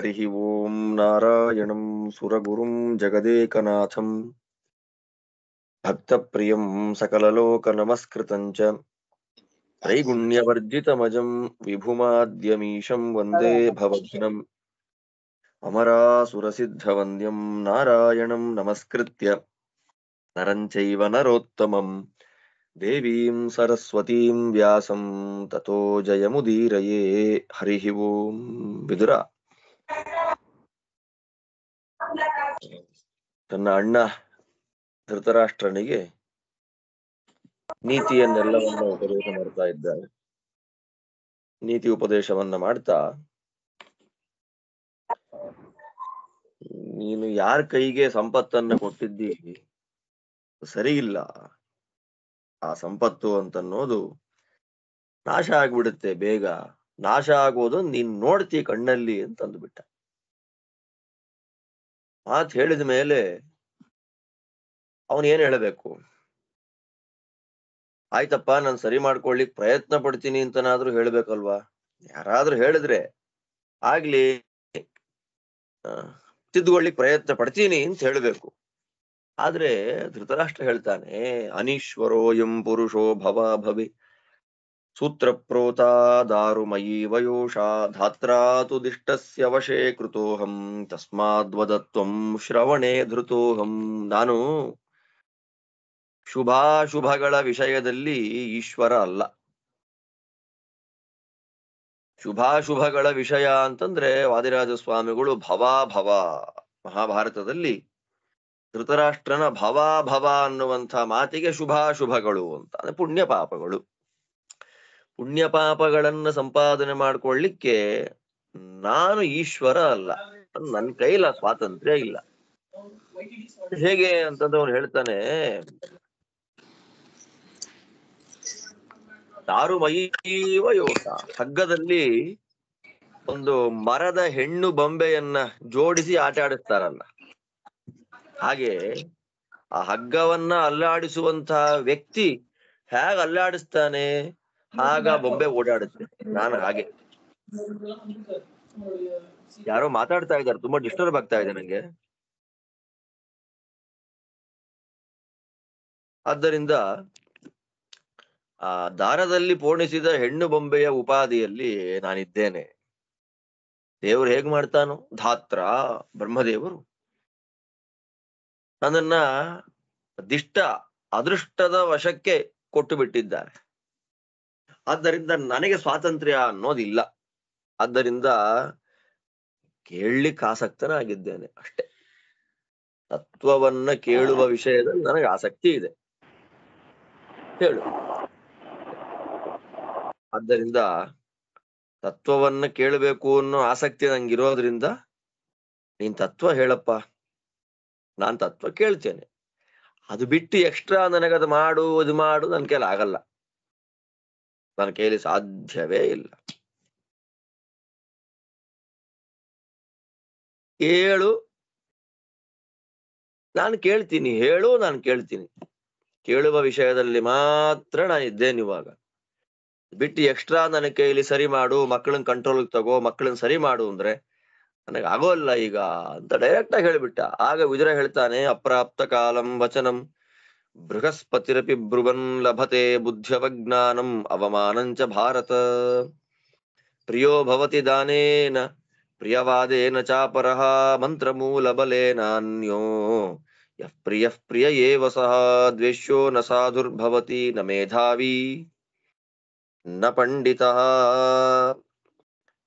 ಹರಿ ಓಂ ನಾರಾಯಣಂ ಸುರಗುರುಂ ಜಗದೇಕನಾಥಂ ಭಕ್ತಪ್ರಿಯಂ ಸಕಲಲೋಕನಮಸ್ಕೃತಂ ಚ ತ್ರೈಗುಣ್ಯವರ್ಜಿತಮಜಂ ವಿಭುಮಾದ್ಯಮೀಶಂ ವಂದೇ ಭವಘ್ನಂ ಅಮರಾಸುರಸಿದ್ಧವಂದ್ಯಂ ನಾರಾಯಣಂ ನಮಸ್ಕೃತ್ಯ ನರಂ ಚೈವ ನರೋತ್ತಮಂ ದೇವೀಂ ಸರಸ್ವತೀಂ ವ್ಯಾಸಂ ತತೋ ಜಯಮುದೀರಯೇ. ಹರಿ ಓಂ. ವಿದುರ ತನ್ನ ಅಣ್ಣ ಧೃತರಾಷ್ಟ್ರನಿಗೆ ನೀತಿಯನ್ನೆಲ್ಲವನ್ನ ಉಪದೇಶ ಮಾಡ್ತಾ ಇದ್ದಾನೆ. ನೀತಿ ಉಪದೇಶವನ್ನ ಮಾಡ್ತಾ, ನೀನು ಯಾರ ಕೈಗೆ ಸಂಪತ್ತನ್ನ ಕೊಟ್ಟಿದ್ದಿ ಸರಿ ಇಲ್ಲ, ಆ ಸಂಪತ್ತು ಅಂತನ್ನೋದು ನಾಶ ಆಗ್ಬಿಡುತ್ತೆ, ಬೇಗ ನಾಶ ಆಗೋದು ನೀನ್ ನೋಡ್ತಿ ಕಣ್ಣಲ್ಲಿ ಅಂತಂದ್ಬಿಟ್ಟ. ಮಾತ್ ಹೇಳಿದ ಮೇಲೆ ಅವನ್ ಏನ್ ಹೇಳಬೇಕು? ಆಯ್ತಪ್ಪ, ನಾನು ಸರಿ ಮಾಡ್ಕೊಳ್ಲಿಕ್ ಪ್ರಯತ್ನ ಪಡ್ತೀನಿ ಅಂತನಾದ್ರೂ ಹೇಳ್ಬೇಕಲ್ವಾ? ಯಾರಾದ್ರೂ ಹೇಳಿದ್ರೆ ಆಗ್ಲಿ, ತಿದ್ದುಕೊಳ್ಳಿಕ್ ಪ್ರಯತ್ನ ಪಡ್ತೀನಿ ಅಂತ ಹೇಳ್ಬೇಕು. ಆದ್ರೆ ಧೃತರಾಷ್ಟ್ರ ಹೇಳ್ತಾನೆ, ಅನೀಶ್ವರೋ ಎಂ ಪುರುಷೋ ಭವ ಭವಿ ಸೂತ್ರ ಪ್ರೋತ ದಾರುಮಯೀ ವಯೋಷಾ ಧಾತ್ರಾತು ದಿಷ್ಟಸ್ಯ ವಶೇ ಕೃತೋಹಂ ತಸ್ಮಾದ್ವದತ್ವಂ ಶ್ರವಣೆ ಧೃತೋಹಂ. ನಾನು ಶುಭಾಶುಭಗಳ ವಿಷಯದಲ್ಲಿ ಈಶ್ವರ ಅಲ್ಲ. ಶುಭಾಶುಭಗಳ ವಿಷಯ ಅಂತಂದ್ರೆ ವಾದಿರಾಜ ಸ್ವಾಮಿಗಳು ಭವ ಮಹಾಭಾರತದಲ್ಲಿ ಧೃತರಾಷ್ಟ್ರನ ಭವ ಅನ್ನುವಂಥ ಮಾತಿಗೆ ಶುಭಾಶುಭಗಳು ಅಂತ ಅಂದ್ರೆ ಪುಣ್ಯ ಪಾಪಗಳು. ಪುಣ್ಯ ಪಾಪಗಳನ್ನ ಸಂಪಾದನೆ ಮಾಡ್ಕೊಳ್ಳಿಕ್ಕೆ ನಾನು ಈಶ್ವರ ಅಲ್ಲ, ನನ್ನ ಕೈಲ ಸ್ವಾತಂತ್ರ್ಯ ಇಲ್ಲ. ಹೇಗೆ ಅಂತಂದ್ರೆ ಅವನು ಹೇಳ್ತಾನೆ, ದಾರುಮಯೀವ ಯೋಷ, ಹಗ್ಗದಲ್ಲಿ ಒಂದು ಮರದ ಹೆಣ್ಣು ಬೊಂಬೆಯನ್ನ ಜೋಡಿಸಿ ಆಟ ಆಡಿಸ್ತಾರಲ್ಲ, ಹಾಗೆ ಆ ಹಗ್ಗವನ್ನ ಅಲ್ಲಾಡಿಸುವಂತಹ ವ್ಯಕ್ತಿ ಹೇಗ ಅಲ್ಲಾಡಿಸ್ತಾನೆ ಆಗ ಬೊಂಬೆ ಓಡಾಡುತ್ತೆ. ನಾನು ಹಾಗೆ. ಯಾರೋ ಮಾತಾಡ್ತಾ ಇದ್ದಾರೆ, ತುಂಬಾ ಡಿಸ್ಟರ್ಬ್ ಆಗ್ತಾ ಇದೆ ನಂಗೆ. ಆದ್ದರಿಂದ ಆ ದಾರದಲ್ಲಿ ಪೋಣಿಸಿದ ಹೆಣ್ಣು ಬೊಂಬೆಯ ಉಪಾಧಿಯಲ್ಲಿ ನಾನಿದ್ದೇನೆ. ದೇವರು ಹೇಗ್ ಮಾಡ್ತಾನೋ, ಧಾತ್ರ ಬ್ರಹ್ಮದೇವರು ನನ್ನನ್ನ ದಿಷ್ಟ ಅದೃಷ್ಟದ ವಶಕ್ಕೆ ಕೊಟ್ಟು ಬಿಟ್ಟಿದ್ದಾರೆ. ಆದ್ದರಿಂದ ನನಗೆ ಸ್ವಾತಂತ್ರ್ಯ ಅನ್ನೋದಿಲ್ಲ. ಆದ್ದರಿಂದ ಕೇಳಲಿಕ್ಕೆ ಆಸಕ್ತನಾಗಿದ್ದೇನೆ ಅಷ್ಟೇ. ತತ್ವವನ್ನ ಕೇಳುವ ವಿಷಯದಲ್ಲಿ ನನಗೆ ಆಸಕ್ತಿ ಇದೆ, ಹೇಳು. ಆದ್ದರಿಂದ ತತ್ವವನ್ನ ಕೇಳಬೇಕು ಅನ್ನೋ ಆಸಕ್ತಿ ನಂಗಿರೋದ್ರಿಂದ ನೀನ್ ತತ್ವ ಹೇಳಪ್ಪ, ನಾನ್ ತತ್ವ ಕೇಳ್ತೇನೆ. ಅದು ಬಿಟ್ಟು ಎಕ್ಸ್ಟ್ರಾ ನನಗದು ಮಾಡು ಅದು ಮಾಡು ನನ್ ಕೈಲಿ ಆಗಲ್ಲ, ನನ್ನ ಕೈಲಿ ಸಾಧ್ಯವೇ ಇಲ್ಲ. ಹೇಳು, ನಾನು ಕೇಳ್ತೀನಿ, ಹೇಳು, ನಾನು ಕೇಳ್ತೀನಿ. ಕೇಳುವ ವಿಷಯದಲ್ಲಿ ಮಾತ್ರ ನಾನಿದ್ದೇನೆ ಇವಾಗ. ಬಿಟ್ಟು ಎಕ್ಸ್ಟ್ರಾ ನನ್ನ ಕೈಲಿ ಸರಿ ಮಾಡು, ಮಕ್ಕಳನ್ನ ಕಂಟ್ರೋಲ್ ತಗೋ, ಮಕ್ಕಳನ್ನ ಸರಿ ಮಾಡು ಅಂದ್ರೆ ನನಗೆ ಆಗೋಲ್ಲ ಈಗ ಅಂತ ಡೈರೆಕ್ಟ್ ಆಗಿ ಹೇಳ್ಬಿಟ್ಟ. ಆಗ ವಿದುರ ಹೇಳ್ತಾನೆ, ಅಪ್ರಾಪ್ತ ಕಾಲಂ ವಚನಂ ಬೃಹಸ್ಪತಿರಪಿ ಬ್ರುವನ್ ಲಭತೆ ಬುದ್ಧ್ಯವಜ್ಞಾನಂ ಅವಮಾನಂಚ ಭಾರತ ಪ್ರಿಯೋ ಭವತಿ ದಾನೇನ ಪ್ರಿಯವಾದೇನ ಚಾಪರಃ ಮಂತ್ರಮೂಲ ಬಲೇನಾನ್ಯೋ ಯಃ ಪ್ರಿಯ ಏವ ಸಹ ದ್ವೇಷ್ಯೋ ನ ಸಾಧುರ್ಭವತಿ ನ ಮೇಧಾವಿ ನ ಪಂಡಿತಃ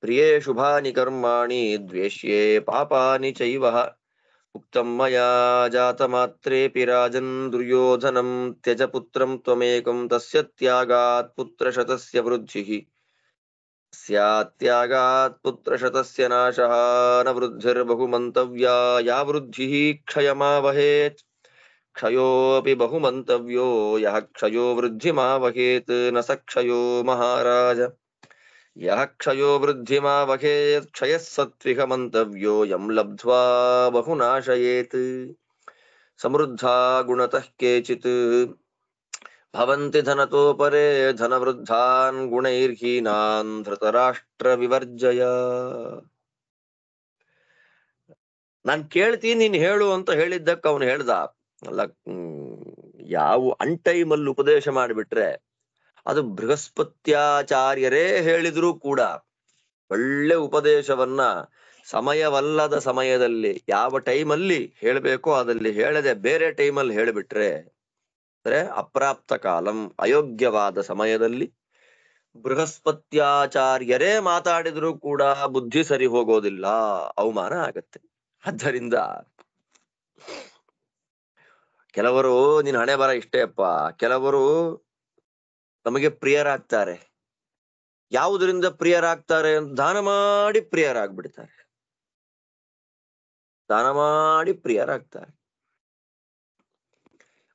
ಪ್ರಿಯೇ ಶುಭಾನಿ ಕರ್ಮಾಣಿ ದ್ವೇಷ್ಯೇ ಪಾಪಾನಿ ಚೈವ ಉಕ್ತಂ ಮಯಾ ಜಾತಮಾತ್ರೇಪಿ ರಾಜನ್ ದುರ್ಯೋಧನಂ ತ್ಯಜ ಪುತ್ರಂ ತ್ವಮೇಕಂ ತಸ್ಯ ತ್ಯಾಗಾತ್ ಪುತ್ರಶತಸ್ಯ ವೃದ್ಧಿಃ ಸ್ಯಾತ್ಯಾಗಾತ್ ಪುತ್ರಶತಸ್ಯ ನಾಶಃ ನ ವೃದ್ಧಿರ್ಬಹುಮಂತವ್ಯಾ ಯಾ ವೃದ್ಧಿಃ ಕ್ಷಯಮಾವಹೇತ್ ಕ್ಷಯೋಪಿ ಬಹುಮಂತವ್ಯೋ ಯಃ ಕ್ಷಯೋ ವೃದ್ಧಿಮಾವಹೇತ್ ನ ಸ ಕ್ಷಯೋ ಮಹಾರಾಜ ಯಃ ಕ್ಷಯೋ ವೃದ್ಧಿಮಾವಹೇತ್ ಕ್ಷಯಃ ಸತ್ವಿಹ ಮಂತವ್ಯೋ ಯಂ ಲಬ್ಧ್ವಾ ಬಹುನಾಶಯೇತ್ ಸಮೃದ್ಧಾ ಗುಣತಃ ಕೇಚಿತ್ ಭವಂತಿ ಧನತೋ ಪರೇ ಧನವೃದ್ಧಾನ್ ಗುಣೈರ್ಹೀನಾನ್ ಧೃತರಾಷ್ಟ್ರ ವಿವರ್ಜಯ. ನಾನ್ ಕೇಳ್ತೀನಿ ನೀನ್ ಹೇಳು ಅಂತ ಹೇಳಿದ್ದಕ್ಕೆ ಅವನು ಹೇಳ್ದ, ಅಲ್ಲ ಯಾವ ಅನ್ಟೈಮಲ್ಲಿ ಉಪದೇಶ ಮಾಡಿಬಿಟ್ರೆ ಅದು ಬೃಹಸ್ಪತ್ಯಾಚಾರ್ಯರೇ ಹೇಳಿದ್ರು ಕೂಡ ಒಳ್ಳೆ ಉಪದೇಶವನ್ನ ಸಮಯವಲ್ಲದ ಸಮಯದಲ್ಲಿ ಯಾವ ಟೈಮಲ್ಲಿ ಹೇಳ್ಬೇಕೋ ಅದಲ್ಲಿ ಹೇಳದೆ ಬೇರೆ ಟೈಮಲ್ಲಿ ಹೇಳಿಬಿಟ್ರೆ ಅಂದ್ರೆ ಅಪ್ರಾಪ್ತ ಕಾಲಂ, ಅಯೋಗ್ಯವಾದ ಸಮಯದಲ್ಲಿ ಬೃಹಸ್ಪತ್ಯಾಚಾರ್ಯರೇ ಮಾತಾಡಿದ್ರು ಕೂಡ ಬುದ್ಧಿ ಸರಿ ಹೋಗೋದಿಲ್ಲ, ಅವಮಾನ ಆಗತ್ತೆ. ಆದ್ದರಿಂದ ಕೆಲವರು ನಿನ್ ಹಣೆ ಬರ ಇಷ್ಟೇ ಅಪ್ಪ, ಕೆಲವರು ನಮಗೆ ಪ್ರಿಯರಾಗ್ತಾರೆ. ಯಾವುದರಿಂದ ಪ್ರಿಯರಾಗ್ತಾರೆ ಅಂತ ದಾನ ಮಾಡಿ ಪ್ರಿಯರಾಗ್ಬಿಡ್ತಾರೆ, ದಾನ ಮಾಡಿ ಪ್ರಿಯರಾಗ್ತಾರೆ.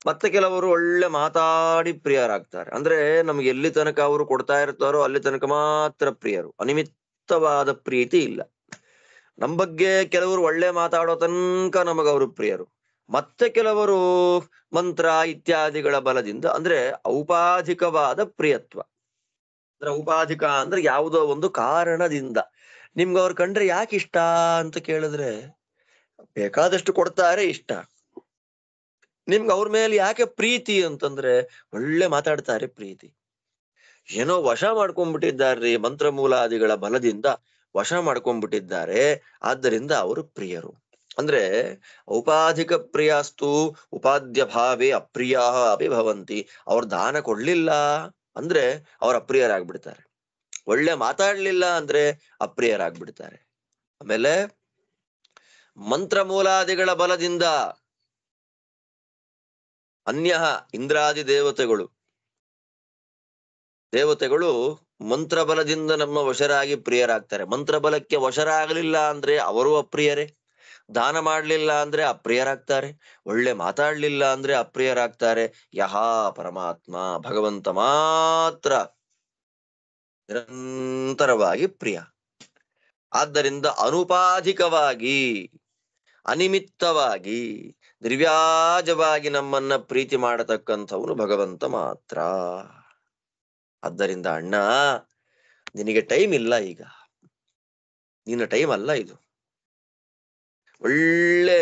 ಮತ್ತೆ ಕೆಲವರು ಒಳ್ಳೆ ಮಾತಾಡಿ ಪ್ರಿಯರಾಗ್ತಾರೆ. ಅಂದ್ರೆ ನಮ್ಗೆ ಎಲ್ಲಿ ತನಕ ಅವರು ಕೊಡ್ತಾ ಇರ್ತಾರೋ ಅಲ್ಲಿ ತನಕ ಮಾತ್ರ ಪ್ರಿಯರು, ಅನಿಮಿತ್ತವಾದ ಪ್ರೀತಿ ಇಲ್ಲ. ನಮ್ ಬಗ್ಗೆ ಕೆಲವರು ಒಳ್ಳೆ ಮಾತಾಡೋ ತನಕ ನಮಗ ಅವರು ಪ್ರಿಯರು. ಮತ್ತೆ ಕೆಲವರು ಮಂತ್ರ ಇತ್ಯಾದಿಗಳ ಬಲದಿಂದ, ಅಂದ್ರೆ ಔಪಾಧಿಕವಾದ ಪ್ರಿಯತ್ವ. ಅಂದ್ರೆ ಔಪಾಧಿಕ ಅಂದ್ರೆ ಯಾವುದೋ ಒಂದು ಕಾರಣದಿಂದ ನಿಮ್ಗೆ ಅವ್ರು ಕಂಡ್ರೆ ಯಾಕೆ ಇಷ್ಟ ಅಂತ ಕೇಳಿದ್ರೆ ಬೇಕಾದಷ್ಟು ಕೊಡ್ತಾರೆ ಇಷ್ಟ. ನಿಮ್ಗೆ ಅವ್ರ ಮೇಲೆ ಯಾಕೆ ಪ್ರೀತಿ ಅಂತಂದ್ರೆ ಒಳ್ಳೆ ಮಾತಾಡ್ತಾರೆ ಪ್ರೀತಿ. ಏನೋ ವಶ ಮಾಡ್ಕೊಂಡ್ಬಿಟ್ಟಿದ್ದಾರ್ರಿ, ಮಂತ್ರ ಮೂಲಾದಿಗಳ ಬಲದಿಂದ ವಶ ಮಾಡ್ಕೊಂಡ್ಬಿಟ್ಟಿದ್ದಾರೆ, ಆದ್ದರಿಂದ ಅವರು ಪ್ರಿಯರು. ಅಂದ್ರೆ ಔಪಾಧಿಕ ಪ್ರಿಯಾಸ್ತು ಉಪಾದ್ಯ ಭಾವೇ ಅಪ್ರಿಯ ಅಭಿಭವಂತಿ. ಅವ್ರ ದಾನ ಕೊಡ್ಲಿಲ್ಲ ಅಂದ್ರೆ ಅವ್ರ ಅಪ್ರಿಯರಾಗ್ಬಿಡ್ತಾರೆ, ಒಳ್ಳೆ ಮಾತಾಡ್ಲಿಲ್ಲ ಅಂದ್ರೆ ಅಪ್ರಿಯರಾಗ್ಬಿಡ್ತಾರೆ. ಆಮೇಲೆ ಮಂತ್ರ ಮೂಲಾದಿಗಳ ಬಲದಿಂದ ಅನ್ಯ ಇಂದ್ರಾದಿ ದೇವತೆಗಳು ಮಂತ್ರ ಬಲದಿಂದ ನಮ್ಮ ವಶರಾಗಿ ಪ್ರಿಯರಾಗ್ತಾರೆ. ಮಂತ್ರ ಬಲಕ್ಕೆ ವಶರಾಗಲಿಲ್ಲ ಅಂದ್ರೆ ಅವರು ಅಪ್ರಿಯರೇ, ದಾನ ಮಾಡ್ಲಿಲ್ಲ ಅಂದ್ರೆ ಅಪ್ರಿಯರಾಗ್ತಾರೆ, ಒಳ್ಳೆ ಮಾತಾಡ್ಲಿಲ್ಲ ಅಂದ್ರೆ ಅಪ್ರಿಯರಾಗ್ತಾರೆ. ಯಹ ಪರಮಾತ್ಮ ಭಗವಂತ ಮಾತ್ರ ನಿರಂತರವಾಗಿ ಪ್ರಿಯ. ಆದ್ದರಿಂದ ಅನುಪಾಧಿಕವಾಗಿ ಅನಿಮಿತ್ತವಾಗಿ ನಿರ್ವ್ಯಾಜವಾಗಿ ನಮ್ಮನ್ನ ಪ್ರೀತಿ ಮಾಡತಕ್ಕಂಥವನು ಭಗವಂತ ಮಾತ್ರ. ಆದ್ದರಿಂದ ಅಣ್ಣ, ನಿನಗೆ ಟೈಮ್ ಇಲ್ಲ, ಈಗ ನಿನ್ನ ಟೈಮ್ ಅಲ್ಲ ಇದು. ಒಳ್ಳೆ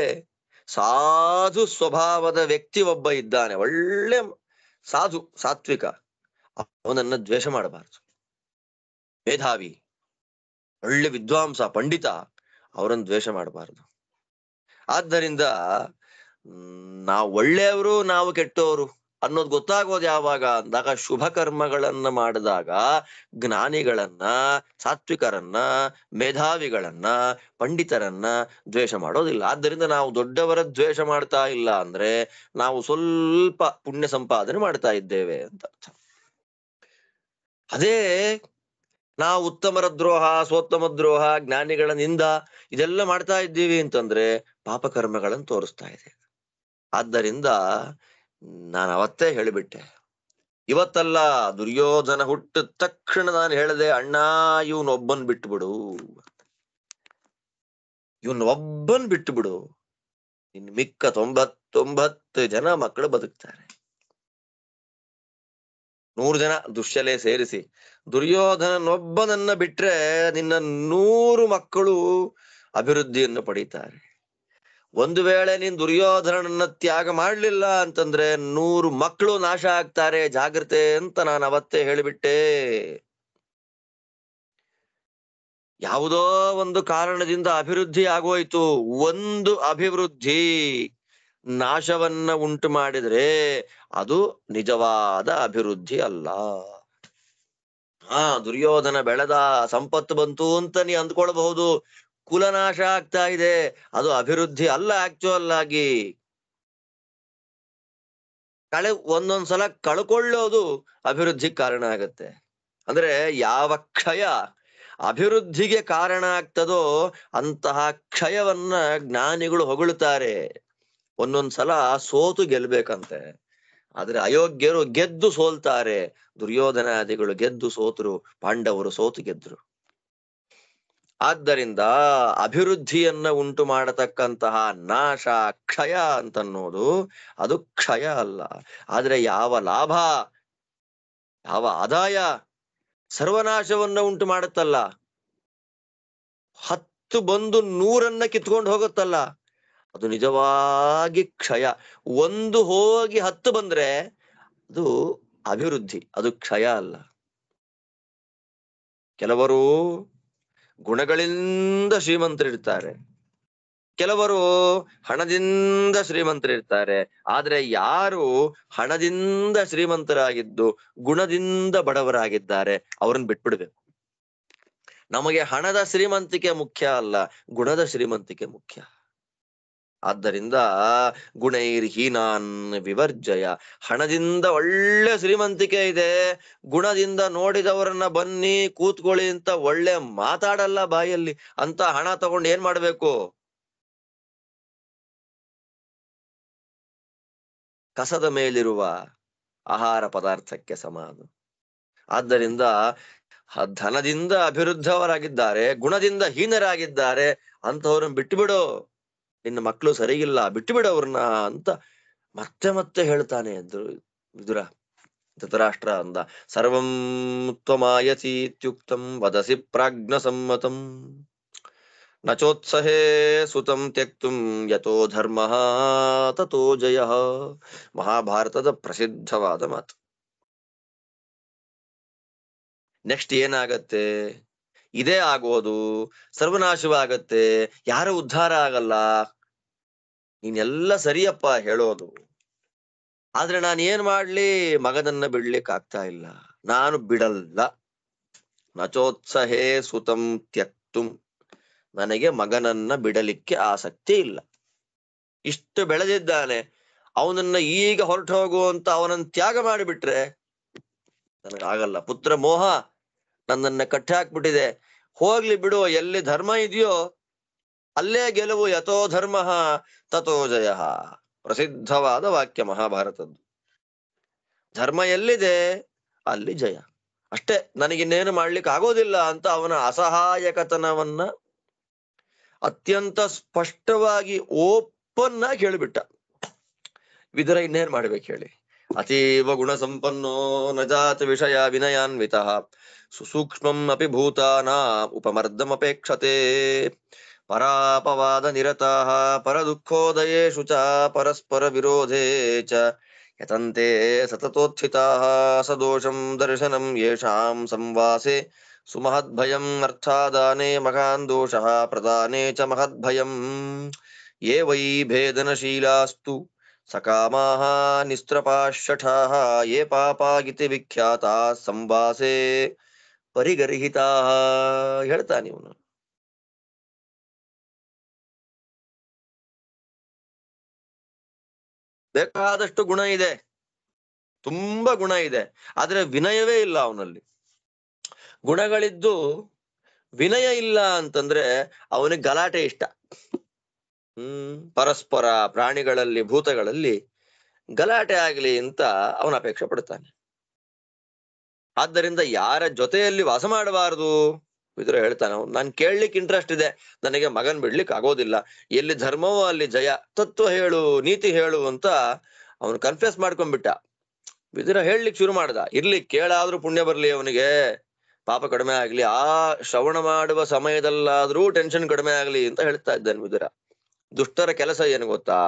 ಸಾಧು ಸ್ವಭಾವದ ವ್ಯಕ್ತಿ ಒಬ್ಬ ಇದ್ದಾನೆ, ಒಳ್ಳೆ ಸಾಧು ಸಾತ್ವಿಕ, ಅವನನ್ನ ದ್ವೇಷ ಮಾಡಬಾರದು. ಮೇಧಾವಿ ಒಳ್ಳೆ ವಿದ್ವಾಂಸ ಪಂಡಿತ, ಅವರನ್ನು ದ್ವೇಷ ಮಾಡಬಾರದು. ಆದ್ದರಿಂದ ನಾವು ಒಳ್ಳೆಯವರು ನಾವು ಕೆಟ್ಟವರು ಅನ್ನೋದು ಗೊತ್ತಾಗೋದು ಯಾವಾಗ ಅಂದಾಗ ಶುಭ ಕರ್ಮಗಳನ್ನ ಮಾಡಿದಾಗ ಜ್ಞಾನಿಗಳನ್ನ, ಸಾತ್ವಿಕರನ್ನ, ಮೇಧಾವಿಗಳನ್ನ, ಪಂಡಿತರನ್ನ ದ್ವೇಷ ಮಾಡೋದಿಲ್ಲ. ಆದ್ದರಿಂದ ನಾವು ದೊಡ್ಡವರ ದ್ವೇಷ ಮಾಡ್ತಾ ಇಲ್ಲ ಅಂದ್ರೆ ನಾವು ಸ್ವಲ್ಪ ಪುಣ್ಯ ಸಂಪಾದನೆ ಮಾಡ್ತಾ ಇದ್ದೇವೆ ಅಂತ ಅರ್ಥ. ಅದೇ ನಾವು ಉತ್ತಮರ ದ್ರೋಹ, ಸ್ವೋತ್ತಮ ದ್ರೋಹ, ಜ್ಞಾನಿಗಳ ನಿಂದ ಇದೆಲ್ಲ ಮಾಡ್ತಾ ಇದ್ದೀವಿ ಅಂತಂದ್ರೆ ಪಾಪಕರ್ಮಗಳನ್ನು ತೋರಿಸ್ತಾ ಇದೆ. ಆದ್ದರಿಂದ ನಾನು ಅವತ್ತೇ ಹೇಳಿಬಿಟ್ಟೆ, ಇವತ್ತಲ್ಲ ದುರ್ಯೋಧನ ಹುಟ್ಟಿದ ತಕ್ಷಣ ನಾನು ಹೇಳಿದೆ, ಅಣ್ಣ ಇವನೊಬ್ಬನ್ ಬಿಟ್ಟುಬಿಡು, ಇವನೊಬ್ಬನ್ ಬಿಟ್ಟುಬಿಡು, ಇನ್ ಮಿಕ್ಕ 99 ಜನ ಮಕ್ಕಳು ಬದುಕ್ತಾರೆ. 100 ಜನ ದುಶ್ಯಲೆ ಸೇರಿಸಿ ದುರ್ಯೋಧನನೊಬ್ಬನನ್ನ ಬಿಟ್ರೆ ನಿನ್ನ 100 ಮಕ್ಕಳು ಅಭಿವೃದ್ಧಿಯನ್ನು ಪಡೀತಾರೆ. ಒಂದು ವೇಳೆ ನೀನ್ ದುರ್ಯೋಧನನ್ನ ತ್ಯಾಗ ಮಾಡ್ಲಿಲ್ಲ ಅಂತಂದ್ರೆ 100 ಮಕ್ಕಳು ನಾಶ ಆಗ್ತಾರೆ, ಜಾಗ್ರತೆ ಅಂತ ನಾನು ಅವತ್ತೇ ಹೇಳಿಬಿಟ್ಟೆ. ಯಾವುದೋ ಒಂದು ಕಾರಣದಿಂದ ಅಭಿವೃದ್ಧಿ ಆಗೋಯ್ತು, ಒಂದು ಅಭಿವೃದ್ಧಿ ನಾಶವನ್ನ ಉಂಟು ಮಾಡಿದ್ರೆ ಅದು ನಿಜವಾದ ಅಭಿವೃದ್ಧಿ ಅಲ್ಲ. ದುರ್ಯೋಧನ ಬೆಳೆದ, ಸಂಪತ್ತು ಬಂತು ಅಂತ ನೀ ಅಂದ್ಕೊಳ್ಬಹುದು, ಕುಲನಾಶ ಆಗ್ತಾ ಇದೆ, ಅದು ಅಭಿವೃದ್ಧಿ ಅಲ್ಲ. ಆಕ್ಚುಯಲ್ ಆಗಿ ಒಂದೊಂದ್ಸಲ ಕಳ್ಕೊಳ್ಳೋದು ಅಭಿವೃದ್ಧಿ ಕಾರಣ ಆಗತ್ತೆ. ಅಂದ್ರೆ ಯಾವ ಕ್ಷಯ ಅಭಿವೃದ್ಧಿಗೆ ಕಾರಣ ಆಗ್ತದೋ ಅಂತಹ ಕ್ಷಯವನ್ನ ಜ್ಞಾನಿಗಳು ಹೊಗಳುತ್ತಾರೆ. ಒಂದೊಂದ್ಸಲ ಸೋತು ಗೆಲ್ಬೇಕಂತೆ, ಆದ್ರೆ ಅಯೋಗ್ಯರು ಗೆದ್ದು ಸೋಲ್ತಾರೆ. ದುರ್ಯೋಧನಾದಿಗಳು ಗೆದ್ದು ಸೋತರು, ಪಾಂಡವರು ಸೋತು ಗೆದ್ರು. ಆದ್ದರಿಂದ ಅಭಿವೃದ್ಧಿಯನ್ನ ಉಂಟು ಮಾಡತಕ್ಕಂತಹ ನಾಶ, ಕ್ಷಯ ಅಂತನ್ನೋದು ಅದು ಕ್ಷಯ ಅಲ್ಲ. ಆದ್ರೆ ಯಾವ ಲಾಭ, ಯಾವ ಆದಾಯ ಸರ್ವನಾಶವನ್ನ ಉಂಟು ಮಾಡುತ್ತಲ್ಲ, 10 ಬಂದು 100 ಕಿತ್ಕೊಂಡು ಹೋಗುತ್ತಲ್ಲ, ಅದು ನಿಜವಾಗಿ ಕ್ಷಯ. 1 ಹೋಗಿ 10 ಬಂದ್ರೆ ಅದು ಅಭಿವೃದ್ಧಿ, ಅದು ಕ್ಷಯ ಅಲ್ಲ. ಕೆಲವರು ಗುಣಗಳಿಂದ ಶ್ರೀಮಂತರಿರ್ತಾರೆ, ಕೆಲವರು ಹಣದಿಂದ ಶ್ರೀಮಂತರಿರ್ತಾರೆ. ಆದ್ರೆ ಯಾರು ಹಣದಿಂದ ಶ್ರೀಮಂತರಾಗಿದ್ದು ಗುಣದಿಂದ ಬಡವರಾಗಿದ್ದಾರೆ ಅವ್ರನ್ನ ಬಿಟ್ಬಿಡ್ಬೇಕು. ನಮಗೆ ಹಣದ ಶ್ರೀಮಂತಿಕೆ ಮುಖ್ಯ ಅಲ್ಲ, ಗುಣದ ಶ್ರೀಮಂತಿಕೆ ಮುಖ್ಯ. ಆದ್ದರಿಂದ ಗುಣೈರ್ಹೀನಾನ್ ವಿವರ್ಜಯ. ಹಣದಿಂದ ಒಳ್ಳೆ ಶ್ರೀಮಂತಿಕೆ ಇದೆ, ಗುಣದಿಂದ ನೋಡಿದವರನ್ನ ಬನ್ನಿ ಕೂತ್ಕೊಳ್ಳಿ ಅಂತ ಒಳ್ಳೆ ಮಾತಾಡಲ್ಲ ಬಾಯಲ್ಲಿ. ಅಂತ ಹಣ ತಗೊಂಡು ಏನ್ ಮಾಡ್ಬೇಕು? ಕಸದ ಮೇಲಿರುವ ಆಹಾರ ಪದಾರ್ಥಕ್ಕೆ ಸಮಾನ. ಆದ್ದರಿಂದ ಧನದಿಂದ ಅಭಿವೃದ್ಧವರಾಗಿದ್ದಾರೆ, ಗುಣದಿಂದ ಹೀನರಾಗಿದ್ದಾರೆ, ಅಂತವ್ರನ್ನ ಬಿಟ್ಟುಬಿಡು. ನಿನ್ನ ಮಕ್ಕಳು ಸರಿಗಿಲ್ಲ, ಬಿಟ್ಟುಬಿಡು ಅವ್ರನ್ನ ಅಂತ ಮತ್ತೆ ಮತ್ತೆ ಹೇಳ್ತಾನೆ ವಿದುರ ಧೃತರಾಷ್ಟ್ರ ಅಂದ. ಸರ್ವಂ ತ್ವಮಾಯಸಿ ಇತ್ಯುಕ್ತಂ ವದಸಿ ಪ್ರಾಜ್ಞ ಸಮ್ಮತಂ ನಚೋತ್ಸಹೇ ಸುತಂ ತ್ಯಕ್ತುಂ ಯತೋ ಧರ್ಮ ತಥೋ ಜಯ. ಮಹಾಭಾರತದ ಪ್ರಸಿದ್ಧವಾದ ಮಾತು. ನೆಕ್ಸ್ಟ್ ಏನಾಗತ್ತೆ? ಇದೇ ಆಗೋದು, ಸರ್ವನಾಶವಾಗತ್ತೆ, ಯಾರು ಉದ್ಧಾರ ಆಗಲ್ಲ. ನೀನೆಲ್ಲ ಸರಿಯಪ್ಪ ಹೇಳೋದು, ಆದ್ರೆ ನಾನು ಏನ್ ಮಾಡ್ಲಿ? ಮಗನನ್ನ ಬಿಡ್ಲಿಕ್ಕೆ ಆಗ್ತಾ ಇಲ್ಲ, ನಾನು ಬಿಡಲ್ಲ. ನಚೋತ್ಸಹೇ ಸುತಂ ತ್ಯಕ್ತುಂ, ನನಗೆ ಮಗನನ್ನ ಬಿಡಲಿಕ್ಕೆ ಆಸಕ್ತಿ ಇಲ್ಲ. ಇಷ್ಟು ಬೆಳೆದಿದ್ದಾನೆ, ಅವನನ್ನ ಈಗ ಹೊರಟು ಹೋಗುವಂತ ಅವನನ್ನ ತ್ಯಾಗ ಮಾಡಿಬಿಟ್ರೆ ನನಗಾಗಲ್ಲ. ಪುತ್ರ ಮೋಹ ನನ್ನನ್ನ ಕಟ್ಟಿ ಹಾಕ್ಬಿಟ್ಟಿದೆ, ಹೋಗ್ಲಿ ಬಿಡು. ಎಲ್ಲಿ ಧರ್ಮ ಇದೆಯೋ ಅಲ್ಲೇ ಗೆಲುವು. ಯಥೋ ಧರ್ಮ ತಥೋ ಜಯ. ಪ್ರಸಿದ್ಧವಾದ ವಾಕ್ಯ ಮಹಾಭಾರತದ್ದು. ಧರ್ಮ ಎಲ್ಲಿದೆ ಅಲ್ಲಿ ಜಯ. ಅಷ್ಟೇ, ನನಗಿನ್ನೇನು ಮಾಡ್ಲಿಕ್ಕೆ ಆಗೋದಿಲ್ಲ ಅಂತ ಅವನ ಅಸಹಾಯಕತನವನ್ನ ಅತ್ಯಂತ ಸ್ಪಷ್ಟವಾಗಿ ಓಪನ್ ಆಗಿ ಹೇಳಿಬಿಟ್ಟ. ವಿದುರ ಇನ್ನೇನ್ ಮಾಡ್ಬೇಕು ಹೇಳಿ? ಅತೀವ ಗುಣ ಸಂಪನ್ನೋ ನ ಜಾತ ವಿಷಯ ವಿನಯಾನ್ವಿತ ಸುಸೂಕ್ಷ್ಮಂ ಅಪಿ ಭೂತಾನ ಉಪಮರ್ದಮಪೇಕ್ಷತೆ ಪರಾಪವಾದ ನಿರತಾಃ ಪರದುಃಖೋದಯೇಷು ಚ ಪರಸ್ಪರ ವಿರೋಧೇ ಚ ಯತಂತೆ ಸತತೋತ್ಥಿತಾಃ ಸದೋಷಂ ದರ್ಶನಂ ಯೇಷಾಂ ಸಂವಾಸೆ ಸುಮಹದ್ಭಯಂ ಅರ್ಥಾದಾನೆ ಮಹಾನ್ ದೋಷಃ ಪ್ರದಾನೆ ಚ ಮಹದ್ಭಯಂ ಯೇ ವೈ ಭೇದನಶೀಲಾಸ್ತು ಸಕಾಮಾಃ ನಿಸ್ತ್ರಪಾಶಠಾಃ ಯೇ ಪಾಪಾಗಿತಿ ವಿಖ್ಯಾತಾ ಸಂವಾಸೆ ಪರಿಗರ್ಹಿತಾಃ. ಹೇಳ್ತಾನೆ ಇವನು. ಬೇಕಾದಷ್ಟು ಗುಣ ಇದೆ, ತುಂಬಾ ಗುಣ ಇದೆ, ಆದ್ರೆ ವಿನಯವೇ ಇಲ್ಲ ಅವನಲ್ಲಿ. ಗುಣಗಳಿದ್ದು ವಿನಯ ಇಲ್ಲ ಅಂತಂದ್ರೆ ಅವನಿಗೆ ಗಲಾಟೆ ಇಷ್ಟ. ಪರಸ್ಪರ ಪ್ರಾಣಿಗಳಲ್ಲಿ ಭೂತಗಳಲ್ಲಿ ಗಲಾಟೆ ಆಗ್ಲಿ ಅಂತ ಅವನ ಅಪೇಕ್ಷೆ ಪಡ್ತಾನೆ. ಆದ್ದರಿಂದ ಯಾರ ಜೊತೆಯಲ್ಲಿ ವಾಸ ಮಾಡಬಾರದು? ವಿದುರ ಹೇಳ್ತಾನೆ, ನಾನ್ ಕೇಳಲಿಕ್ಕೆ ಇಂಟ್ರೆಸ್ಟ್ ಇದೆ, ನನಗೆ ಮಗನ್ ಬಿಡ್ಲಿಕ್ಕೆ ಆಗೋದಿಲ್ಲ. ಎಲ್ಲಿ ಧರ್ಮವೋ ಅಲ್ಲಿ ಜಯ. ತತ್ವ ಹೇಳು, ನೀತಿ ಹೇಳು ಅಂತ ಅವನು ಕನ್ಫ್ಯೂಸ್ ಮಾಡ್ಕೊಂಡ್ಬಿಟ್ಟ. ವಿದುರ ಹೇಳಲಿಕ್ಕೆ ಶುರು ಮಾಡ್ದ, ಇರ್ಲಿ ಕೇಳಾದ್ರೂ ಪುಣ್ಯ ಬರ್ಲಿ ಅವನಿಗೆ, ಪಾಪ ಕಡಿಮೆ ಆಗ್ಲಿ, ಆ ಶ್ರವಣ ಮಾಡುವ ಸಮಯದಲ್ಲಾದ್ರೂ ಟೆನ್ಷನ್ ಕಡಿಮೆ ಆಗ್ಲಿ ಅಂತ ಹೇಳ್ತಾ ಇದ್ದಾನೆ ವಿದುರ. ದುಷ್ಟರ ಕೆಲಸ ಏನು ಗೊತ್ತಾ?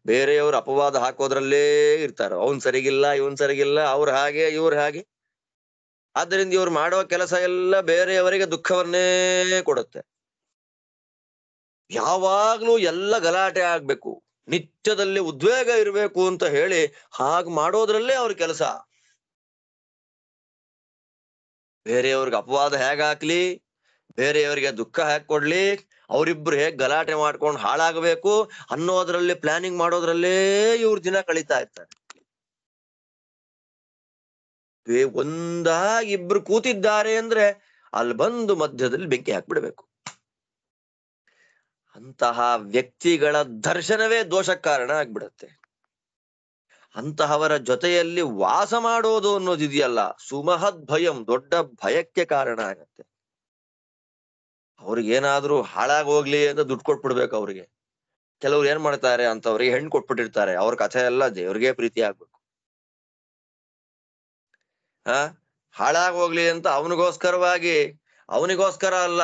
ಬೇರೆಯವರು ಅಪವಾದ ಹಾಕೋದ್ರಲ್ಲೇ ಇರ್ತಾರ. ಅವನ್ ಸರಿಗಿಲ್ಲ, ಇವನ್ ಸರಿಗಿಲ್ಲ, ಅವ್ರ ಹಾಗೆ ಇವ್ರ ಹಾಗೆ. ಆದ್ದರಿಂದ ಇವ್ರು ಮಾಡೋ ಕೆಲಸ ಎಲ್ಲ ಬೇರೆಯವರಿಗೆ ದುಃಖವನ್ನೇ ಕೊಡುತ್ತೆ. ಯಾವಾಗ್ಲೂ ಎಲ್ಲ ಗಲಾಟೆ ಆಗ್ಬೇಕು, ನಿತ್ಯದಲ್ಲಿ ಉದ್ವೇಗ ಇರಬೇಕು ಅಂತ ಹೇಳಿ ಹಾಗ್ ಮಾಡೋದ್ರಲ್ಲೇ ಅವ್ರ ಕೆಲಸ. ಬೇರೆಯವ್ರಿಗೆ ಅಪವಾದ ಹೇಗಾಕ್ಲಿ, ಬೇರೆಯವರಿಗೆ ದುಃಖ ಹೇಗ್ ಕೊಡ್ಲಿ, ಅವರಿಬ್ರು ಹೇಗ್ ಗಲಾಟೆ ಮಾಡ್ಕೊಂಡು ಹಾಳಾಗಬೇಕು ಅನ್ನೋದ್ರಲ್ಲಿ ಪ್ಲಾನಿಂಗ್ ಮಾಡೋದ್ರಲ್ಲೇ ಇವ್ರ ದಿನ ಕಳೀತಾ ಇರ್ತಾರೆ. ಒಂದಾಗಿ ಇಬ್ರು ಕೂತಿದ್ದಾರೆ ಅಂದ್ರೆ ಅಲ್ಲಿ ಬಂದು ಮಧ್ಯದಲ್ಲಿ ಬೆಂಕಿ ಹಾಕ್ಬಿಡ್ಬೇಕು. ಅಂತಹ ವ್ಯಕ್ತಿಗಳ ದರ್ಶನವೇ ದೋಷಕ್ಕೆ ಕಾರಣ ಆಗ್ಬಿಡತ್ತೆ. ಅಂತಹವರ ಜೊತೆಯಲ್ಲಿ ವಾಸ ಮಾಡೋದು ಅನ್ನೋದಿದೆಯಲ್ಲ, ಸುಮಹದ್ ಭಯಂ, ದೊಡ್ಡ ಭಯಕ್ಕೆ ಕಾರಣ ಆಗತ್ತೆ. ಅವ್ರಿಗೇನಾದ್ರೂ ಹಾಳಾಗೋಗ್ಲಿ ಅಂತ ದುಡ್ಡು ಕೊಟ್ಬಿಡ್ಬೇಕು ಅವ್ರಿಗೆ. ಕೆಲವ್ರು ಏನ್ ಮಾಡ್ತಾರೆ ಅಂತವ್ರಿಗೆ ಹೆಣ್ಣು ಕೊಟ್ಬಿಟ್ಟಿರ್ತಾರೆ, ಅವ್ರ ಕಥೆ ಎಲ್ಲ ದೇವ್ರಿಗೆ ಪ್ರೀತಿ ಆಗ್ಬೇಕು. ಹಾಳಾಗೋಗ್ಲಿ ಅಂತ ಅವನಿಗೋಸ್ಕರ ಅಲ್ಲ,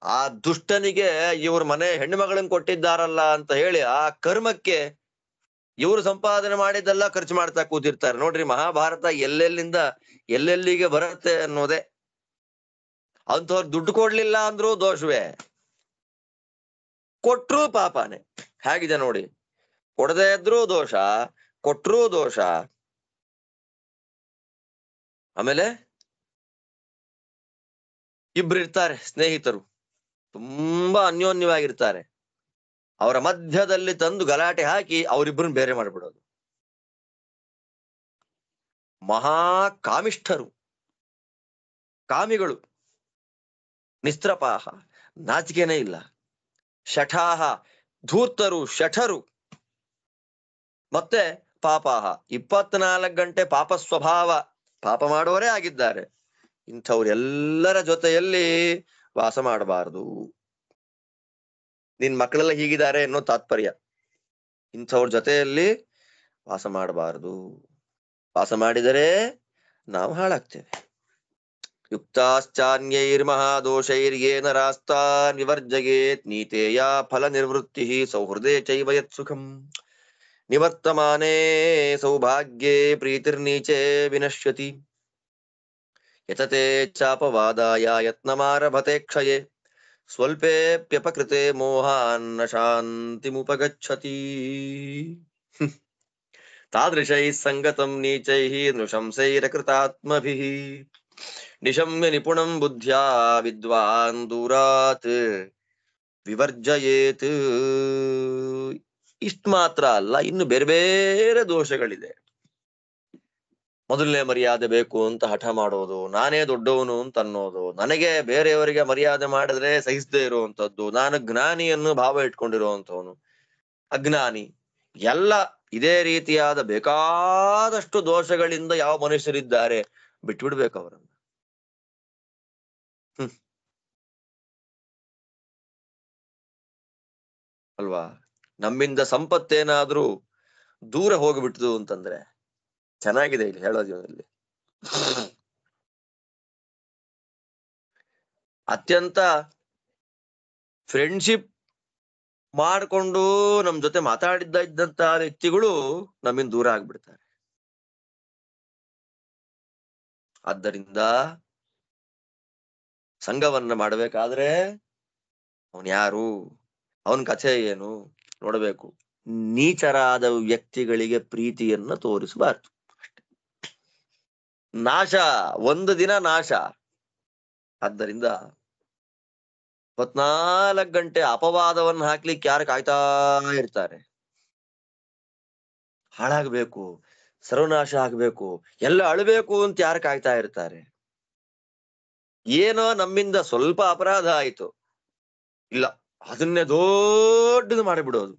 ಆ ದುಷ್ಟನಿಗೆ ಇವ್ರ ಮನೆ ಹೆಣ್ಣುಮಗಳನ್ನ ಕೊಟ್ಟಿದ್ದಾರಲ್ಲ ಅಂತ ಹೇಳಿ ಆ ಕರ್ಮಕ್ಕೆ ಇವರು ಸಂಪಾದನೆ ಮಾಡಿದ್ದೆಲ್ಲ ಖರ್ಚು ಮಾಡ್ತಾ ಕೂತಿರ್ತಾರೆ. ನೋಡ್ರಿ, ಮಹಾಭಾರತ ಎಲ್ಲೆಲ್ಲಿಗೆ ಬರುತ್ತೆ ಅನ್ನೋದೇ. ಅಂಥವ್ರು ದುಡ್ಡು ಕೊಡ್ಲಿಲ್ಲ ಅಂದ್ರೂ ದೋಷವೇ, ಕೊಟ್ರೂ ಪಾಪನೇ. ಹೇಗಿದೆ ನೋಡಿ, ಕೊಡದೇ ಇದ್ರೂ ದೋಷ, ಕೊಟ್ರೂ ದೋಷ. ಆಮೇಲೆ ಇಬ್ರು ಇರ್ತಾರೆ ಸ್ನೇಹಿತರು, ತುಂಬಾ ಅನ್ಯೋನ್ಯವಾಗಿರ್ತಾರೆ. ಅವರ ಮಧ್ಯದಲ್ಲಿ ತಂದು ಗಲಾಟೆ ಹಾಕಿ ಅವರಿಬ್ಬರನ್ನ ಬೇರೆ ಮಾಡ್ಬಿಡೋದು. ಮಹಾ ಕಾಮಿಷ್ಠರು, ಕಾಮಿಗಳು, ನಿಸ್ತ್ರಪಾಹ, ನಾಚಿಕೆನೇ ಇಲ್ಲ. ಶಠಾಹ, ಧೂರ್ತರು, ಶಠರು. ಮತ್ತೆ ಪಾಪಾಹ, 24 ಗಂಟೆ ಪಾಪ ಸ್ವಭಾವ, ಪಾಪ ಮಾಡುವವರೇ ಆಗಿದ್ದಾರೆ. ಇಂಥವ್ರೆಲ್ಲರ ಜೊತೆಯಲ್ಲಿ ವಾಸ ಮಾಡಬಾರದು. ನಿನ್ ಮಕ್ಕಳೆಲ್ಲ ಹೀಗಿದ್ದಾರೆ ಅನ್ನೋ ತಾತ್ಪರ್ಯ. ಇಂಥವ್ರ ಜೊತೆಯಲ್ಲಿ ವಾಸ ಮಾಡಬಾರದು. ವಾಸ ಮಾಡಿದರೆ ನಾವು ಹಾಳಾಗ್ತೇವೆ. ಯುಕ್ತಾಶ್ಚಾನ್ಯೈರ್ಮಹಾದೋಷೈರ್ಯೇನ ರಾಸ್ತಾ ನಿವರ್ಜಯೇತ್ ನೀತೇಯ ಫಲ ನಿರ್ವೃತ್ತಿ ಸೌಹೃದೇ ಚೈವ ಯತ್ ಸುಖಂ ನಿವರ್ತಮಾನೇ ಸೌಭಾಗ್ಯೇ ಪ್ರೀತಿರ್ನೀಚೆ ವಿನಶ್ಯತಿ ಯತತೆ ಚಾಪವಾದಾಯ ಯತ್ನಮಾರಭತೆ ಕ್ಷಯೇ ಸ್ವಲ್ಪೇಪ್ಯಪಕೃತೆ ಮೋಹಾನ್ನ ಶಾಂತಿಮುಪಗಚ್ಚತಿ ತಾದೃಶೈಃ ಸಂಗತಂ ನೀಚೈಃ ನೃಶಂಸೈರಕೃತಾತ್ಮಭಿಃ ನಿಶಮ್ಯ ನಿಪುಣಂ ಬುದ್ಧ್ಯಾ ವಿದ್ವಾನ್ ದೂರಾತ್ ವಿವರ್ಜಯೇತ್. ಇಷ್ಟ ಮಾತ್ರ ಅಲ್ಲ, ಇನ್ನು ಬೇರೆ ಬೇರೆ ದೋಷಗಳಿದೆ. ಮೊದಲನೇ ಮರ್ಯಾದೆ ಬೇಕು ಅಂತ ಹಠ ಮಾಡೋದು, ನಾನೇ ದೊಡ್ಡವನು ಅಂತ ಅನ್ನೋದು, ನನಗೆ ಬೇರೆಯವರಿಗೆ ಮರ್ಯಾದೆ ಮಾಡಿದ್ರೆ ಸಹಿಸದೇ ಇರುವಂತದ್ದು, ನಾನು ಜ್ಞಾನಿಯನ್ನು ಭಾವ ಇಟ್ಕೊಂಡಿರುವಂತವನು, ಅಜ್ಞಾನಿ, ಎಲ್ಲ ಇದೇ ರೀತಿಯಾದ ಬೇಕಾದಷ್ಟು ದೋಷಗಳಿಂದ ಯಾವ ಮನುಷ್ಯರಿದ್ದಾರೆ, ಬಿಟ್ಬಿಡ್ಬೇಕು ಅವರನ್ನು. ಅಲ್ವಾ? ನಮ್ಮಿಂದ ಸಂಪತ್ತೇನಾದ್ರೂ ದೂರ ಹೋಗ್ಬಿಟ್ದು ಅಂತಂದ್ರೆ ಚೆನ್ನಾಗಿದೆ ಇಲ್ಲಿ ಹೇಳೋದು. ಅತ್ಯಂತ ಫ್ರೆಂಡ್ಶಿಪ್ ಮಾಡ್ಕೊಂಡು ನಮ್ ಜೊತೆ ಇದ್ದಂತ ವ್ಯಕ್ತಿಗಳು ನಮ್ಮಿಂದ ದೂರ ಆಗ್ಬಿಡ್ತಾರೆ. ಆದ್ದರಿಂದ ಸಂಘವನ್ನ ಮಾಡಬೇಕಾದ್ರೆ ಅವನ್ ಯಾರು, ಅವನ್ ಕಥೆ ಏನು ನೋಡಬೇಕು. ನೀಚರಾದ ವ್ಯಕ್ತಿಗಳಿಗೆ ಪ್ರೀತಿಯನ್ನ ತೋರಿಸಬಾರ್ದು. ನಾಶ, ಒಂದು ದಿನ ನಾಶ. ಆದ್ದರಿಂದ 24 ಗಂಟೆ ಅಪವಾದವನ್ನು ಹಾಕ್ಲಿಕ್ಕೆ ಯಾರು ಕಾಯ್ತಾ ಇರ್ತಾರೆ? ಹಾಳಾಗ್ಬೇಕು, ಸರ್ವನಾಶ ಆಗ್ಬೇಕು, ಎಲ್ಲ ಅಳಬೇಕು ಅಂತ ಯಾರು ಕಾಯ್ತಾ ಇರ್ತಾರೆ? ಏನೋ ನಮ್ಮಿಂದ ಸ್ವಲ್ಪ ಅಪರಾಧ ಆಯ್ತು, ಇಲ್ಲ ಅದನ್ನೇ ದೊಡ್ಡದು ಮಾಡಿಬಿಡೋದು,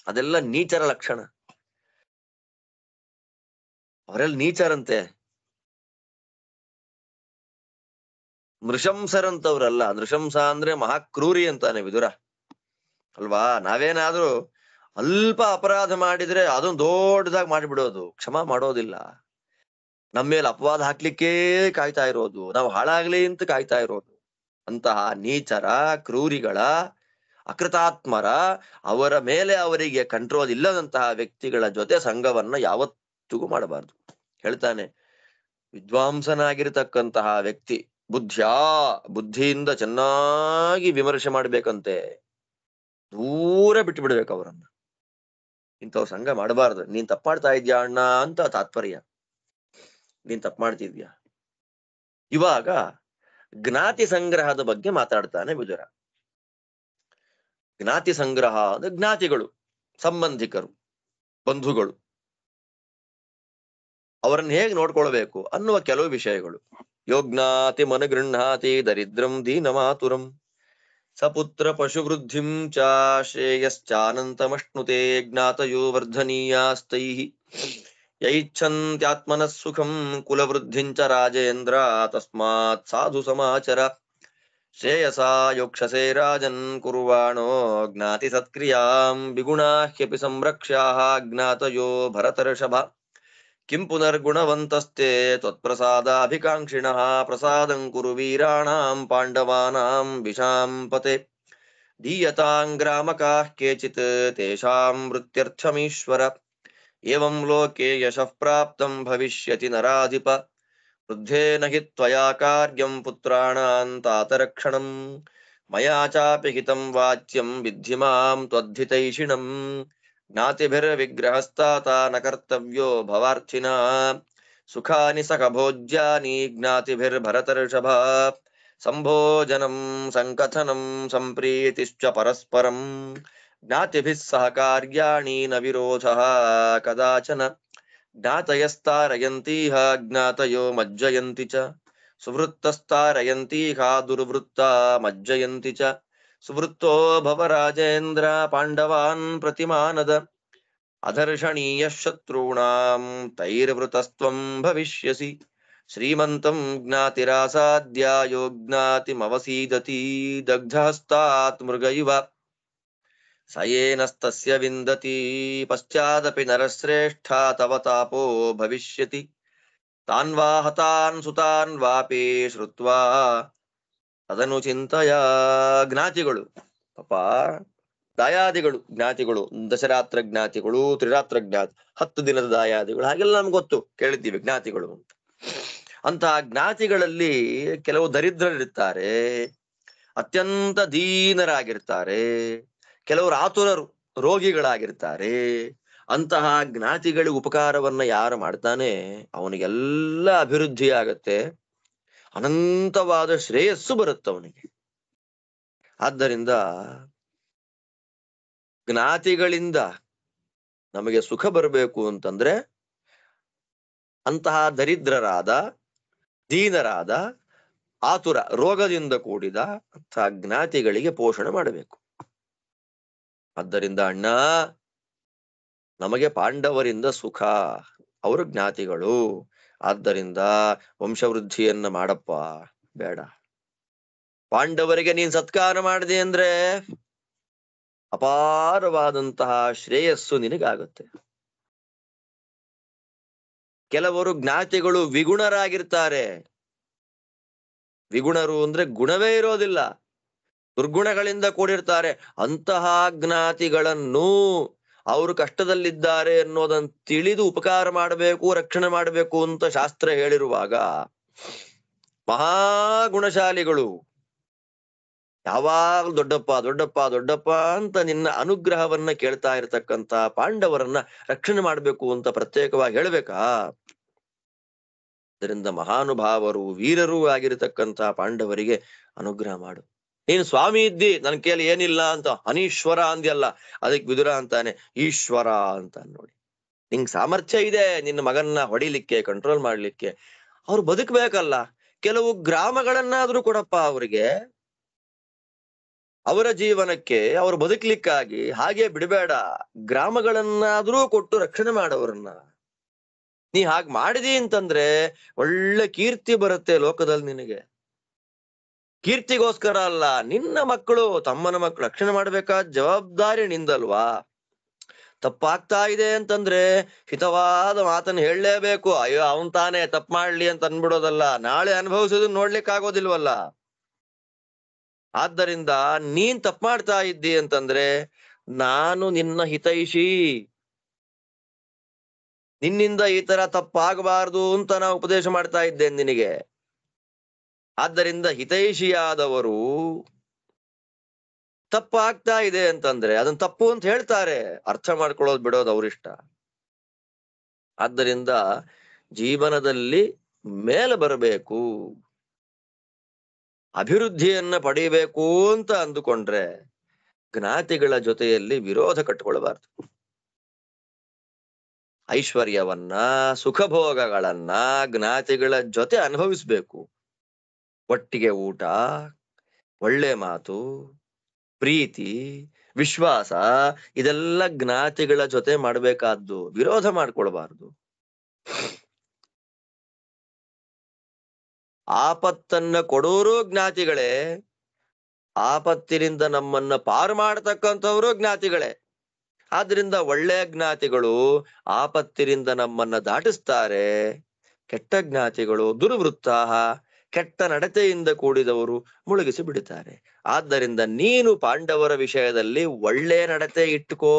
ಅದೆಲ್ಲ ನೀಚರ ಲಕ್ಷಣ. ಅವರೆಲ್ಲ ನೀಚರಂತೆ, ನೃಶಂಸರಂತವ್ರಲ್ಲ. ನೃಶಂಸ ಅಂದ್ರೆ ಮಹಾಕ್ರೂರಿ ಅಂತಾನೆ ವಿದುರ ಅಲ್ವಾ? ನಾವೇನಾದ್ರೂ ಅಲ್ಪ ಅಪರಾಧ ಮಾಡಿದ್ರೆ ಅದನ್ನ ದೊಡ್ಡದಾಗಿ ಮಾಡಿಬಿಡೋದು, ಕ್ಷಮಾ ಮಾಡೋದಿಲ್ಲ. ನಮ್ಮ ಮೇಲೆ ಅಪವಾದ ಹಾಕ್ಲಿಕ್ಕೇ ಕಾಯ್ತಾ ಇರೋದು, ನಾವು ಹಾಳಾಗ್ಲಿ ಅಂತ ಕಾಯ್ತಾ ಇರೋದು. ಅಂತಹ ನೀಚರ, ಕ್ರೂರಿಗಳ, ಅಕೃತಾತ್ಮರ, ಅವರ ಮೇಲೆ ಅವರಿಗೆ ಕಂಟ್ರೋಲ್ ಇಲ್ಲದಂತಹ ವ್ಯಕ್ತಿಗಳ ಜೊತೆ ಸಂಘವನ್ನ ಯಾವತ್ತಿಗೂ ಮಾಡಬಾರ್ದು. ಹೇಳ್ತಾನೆ, ವಿದ್ವಾಂಸನಾಗಿರ್ತಕ್ಕಂತಹ ವ್ಯಕ್ತಿ ಬುದ್ಧಿಯಿಂದ ಚೆನ್ನಾಗಿ ವಿಮರ್ಶೆ ಮಾಡ್ಬೇಕಂತೆ, ದೂರ ಬಿಟ್ಟು ಬಿಡ್ಬೇಕು ಅವರನ್ನ. ಇಂಥವ್ರ ಸಂಘ ಮಾಡಬಾರ್ದು. ನೀನ್ ತಪ್ಪಾಡ್ತಾ ಇದ್ಯಾ ಅಣ್ಣ ಅಂತ ತಾತ್ಪರ್ಯ, ನೀನ್ ತಪ್ಪು ಮಾಡ್ತಿದ್ಯಾ. ಇವಾಗ ಜ್ಞಾತಿ ಸಂಗ್ರಹದ ಬಗ್ಗೆ ಮಾತಾಡ್ತಾನೆ ವಿದುರ. ಜ್ಞಾತಿ ಸಂಗ್ರಹ ಅಂದ್ರೆ ಜ್ಞಾತಿಗಳು, ಸಂಬಂಧಿಕರು, ಬಂಧುಗಳು, ಅವರನ್ನ ಹೇಗೆ ನೋಡ್ಕೊಳ್ಬೇಕು ಅನ್ನುವ ಕೆಲವು ವಿಷಯಗಳು. ಯೋಜ್ಞಾತಿ ಮನಗೃಹಾತಿ ದರಿದ್ರಂ ದೀನಮಾತುರಂ ಸಪುತ್ರ ಪಶುವೃದ್ಧಿಂ ಚ ಶ್ರೇಯಶ್ಚಾನಂತಮಶ್ನುತೆ ಜ್ಞಾತಯೋ ವರ್ಧನೀಯಾಸ್ತೈಃ ಯೈಚ್ಛನ್ತ್ಯಾತ್ಮನಃ ಸುಖಂ ಕುಲವೃದ್ಧಿಂಚ ರಾಜೇಂದ್ರ ತಸ್ಮಾತ್ ಸಾಧು ಸಮಾಚರ ಶ್ರೇಯಸಾ ಯೋಕ್ಷಸೇ ರಾಜನ್ ಕುರ್ವಾಣೋ ಜ್ಞಾತಿ ಸತ್ಕ್ರಿಯಾಂ ವಿಗುಣಾಹ್ಯಪಿ ಸಂರಕ್ಷ್ಯಾಃ ಜ್ಞಾತಯೋ ಭರತರ್ಷಭ ಕಿಂ ಪುನರ್ಗುಣವಂತಸ್ತೆ ತ್ವತ್ಪ್ರಸಾದಾಭಿಕಾಂಕ್ಷಿಣಃ ಪ್ರಸಾದಂ ಕುರು ವೀರಾಣಾಂ ಪಾಂಡವಾನಾಂ ವಿಷಾಂಪತೆ ದೀಯತಾಂ ಗ್ರಾಮಕಾಃ ಕೇಚಿತ್ ತೇಷಾಂ ಮೃತ್ಯರ್ಥಮೀಶ್ವರ ಏವಂ ಲೋಕೆ ಯಶಃ ಪ್ರಾಪ್ತಂ ಭವಿಷ್ಯತಿ ನರಾಧಿಪ ವೃದ್ಧೇನ ಹಿ ತ್ವಯಾ ಕಾರ್ಯಂ ಪುತ್ರಾಣಾಂ ತಾತರಕ್ಷಣಂ ಮಯಾ ಚಾಪಿ ಹಿತಂ ವಾಚ್ಯಂ ವಿದ್ಧಿ ಮಾಂ ತ್ವದ್ಧಿತೈಷಿಣಂ ಜ್ಞಾತಿಭಿರ್ವಿಗ್ರಹಸ್ತಾತ ನ ಕರ್ತವ್ಯೋ ಭವಾರ್ಥಿನಾ ಸುಖಾನಿ ಸಖ ಭೋಜ್ಯಾನಿ ಜ್ಞಾತಿಭಿರ್ಭರತರ್ಷಭ ಸಂಭೋಜನಂ ಸಂಕಥನಂ ಸಂಪ್ರೀತಿಶ್ಚ ಪರಸ್ಪರಂ ಜ್ಞಾತಿಭಿಃ ಸಹ ಕಾರ್ಯಾಣಿ ನ ವಿರೋಧಃ ಕದಾಚನ ಜ್ಞಾತಯಸ್ತಾರಯಂತೀಹ ಜ್ಞಾತಯೋ ಮಜ್ಜಯಂತಿ ಚ ಸುವೃತ್ತಸ್ತಾರಯಂತೀಹ ದುರ್ವೃತ್ತ ಮಜ್ಜಯಂತಿ ಚ ಸುವೃತ್ತೋ ಭವ ರಾಜೇಂದ್ರ ಪಾಂಡವಾನ್ ಪ್ರತಿಮಾನದ ಅಧರ್ಷಣೀಯ ಶತ್ರುಣಾಂ ತೈರ್ವೃತಸ್ತ್ವಂ ಭವಿಷ್ಯಸಿ ಶ್ರೀಮಂತಂ ಜ್ಞಾತಿರಾಸಾದ್ಯಾಯೋ ಜ್ಞಾತಿಮವಸೀದತಿ ದಗ್ಧಹಸ್ತಾತ್ ಮೃಗ ಇವ ಸಯೇನಸ್ತಸ್ಯ ವಿಂದತಿ ಪಶ್ಚಾದಪಿ ನರಶ್ರೇಷ್ಠ ತವ ತಾಪೋ ಭವಿಷ್ಯತಿ ತಾನ್ವಾ ಹತಾನ್ ಸುತಾನ್ ವಾಪಿ ಶ್ರುತ್ವಾ ಅದನ್ನು ಚಿಂತೆಯ ಜ್ಞಾತಿಗಳು ಪಾಪ ದಾಯಾದಿಗಳು ಜ್ಞಾತಿಗಳು ದಶರಾತ್ರ ಜ್ಞಾತಿಗಳು ತ್ರಿರಾತ್ರ ಜ್ಞಾತಿ 10 ದಿನದ ದಾಯಾದಿಗಳು ಹಾಗೆಲ್ಲ ನಮ್ಗೆ ಗೊತ್ತು ಕೇಳಿದ್ದೀವಿ ಜ್ಞಾತಿಗಳು ಅಂತ. ಅಂತಹ ಜ್ಞಾತಿಗಳಲ್ಲಿ ಕೆಲವು ದರಿದ್ರರಿರ್ತಾರೆ, ಅತ್ಯಂತ ದೀನರಾಗಿರ್ತಾರೆ, ಕೆಲವರು ಆತುರರು ರೋಗಿಗಳಾಗಿರ್ತಾರೆ. ಅಂತಹ ಜ್ಞಾತಿಗಳಿಗೆ ಉಪಕಾರವನ್ನ ಯಾರು ಮಾಡ್ತಾನೆ ಅವನಿಗೆಲ್ಲ ಅಭಿವೃದ್ಧಿ ಆಗತ್ತೆ, ಅನಂತವಾದ ಶ್ರೇಯಸ್ಸು ಬರುತ್ತೆ ಅವನಿಗೆ. ಆದ್ದರಿಂದ ಜ್ಞಾತಿಗಳಿಂದ ನಮಗೆ ಸುಖ ಬರಬೇಕು ಅಂತಂದ್ರೆ ಅಂತಹ ದರಿದ್ರರಾದ ದೀನರಾದ ಆತುರ ರೋಗದಿಂದ ಕೂಡಿದ ಅಂತಹ ಜ್ಞಾತಿಗಳಿಗೆ ಪೋಷಣೆ ಮಾಡಬೇಕು. ಆದ್ದರಿಂದ ಅಣ್ಣ ನಮಗೆ ಪಾಂಡವರಿಂದ ಸುಖ, ಅವರು ಜ್ಞಾತಿಗಳು, ಆದ್ದರಿಂದ ವಂಶವೃದ್ಧಿಯನ್ನ ಮಾಡಪ್ಪ ಬೇಡ. ಪಾಂಡವರಿಗೆ ನೀನ್ ಸತ್ಕಾರ ಮಾಡಿದೆ ಅಂದ್ರೆ ಅಪಾರವಾದಂತಹ ಶ್ರೇಯಸ್ಸು ನಿನಗಾಗುತ್ತೆ. ಕೆಲವರು ಜ್ಞಾತಿಗಳು ವಿಗುಣರಾಗಿರ್ತಾರೆ. ವಿಗುಣರು ಅಂದ್ರೆ ಗುಣವೇ ಇರೋದಿಲ್ಲ, ದುರ್ಗುಣಗಳಿಂದ ಕೂಡಿರ್ತಾರೆ. ಅಂತಹ ಜ್ಞಾತಿಗಳನ್ನು ಅವರು ಕಷ್ಟದಲ್ಲಿದ್ದಾರೆ ಅನ್ನೋದನ್ನು ತಿಳಿದು ಉಪಕಾರ ಮಾಡಬೇಕು, ರಕ್ಷಣೆ ಮಾಡಬೇಕು ಅಂತ ಶಾಸ್ತ್ರ ಹೇಳಿರುವಾಗ ಮಹಾಗುಣಶಾಲಿಗಳು ಯಾವಾಗಲೂ ದೊಡ್ಡಪ್ಪ ದೊಡ್ಡಪ್ಪ ದೊಡ್ಡಪ್ಪ ಅಂತ ನಿನ್ನ ಅನುಗ್ರಹವನ್ನ ಕೇಳ್ತಾ ಇರತಕ್ಕಂತ ಪಾಂಡವರನ್ನ ರಕ್ಷಣೆ ಮಾಡಬೇಕು ಅಂತ ಪ್ರತ್ಯೇಕವಾಗಿ ಹೇಳ್ಬೇಕಾ? ಇದರಿಂದ ಮಹಾನುಭಾವರು ವೀರರೂ ಆಗಿರತಕ್ಕಂತ ಪಾಂಡವರಿಗೆ ಅನುಗ್ರಹ ಮಾಡು. ನೀನು ಸ್ವಾಮಿ ಇದ್ದಿ, ನನ್ ಕೇಳಿ ಏನಿಲ್ಲ ಅಂತ ಅನೀಶ್ವರ ಅಂದ್ಯಲ್ಲ, ಅದಕ್ಕೆ ವಿದುರ ಅಂತಾನೆ ಈಶ್ವರ ಅಂತ. ನೋಡಿ, ನಿಂಗ್ ಸಾಮರ್ಥ್ಯ ಇದೆ ನಿನ್ನ ಮಗನ್ನ ಹೊಡಿಲಿಕ್ಕೆ, ಕಂಟ್ರೋಲ್ ಮಾಡ್ಲಿಕ್ಕೆ. ಅವ್ರು ಬದುಕಬೇಕಲ್ಲ, ಕೆಲವು ಗ್ರಾಮಗಳನ್ನಾದ್ರೂ ಕೊಡಪ್ಪ ಅವರಿಗೆ, ಅವರ ಜೀವನಕ್ಕೆ ಅವ್ರು ಬದುಕ್ಲಿಕ್ಕಾಗಿ. ಹಾಗೆ ಬಿಡಬೇಡ, ಗ್ರಾಮಗಳನ್ನಾದ್ರೂ ಕೊಟ್ಟು ರಕ್ಷಣೆ ಮಾಡವರನ್ನ. ನೀ ಹಾಗೆ ಮಾಡಿದಿ ಅಂತಂದ್ರೆ ಒಳ್ಳೆ ಕೀರ್ತಿ ಬರುತ್ತೆ ಲೋಕದಲ್ಲಿ ನಿನಗೆ. ಕೀರ್ತಿಗೋಸ್ಕರ ಅಲ್ಲ, ನಿನ್ನ ಮಕ್ಕಳು ತಮ್ಮನ ಮಕ್ಕಳು ರಕ್ಷಣೆ ಮಾಡ್ಬೇಕಾದ ಜವಾಬ್ದಾರಿ ನಿಂದಲ್ವಾ? ತಪ್ಪಾಗ್ತಾ ಇದೆ ಅಂತಂದ್ರೆ ಹಿತವಾದ ಮಾತನ್ನು ಹೇಳಲೇಬೇಕು. ಅಯ್ಯೋ ಅವನ್ ತಾನೇ ತಪ್ಪು ಮಾಡ್ಲಿ ಅಂತ ಅನ್ಬಿಡೋದಲ್ಲ, ನಾಳೆ ಅನುಭವಿಸೋದನ್ನ ನೋಡ್ಲಿಕ್ಕಾಗೋದಿಲ್ವಲ್ಲ. ಆದ್ದರಿಂದ ನೀನ್ ತಪ್ಪು ಮಾಡ್ತಾ ಇದ್ದಿ ಅಂತಂದ್ರೆ ನಾನು ನಿನ್ನ ಹಿತೈಷಿ, ನಿನ್ನಿಂದ ಈ ತರ ತಪ್ಪಾಗಬಾರ್ದು ಅಂತ ನಾ ಉಪದೇಶ ಮಾಡ್ತಾ ಇದ್ದೇನೆ ನಿನಗೆ. ಆದ್ದರಿಂದ ಹಿತೈಷಿಯಾದವರು ತಪ್ಪಾಗ್ತಾ ಇದೆ ಅಂತಂದ್ರೆ ಅದನ್ನ ತಪ್ಪು ಅಂತ ಹೇಳ್ತಾರೆ, ಅರ್ಥ ಮಾಡ್ಕೊಳ್ಳೋದು ಬಿಡೋದು ಅವ್ರಿಷ್ಟ. ಆದ್ದರಿಂದ ಜೀವನದಲ್ಲಿ ಮೇಲೆ ಬರಬೇಕು, ಅಭಿವೃದ್ಧಿಯನ್ನ ಪಡೆಯಬೇಕು ಅಂತ ಅಂದುಕೊಂಡ್ರೆ ಜ್ಞಾತಿಗಳ ಜೊತೆಯಲ್ಲಿ ವಿರೋಧ ಕಟ್ಟಿಕೊಳ್ಳಬಾರ್ದು. ಐಶ್ವರ್ಯವನ್ನ ಸುಖಭೋಗಗಳನ್ನ ಜ್ಞಾತಿಗಳ ಜೊತೆ ಅನುಭವಿಸ್ಬೇಕು. ಒಟ್ಟಿಗೆ ಊಟ, ಒಳ್ಳೆ ಮಾತು, ಪ್ರೀತಿ, ವಿಶ್ವಾಸ, ಇದೆಲ್ಲ ಜ್ಞಾತಿಗಳ ಜೊತೆ ಮಾಡ್ಬೇಕಾದ್ದು, ವಿರೋಧ ಮಾಡ್ಕೊಳ್ಬಾರ್ದು. ಆಪತ್ತನ್ನ ಕೊಡೋರು ಜ್ಞಾತಿಗಳೇ, ಆಪತ್ತಿನಿಂದ ನಮ್ಮನ್ನ ಪಾರು ಮಾಡತಕ್ಕಂಥವ್ರು ಜ್ಞಾತಿಗಳೇ. ಆದ್ರಿಂದ ಒಳ್ಳೆಯ ಜ್ಞಾತಿಗಳು ಆಪತ್ತಿನಿಂದ ನಮ್ಮನ್ನ ದಾಟಿಸ್ತಾರೆ. ಕೆಟ್ಟ ಜ್ಞಾತಿಗಳು ದುರ್ವೃತ್ತ ಕೆಟ್ಟ ನಡತೆಯಿಂದ ಕೂಡಿದವರು ಮುಳುಗಿಸಿ ಬಿಡುತ್ತಾರೆ. ಆದ್ದರಿಂದ ನೀನು ಪಾಂಡವರ ವಿಷಯದಲ್ಲಿ ಒಳ್ಳೆ ನಡತೆ ಇಟ್ಟುಕೋ.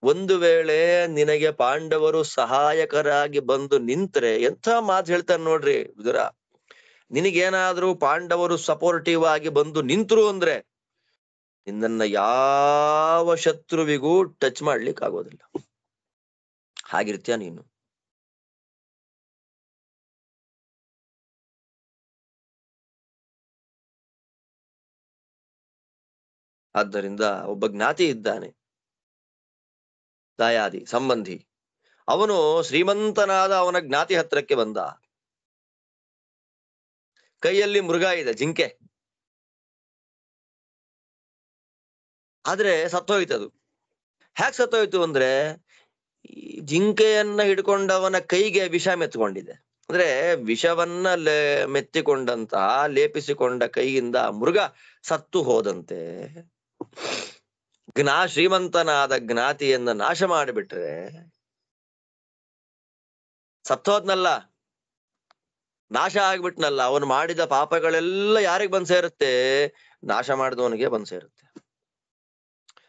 ಒಂದು ವೇಳೆ ನಿನಗೆ ಪಾಂಡವರು ಸಹಾಯಕರಾಗಿ ಬಂದು ನಿಂತ್ರೆ, ಎಂಥ ಮಾತು ಹೇಳ್ತಾನೆ ನೋಡ್ರಿ ವಿದುರ, ನಿನಗೇನಾದ್ರೂ ಪಾಂಡವರು ಸಪೋರ್ಟಿವ್ ಆಗಿ ಬಂದು ನಿಂತರು ಅಂದ್ರೆ ನಿನ್ನನ್ನ ಯಾವ ಶತ್ರುವಿಗೂ ಟಚ್ ಮಾಡ್ಲಿಕ್ಕೆ ಆಗೋದಿಲ್ಲ. ಹಾಗಿರ್ತೀಯ ನೀನು. ಆದ್ದರಿಂದ ಒಬ್ಬ ಜ್ಞಾತಿ ಇದ್ದಾನೆ, ದಾಯಾದಿ ಸಂಬಂಧಿ. ಅವನು ಶ್ರೀಮಂತನಾದ ಅವನ ಜ್ಞಾತಿ ಹತ್ರಕ್ಕೆ ಬಂದ. ಕೈಯಲ್ಲಿ ಮೃಗ ಇದೆ, ಜಿಂಕೆ. ಆದ್ರೆ ಸತ್ತೋಯ್ತದು. ಹ್ಯಾಕ್ ಸತ್ತೋಯ್ತು ಅಂದ್ರೆ, ಈ ಜಿಂಕೆಯನ್ನ ಹಿಡ್ಕೊಂಡವನ ಕೈಗೆ ವಿಷ ಮೆತ್ಕೊಂಡಿದೆ. ಅಂದ್ರೆ ವಿಷವನ್ನ ಮೆತ್ತಿಕೊಂಡಂತಹ ಲೇಪಿಸಿಕೊಂಡ ಕೈಯಿಂದ ಮೃಗ ಸತ್ತು ಹೋದಂತೆ. ಶ್ರೀಮಂತನಾದ ಜ್ಞಾತಿಯನ್ನ ನಾಶ ಮಾಡಿಬಿಟ್ರೆ ಸತ್ತೋದ್ನಲ್ಲ, ನಾಶ ಆಗ್ಬಿಟ್ನಲ್ಲ, ಅವನು ಮಾಡಿದ ಪಾಪಗಳೆಲ್ಲ ಯಾರಿಗ್ ಬಂದ್ ಸೇರುತ್ತೆ? ನಾಶ ಮಾಡಿದವನಿಗೆ ಬಂದ್ ಸೇರುತ್ತೆ.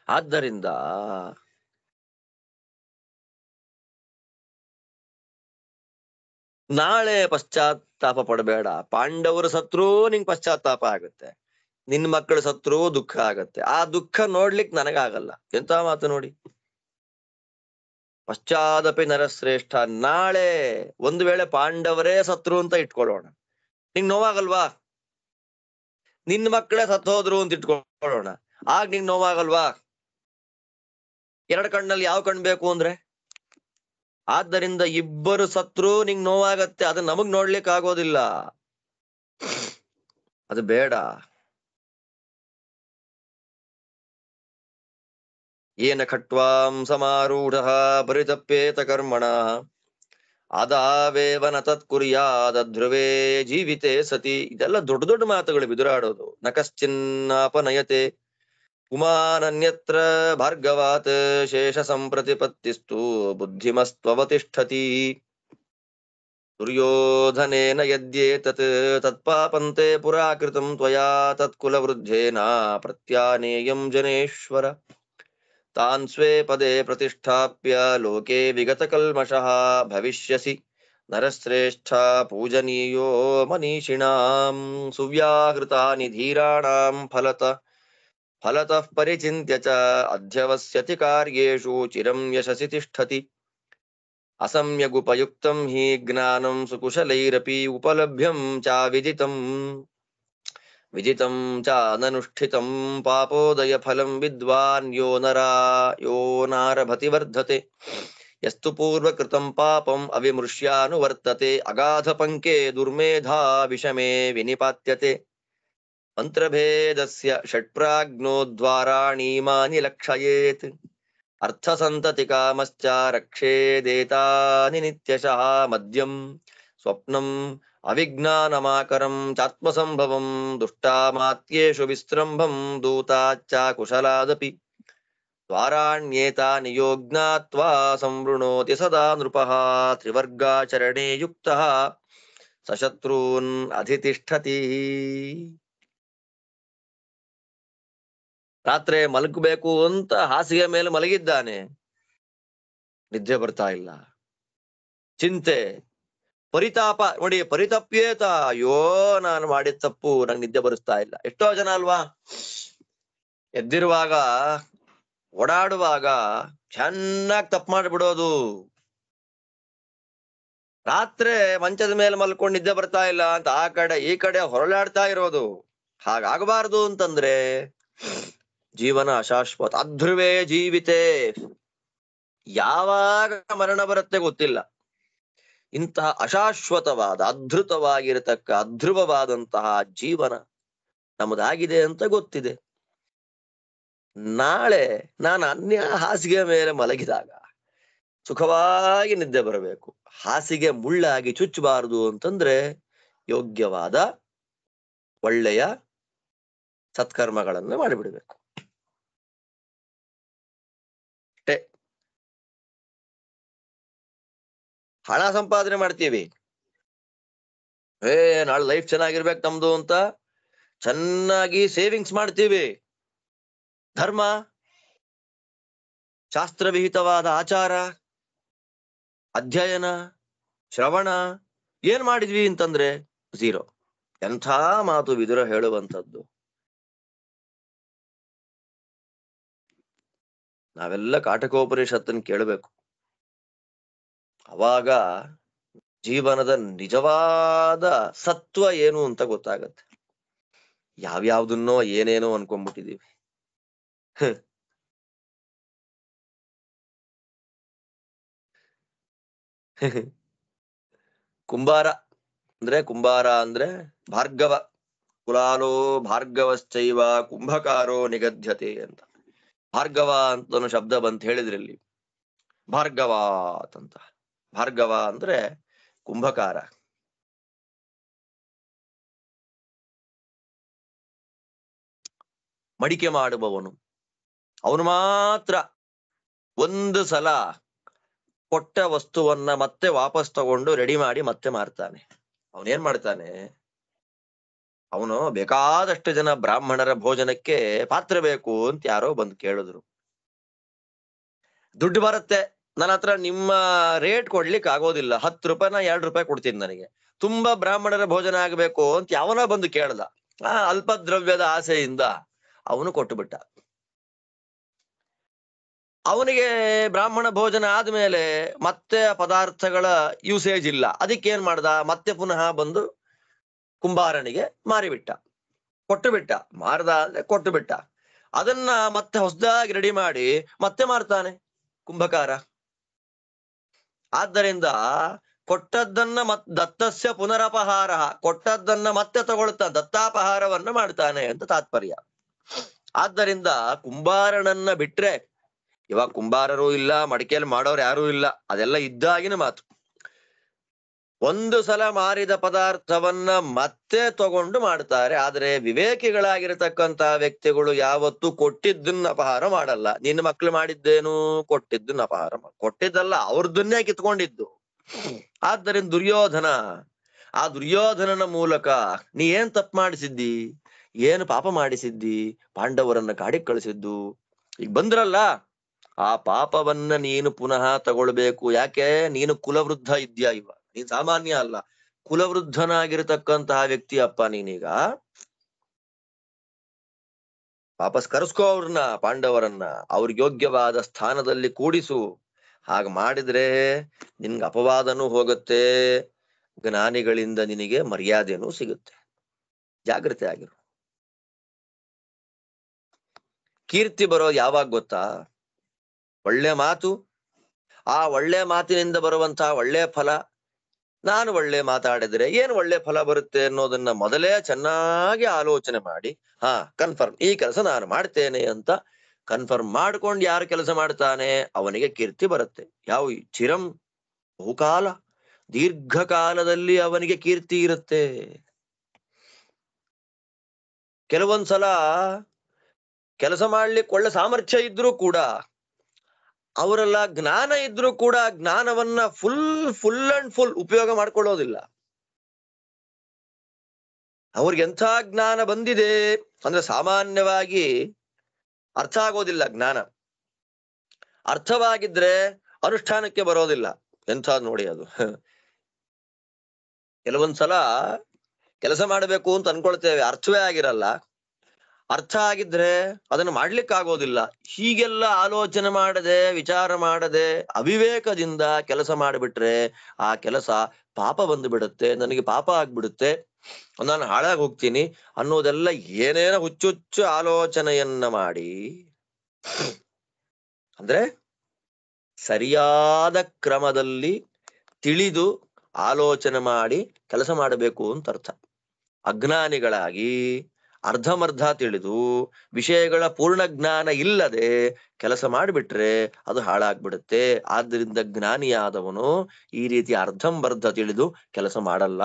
ಆದ್ದರಿಂದ ನಾಳೆ ಪಶ್ಚಾತ್ತಾಪ ಪಡಬೇಡ. ಪಾಂಡವರು ಸತ್ರೂ ನಿಂಗ್ ಪಶ್ಚಾತ್ತಾಪ ಆಗುತ್ತೆ, ನಿನ್ ಮಕ್ಕಳು ಸತ್ರೂ ದುಃಖ ಆಗತ್ತೆ. ಆ ದುಃಖ ನೋಡ್ಲಿಕ್ ನನಗಾಗಲ್ಲ. ಎಂತ ಮಾತು ನೋಡಿ. ಪಶ್ಚಾದಪಿ ನರಶ್ರೇಷ್ಠ. ನಾಳೆ ಒಂದು ವೇಳೆ ಪಾಂಡವರೇ ಸತ್ರು ಅಂತ ಇಟ್ಕೊಳ್ಳೋಣ, ನಿಂಗ್ ನೋವಾಗಲ್ವಾ? ನಿನ್ ಮಕ್ಕಳೇ ಸತ್ತು ಹೋದ್ರು ಅಂತ ಇಟ್ಕೊಳ್ಳೋಣ, ಆಗ ನಿಂಗ್ ನೋವಾಗಲ್ವಾ? ಎರಡು ಕಣ್ಣಲ್ಲಿ ಯಾವ ಕಣ್ ಬೇಕು ಅಂದ್ರೆ? ಆದ್ದರಿಂದ ಇಬ್ಬರು ಸತ್ರು ನಿಂಗ್ ನೋವಾಗತ್ತೆ, ಅದು ನಮಗ್ ನೋಡ್ಲಿಕ್ಕೆ ಆಗೋದಿಲ್ಲ. ಅದು ಬೇಡ. ಏನ ಖಟ್ವಾಂ ಸಮಾರೂಢ ಪರಿತಪ್ಯೇತ ಕರ್ಮಣ ಆದಾವೇವನ ತತ್ಕುರ್ಯಾದ್ಧ್ರುವೇ ಜೀವಿತೆ ಸತಿ. ಇದೆಲ್ಲ ದೊಡ್ಡ ದೊಡ್ಡ ಮಾತುಗಳು ಬಿದುರಾಡೋದು. ನಕಶ್ಚಿನ್ನಾಪನಯತೆ ಪುಮಾನನ್ಯತ್ರ ಭಾರ್ಗವಾತ್ ಶೇಷ ಸಂಪ್ರತಿಪತ್ತಿಸ್ತು ಬುದ್ಧಿಮಸ್ತ್ವವತಿಷ್ಠತಿ. ದುರ್ಯೋಧನೇನ ಯದ್ಯೇತತ್ ತತ್ಪಾಪಂತೆ ಪುರಾಕೃತಂ ತ್ವಯಾ ತತ್ಕುಲವೃದ್ಧೇನ ಪ್ರತ್ಯಾನೇಯಂ ಜನೇಶ್ವರ. ತಾನ್ ಸ್ವೇ ಪದೇ ಪ್ರತಿಷ್ಠಾಪ್ಯ ಲೋಕೆ ವಿಗತಕಲ್ಮಷಃ ಭವಿಷ್ಯಸಿ ನರಶ್ರೇಷ್ಠ ಪೂಜನೀಯೋ ಮನೀಷಿಣಾಂ. ಸುವ್ಯಾಹೃತಾನಿ ಧೀರಾಣಾಂ ಫಲತಃ ಪರಿಚಿಂತ್ಯ ಚ ಅಧ್ಯವಸ್ಯತಿ ಕಾರ್ಯೇಷು ಚಿರಂ ಯಶಸಿ ತಿಷ್ಠತಿ. ಅಸಮ್ಯಗುಪಯುಕ್ತಂ ಹಿ ಜ್ಞಾನಂ ಸುಕುಶಲೈರಪಿ ಉಪಲಭ್ಯಂ ಚ ವಿಜಿತಂ ಚ ಅನನುಷ್ಠಿತಂ ಪಾಪೋದಯ ಫಲಂ ವಿದ್ವಾನ್ ಯೋ ನಾರಭತಿ ವರ್ಧತೆ. ಯಸ್ತು ಪೂರ್ವಕೃತಂ ಪಾಪಂ ಅವಿಮೃಶ್ಯಾನುವರ್ತತೆ ಅಗಾಧ ಪಂಕೆ ದುರ್ಮೇಧಾ ವಿಷಮೇ ವಿನಿಪಾತ್ಯತೆ. ಮಂತ್ರಭೇದಸ್ಯ ಷಟ್ಪ್ರಾಜ್ಞೋ ದ್ವಾರಾಣೀಮಾನಿ ಲಕ್ಷಯೇತ್. ಅರ್ಥಸಂತತಿ ಕಾಮಶ್ಚ ರಕ್ಷೇದೇತಾನಿ ನಿತ್ಯಶಃ. ಮದ್ಯಂ ಸ್ವಪ್ನಂ ಅವಿಜ್ಞಾನಮಾಕರಂ ಚಾತ್ಮಸಂಭವಂ ದುಷ್ಟಾಮಾತ್ಯೇಷು ವಿಸ್ರಂಭಂ ದೂತಾಚ್ಚ ಕುಶಲಾದಪಿ. ದ್ವಾರಾಣ್ಯೇತಾನಿ ಯೋ ಜ್ಞಾತ್ವಾ ಸಂವೃಣೋತಿ ಸದಾ ನೃಪಃ. ತ್ರಿವರ್ಗಾಚರಣೆ ಯುಕ್ತಃ ಸಶತ್ರೂನ್ ಅಧಿತಿಷ್ಠತಿ. ರಾತ್ರಿ ಮಲಗಬೇಕು ಅಂತ ಹಾಸಿಗೆ ಮೇಲೆ ಮಲಗಿದ್ದಾನೆ, ನಿದ್ದೆ ಬರ್ತಾ ಇಲ್ಲ. ಚಿಂತೆ, ಪರಿತಾಪ ನೋಡಿ. ಪರಿತಪ್ಯೇತ, ಅಯ್ಯೋ ನಾನು ಮಾಡಿದ ತಪ್ಪು, ನಂಗೆ ನಿದ್ದೆ ಬರಿಸ್ತಾ ಇಲ್ಲ. ಎಷ್ಟೋ ಜನ ಅಲ್ವಾ, ಎದ್ದಿರುವಾಗ ಓಡಾಡುವಾಗ ಚೆನ್ನಾಗಿ ತಪ್ಪು ಮಾಡಿಬಿಡೋದು. ರಾತ್ರಿ ಮಂಚದ ಮೇಲೆ ಮಲ್ಕೊಂಡು ನಿದ್ದೆ ಬರ್ತಾ ಇಲ್ಲ ಅಂತ ಆ ಕಡೆ ಈ ಕಡೆ ಹೊರಳಾಡ್ತಾ ಇರೋದು. ಹಾಗಾಗಬಾರ್ದು ಅಂತಂದ್ರೆ ಜೀವನ ಅಶಾಶ್ವತ. ಅಧ್ರುವೇ ಜೀವಿತೆ. ಯಾವಾಗ ಮರಣ ಬರುತ್ತೆ ಗೊತ್ತಿಲ್ಲ. ಇಂತಹ ಅಶಾಶ್ವತವಾದ ಅಧೃತವಾಗಿರತಕ್ಕ ಅಧ್ರುವವಾದಂತಹ ಜೀವನ ನಮ್ಮದಾಗಿದೆ ಅಂತ ಗೊತ್ತಿದೆ. ನಾಳೆ ನಾನು ಅನ್ಯ ಹಾಸಿಗೆ ಮೇಲೆ ಮಲಗಿದಾಗ ಸುಖವಾಗಿ ನಿದ್ದೆ ಬರಬೇಕು. ಹಾಸಿಗೆ ಮುಳ್ಳಾಗಿ ಚುಚ್ಚಬಾರದು ಅಂತಂದ್ರೆ ಯೋಗ್ಯವಾದ ಒಳ್ಳೆಯ ಸತ್ಕರ್ಮಗಳನ್ನ ಮಾಡಿಬಿಡ್ಬೇಕು. ಹಣ ಸಂಪಾದನೆ ಮಾಡ್ತೀವಿ. ನಾಳೆ ಲೈಫ್ ಚೆನ್ನಾಗಿರ್ಬೇಕು ನಮ್ದು ಅಂತ ಚೆನ್ನಾಗಿ ಸೇವಿಂಗ್ಸ್ ಮಾಡ್ತೀವಿ. ಧರ್ಮ, ಶಾಸ್ತ್ರವಿಹಿತವಾದ ಆಚಾರ, ಅಧ್ಯಯನ, ಶ್ರವಣ ಏನ್ ಮಾಡಿದ್ವಿ ಅಂತಂದ್ರೆ ಝೀರೋ. ಎಂಥ ಮಾತು ವಿದುರ ಹೇಳುವಂಥದ್ದು. ನಾವೆಲ್ಲ ಕಾಟಕೋಪನಿಷತ್ತನ್ನು ಕೇಳಬೇಕು. ಅವಾಗ ಜೀವನದ ನಿಜವಾದ ಸತ್ವ ಏನು ಅಂತ ಗೊತ್ತಾಗತ್ತೆ. ಯಾವ್ಯಾವ್ದನ್ನೋ ಏನೇನೋ ಅನ್ಕೊಂಡ್ಬಿಟ್ಟಿದೀವಿ. ಕುಂಬಾರ ಅಂದ್ರೆ ಭಾರ್ಗವ. ಕುಲಾಲೋ ಭಾರ್ಗವಶ್ಚೈವ ಕುಂಭಕಾರೋ ನಿಗಧ್ಯತೆ ಅಂತ. ಭಾರ್ಗವ ಅಂತ ಶಬ್ದ ಬಂತ ಹೇಳಿದ್ರಲ್ಲಿ ಭಾರ್ಗವ ಅಂತ. ಭಾರ್ಗವ ಅಂದ್ರೆ ಕುಂಭಕಾರ. ಮಡಿಕೆ ಮಾಡುವವನು. ಅವನು ಮಾತ್ರ ಒಂದು ಸಲ ಕೊಟ್ಟ ವಸ್ತುವನ್ನ ಮತ್ತೆ ವಾಪಸ್ ತಗೊಂಡು ರೆಡಿ ಮಾಡಿ ಮತ್ತೆ ಮಾರ್ತಾನೆ. ಅವನೇನ್ ಮಾಡ್ತಾನೆ, ಅವನು ಬೇಕಾದಷ್ಟು ಜನ ಬ್ರಾಹ್ಮಣರ ಭೋಜನಕ್ಕೆ ಪಾತ್ರ ಬೇಕು ಅಂತ ಯಾರೋ ಬಂದು ಕೇಳಿದ್ರು. ದುಡ್ಡು ಬರುತ್ತೆ ನನ್ನ ಹತ್ರ, ನಿಮ್ಮ ರೇಟ್ ಕೊಡ್ಲಿಕ್ಕೆ ಆಗೋದಿಲ್ಲ, 10 ರೂಪಾಯಿನ 2 ರೂಪಾಯಿ ಕೊಡ್ತೀನಿ, ನನಗೆ ತುಂಬಾ ಬ್ರಾಹ್ಮಣರ ಭೋಜನ ಆಗ್ಬೇಕು ಅಂತ ಯಾವನ ಬಂದು ಕೇಳ್ದ. ಅಲ್ಪ ದ್ರವ್ಯದ ಆಸೆಯಿಂದ ಅವನು ಕೊಟ್ಟು ಬಿಟ್ಟ. ಅವನಿಗೆ ಬ್ರಾಹ್ಮಣ ಭೋಜನ ಆದ್ಮೇಲೆ ಮತ್ತೆ ಪದಾರ್ಥಗಳ ಯೂಸೇಜ್ ಇಲ್ಲ. ಅದಕ್ಕೇನ್ ಮಾಡ್ದ, ಮತ್ತೆ ಪುನಃ ಬಂದು ಕುಂಬಾರನಿಗೆ ಮಾರಿಬಿಟ್ಟ, ಕೊಟ್ಟು ಬಿಟ್ಟ. ಮಾರ್ದ ಅಂದ್ರೆ ಕೊಟ್ಟು ಬಿಟ್ಟ. ಅದನ್ನ ಮತ್ತೆ ಹೊಸದಾಗಿ ರೆಡಿ ಮಾಡಿ ಮತ್ತೆ ಮಾರ್ತಾನೆ ಕುಂಭಕಾರ. ಆದ್ದರಿಂದ ಕೊಟ್ಟದ್ದನ್ನ ದತ್ತಸ್ಯ ಪುನರಪಹಾರ, ಕೊಟ್ಟದ್ದನ್ನ ಮತ್ತೆ ತಗೊಳ್ತಾ ದತ್ತಾಪಹಾರವನ್ನ ಮಾಡ್ತಾನೆ ಅಂತ ತಾತ್ಪರ್ಯ. ಆದ್ದರಿಂದ ಕುಂಬಾರನನ್ನ ಬಿಟ್ರೆ, ಇವಾಗ ಕುಂಬಾರರು ಇಲ್ಲ, ಮಡಿಕೆಯಲ್ಲಿ ಮಾಡೋರು ಯಾರೂ ಇಲ್ಲ, ಅದೆಲ್ಲ ಇದ್ದಾಗಿನ ಮಾತು. ಒಂದು ಸಲ ಮಾರಿದ ಪದಾರ್ಥವನ್ನ ಮತ್ತೆ ತಗೊಂಡು ಮಾಡ್ತಾರೆ. ಆದ್ರೆ ವಿವೇಕಿಗಳಾಗಿರತಕ್ಕಂತ ವ್ಯಕ್ತಿಗಳು ಯಾವತ್ತೂ ಕೊಟ್ಟಿದ್ದನ್ನ ಅಪಹಾರ ಮಾಡಲ್ಲ. ನಿನ್ನ ಮಕ್ಳು ಮಾಡಿದ್ದೇನು, ಕೊಟ್ಟಿದ್ದನ್ನ ಅಪಹಾರ ಕೊಟ್ಟಿದ್ದಲ್ಲ, ಅವ್ರದನ್ನೇ ಕಿತ್ಕೊಂಡಿದ್ದು. ಆದ್ದರಿಂದ ಆ ದುರ್ಯೋಧನನ ಮೂಲಕ ನೀ ಏನ್ ತಪ್ಪು ಮಾಡಿಸಿದ್ದಿ, ಏನು ಪಾಪ ಮಾಡಿಸಿದ್ದಿ, ಪಾಂಡವರನ್ನ ಕಾಡಿಗೆ ಕಳಿಸಿದ್ದು. ಈಗ ಬಂದ್ರಲ್ಲ, ಆ ಪಾಪವನ್ನ ನೀನು ಪುನಃ ತಗೊಳ್ಬೇಕು. ಯಾಕೆ, ನೀನು ಕುಲವೃದ್ಧ ಇದ್ಯಾ, ಇವ ನೀನ್ ಸಾಮಾನ್ಯ ಅಲ್ಲ, ಕುಲವೃದ್ಧನಾಗಿರತಕ್ಕಂತಹ ವ್ಯಕ್ತಿ ಅಪ್ಪ ನೀನೀಗ. ವಾಪಸ್ ಕರೆಸ್ಕೋ ಅವ್ರನ್ನ, ಪಾಂಡವರನ್ನ ಅವ್ರಿಗೆ ಯೋಗ್ಯವಾದ ಸ್ಥಾನದಲ್ಲಿ ಕೂಡಿಸು. ಹಾಗೆ ಮಾಡಿದ್ರೆ ನಿನ್ಗೆ ಅಪವಾದನೂ ಹೋಗುತ್ತೆ, ಜ್ಞಾನಿಗಳಿಂದ ನಿನಗೆ ಮರ್ಯಾದೆನೂ ಸಿಗುತ್ತೆ. ಜಾಗೃತಿ ಆಗಿರು. ಕೀರ್ತಿ ಬರೋದು ಯಾವಾಗ ಗೊತ್ತಾ, ಒಳ್ಳೆ ಮಾತು, ಆ ಒಳ್ಳೆ ಮಾತಿನಿಂದ ಬರುವಂತಹ ಒಳ್ಳೆ ಫಲ. ನಾನು ಒಳ್ಳೆ ಮಾತಾಡಿದ್ರೆ ಏನು ಒಳ್ಳೆ ಫಲ ಬರುತ್ತೆ ಅನ್ನೋದನ್ನ ಮೊದಲೇ ಚೆನ್ನಾಗಿ ಆಲೋಚನೆ ಮಾಡಿ, ಕನ್ಫರ್ಮ್, ಈ ಕೆಲಸ ನಾನು ಮಾಡ್ತೇನೆ ಅಂತ ಕನ್ಫರ್ಮ್ ಮಾಡ್ಕೊಂಡು ಯಾರು ಕೆಲಸ ಮಾಡ್ತಾನೆ ಅವನಿಗೆ ಕೀರ್ತಿ ಬರುತ್ತೆ. ಯಾವ ಚಿರಂ, ಬಹುಕಾಲ, ದೀರ್ಘಕಾಲದಲ್ಲಿ ಅವನಿಗೆ ಕೀರ್ತಿ ಇರುತ್ತೆ. ಕೆಲವೊಂದ್ಸಲ ಕೆಲಸ ಮಾಡ್ಲಿಕ್ಕೆ ಒಳ್ಳೆ ಸಾಮರ್ಥ್ಯ ಇದ್ರೂ ಕೂಡ, ಅವರೆಲ್ಲ ಜ್ಞಾನ ಇದ್ರೂ ಕೂಡ ಜ್ಞಾನವನ್ನ ಫುಲ್ ಅಂಡ್ ಫುಲ್ ಉಪಯೋಗ ಮಾಡ್ಕೊಳ್ಳೋದಿಲ್ಲ. ಅವ್ರಿಗೆ ಎಂಥ ಜ್ಞಾನ ಬಂದಿದೆ ಅಂದ್ರೆ ಸಾಮಾನ್ಯವಾಗಿ ಅರ್ಥ ಆಗೋದಿಲ್ಲ. ಜ್ಞಾನ ಅರ್ಥವಾಗಿದ್ರೆ ಅನುಷ್ಠಾನಕ್ಕೆ ಬರೋದಿಲ್ಲ. ಎಂಥ ನೋಡಿ ಅದು. ಕೆಲವೊಂದ್ಸಲ ಕೆಲಸ ಮಾಡಬೇಕು ಅಂತ ಅನ್ಕೊಳ್ತೇವೆ, ಅರ್ಥವೇ ಆಗಿರಲ್ಲ. ಅರ್ಥ ಆಗಿದ್ರೆ ಅದನ್ನು ಮಾಡ್ಲಿಕ್ಕೆ ಆಗೋದಿಲ್ಲ. ಹೀಗೆಲ್ಲ ಆಲೋಚನೆ ಮಾಡದೆ, ವಿಚಾರ ಮಾಡದೆ, ಅವಿವೇಕದಿಂದ ಕೆಲಸ ಮಾಡಿಬಿಟ್ರೆ ಆ ಕೆಲಸ ಪಾಪ ಬಂದು ಬಿಡುತ್ತೆ. ನನಗೆ ಪಾಪ ಆಗ್ಬಿಡುತ್ತೆ, ನಾನು ಹಾಳಾಗಿ ಹೋಗ್ತೀನಿ ಅನ್ನೋದೆಲ್ಲ ಏನೇನೋ ಹುಚ್ಚುಚ್ಚು ಆಲೋಚನೆಯನ್ನ ಮಾಡಿ, ಅಂದ್ರೆ ಸರಿಯಾದ ಕ್ರಮದಲ್ಲಿ ತಿಳಿದು ಆಲೋಚನೆ ಮಾಡಿ ಕೆಲಸ ಮಾಡಬೇಕು ಅಂತ ಅರ್ಥ. ಅಜ್ಞಾನಿಗಳಾಗಿ ಅರ್ಧಮರ್ಧ ತಿಳಿದು ವಿಷಯಗಳ ಪೂರ್ಣ ಜ್ಞಾನ ಇಲ್ಲದೆ ಕೆಲಸ ಮಾಡಿಬಿಟ್ರೆ ಅದು ಹಾಳಾಗ್ಬಿಡುತ್ತೆ. ಆದ್ದರಿಂದ ಜ್ಞಾನಿಯಾದವನು ಈ ರೀತಿ ಅರ್ಧಂಬರ್ಧ ತಿಳಿದು ಕೆಲಸ ಮಾಡಲ್ಲ.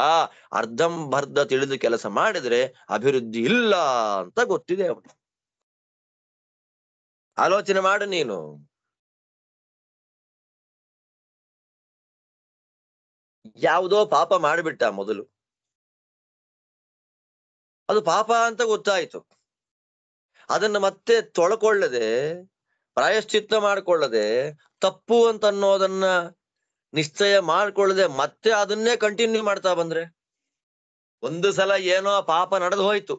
ಅರ್ಧಂಬರ್ಧ ತಿಳಿದು ಕೆಲಸ ಮಾಡಿದ್ರೆ ಅಭಿವೃದ್ಧಿ ಇಲ್ಲ ಅಂತ ಗೊತ್ತಿದೆ ಅವನು. ಆಲೋಚನೆ ಮಾಡು ನೀನು. ಯಾವುದೋ ಪಾಪ ಮಾಡಿಬಿಟ್ಟ ಮೊದಲು, ಅದು ಪಾಪ ಅಂತ ಗೊತ್ತಾಯ್ತು. ಅದನ್ನ ಮತ್ತೆ ತೊಳ್ಕೊಳ್ಳದೆ, ಪ್ರಾಯಶ್ಚಿತ್ತ ಮಾಡ್ಕೊಳ್ಳದೆ, ತಪ್ಪು ಅಂತ ಅನ್ನೋದನ್ನ ನಿಶ್ಚಯ ಮಾಡ್ಕೊಳ್ಳದೆ ಮತ್ತೆ ಅದನ್ನೇ ಕಂಟಿನ್ಯೂ ಮಾಡ್ತಾ ಬಂದ್ರೆ, ಒಂದು ಸಲ ಏನೋ ಪಾಪ ನಡೆದು ಹೋಯ್ತು,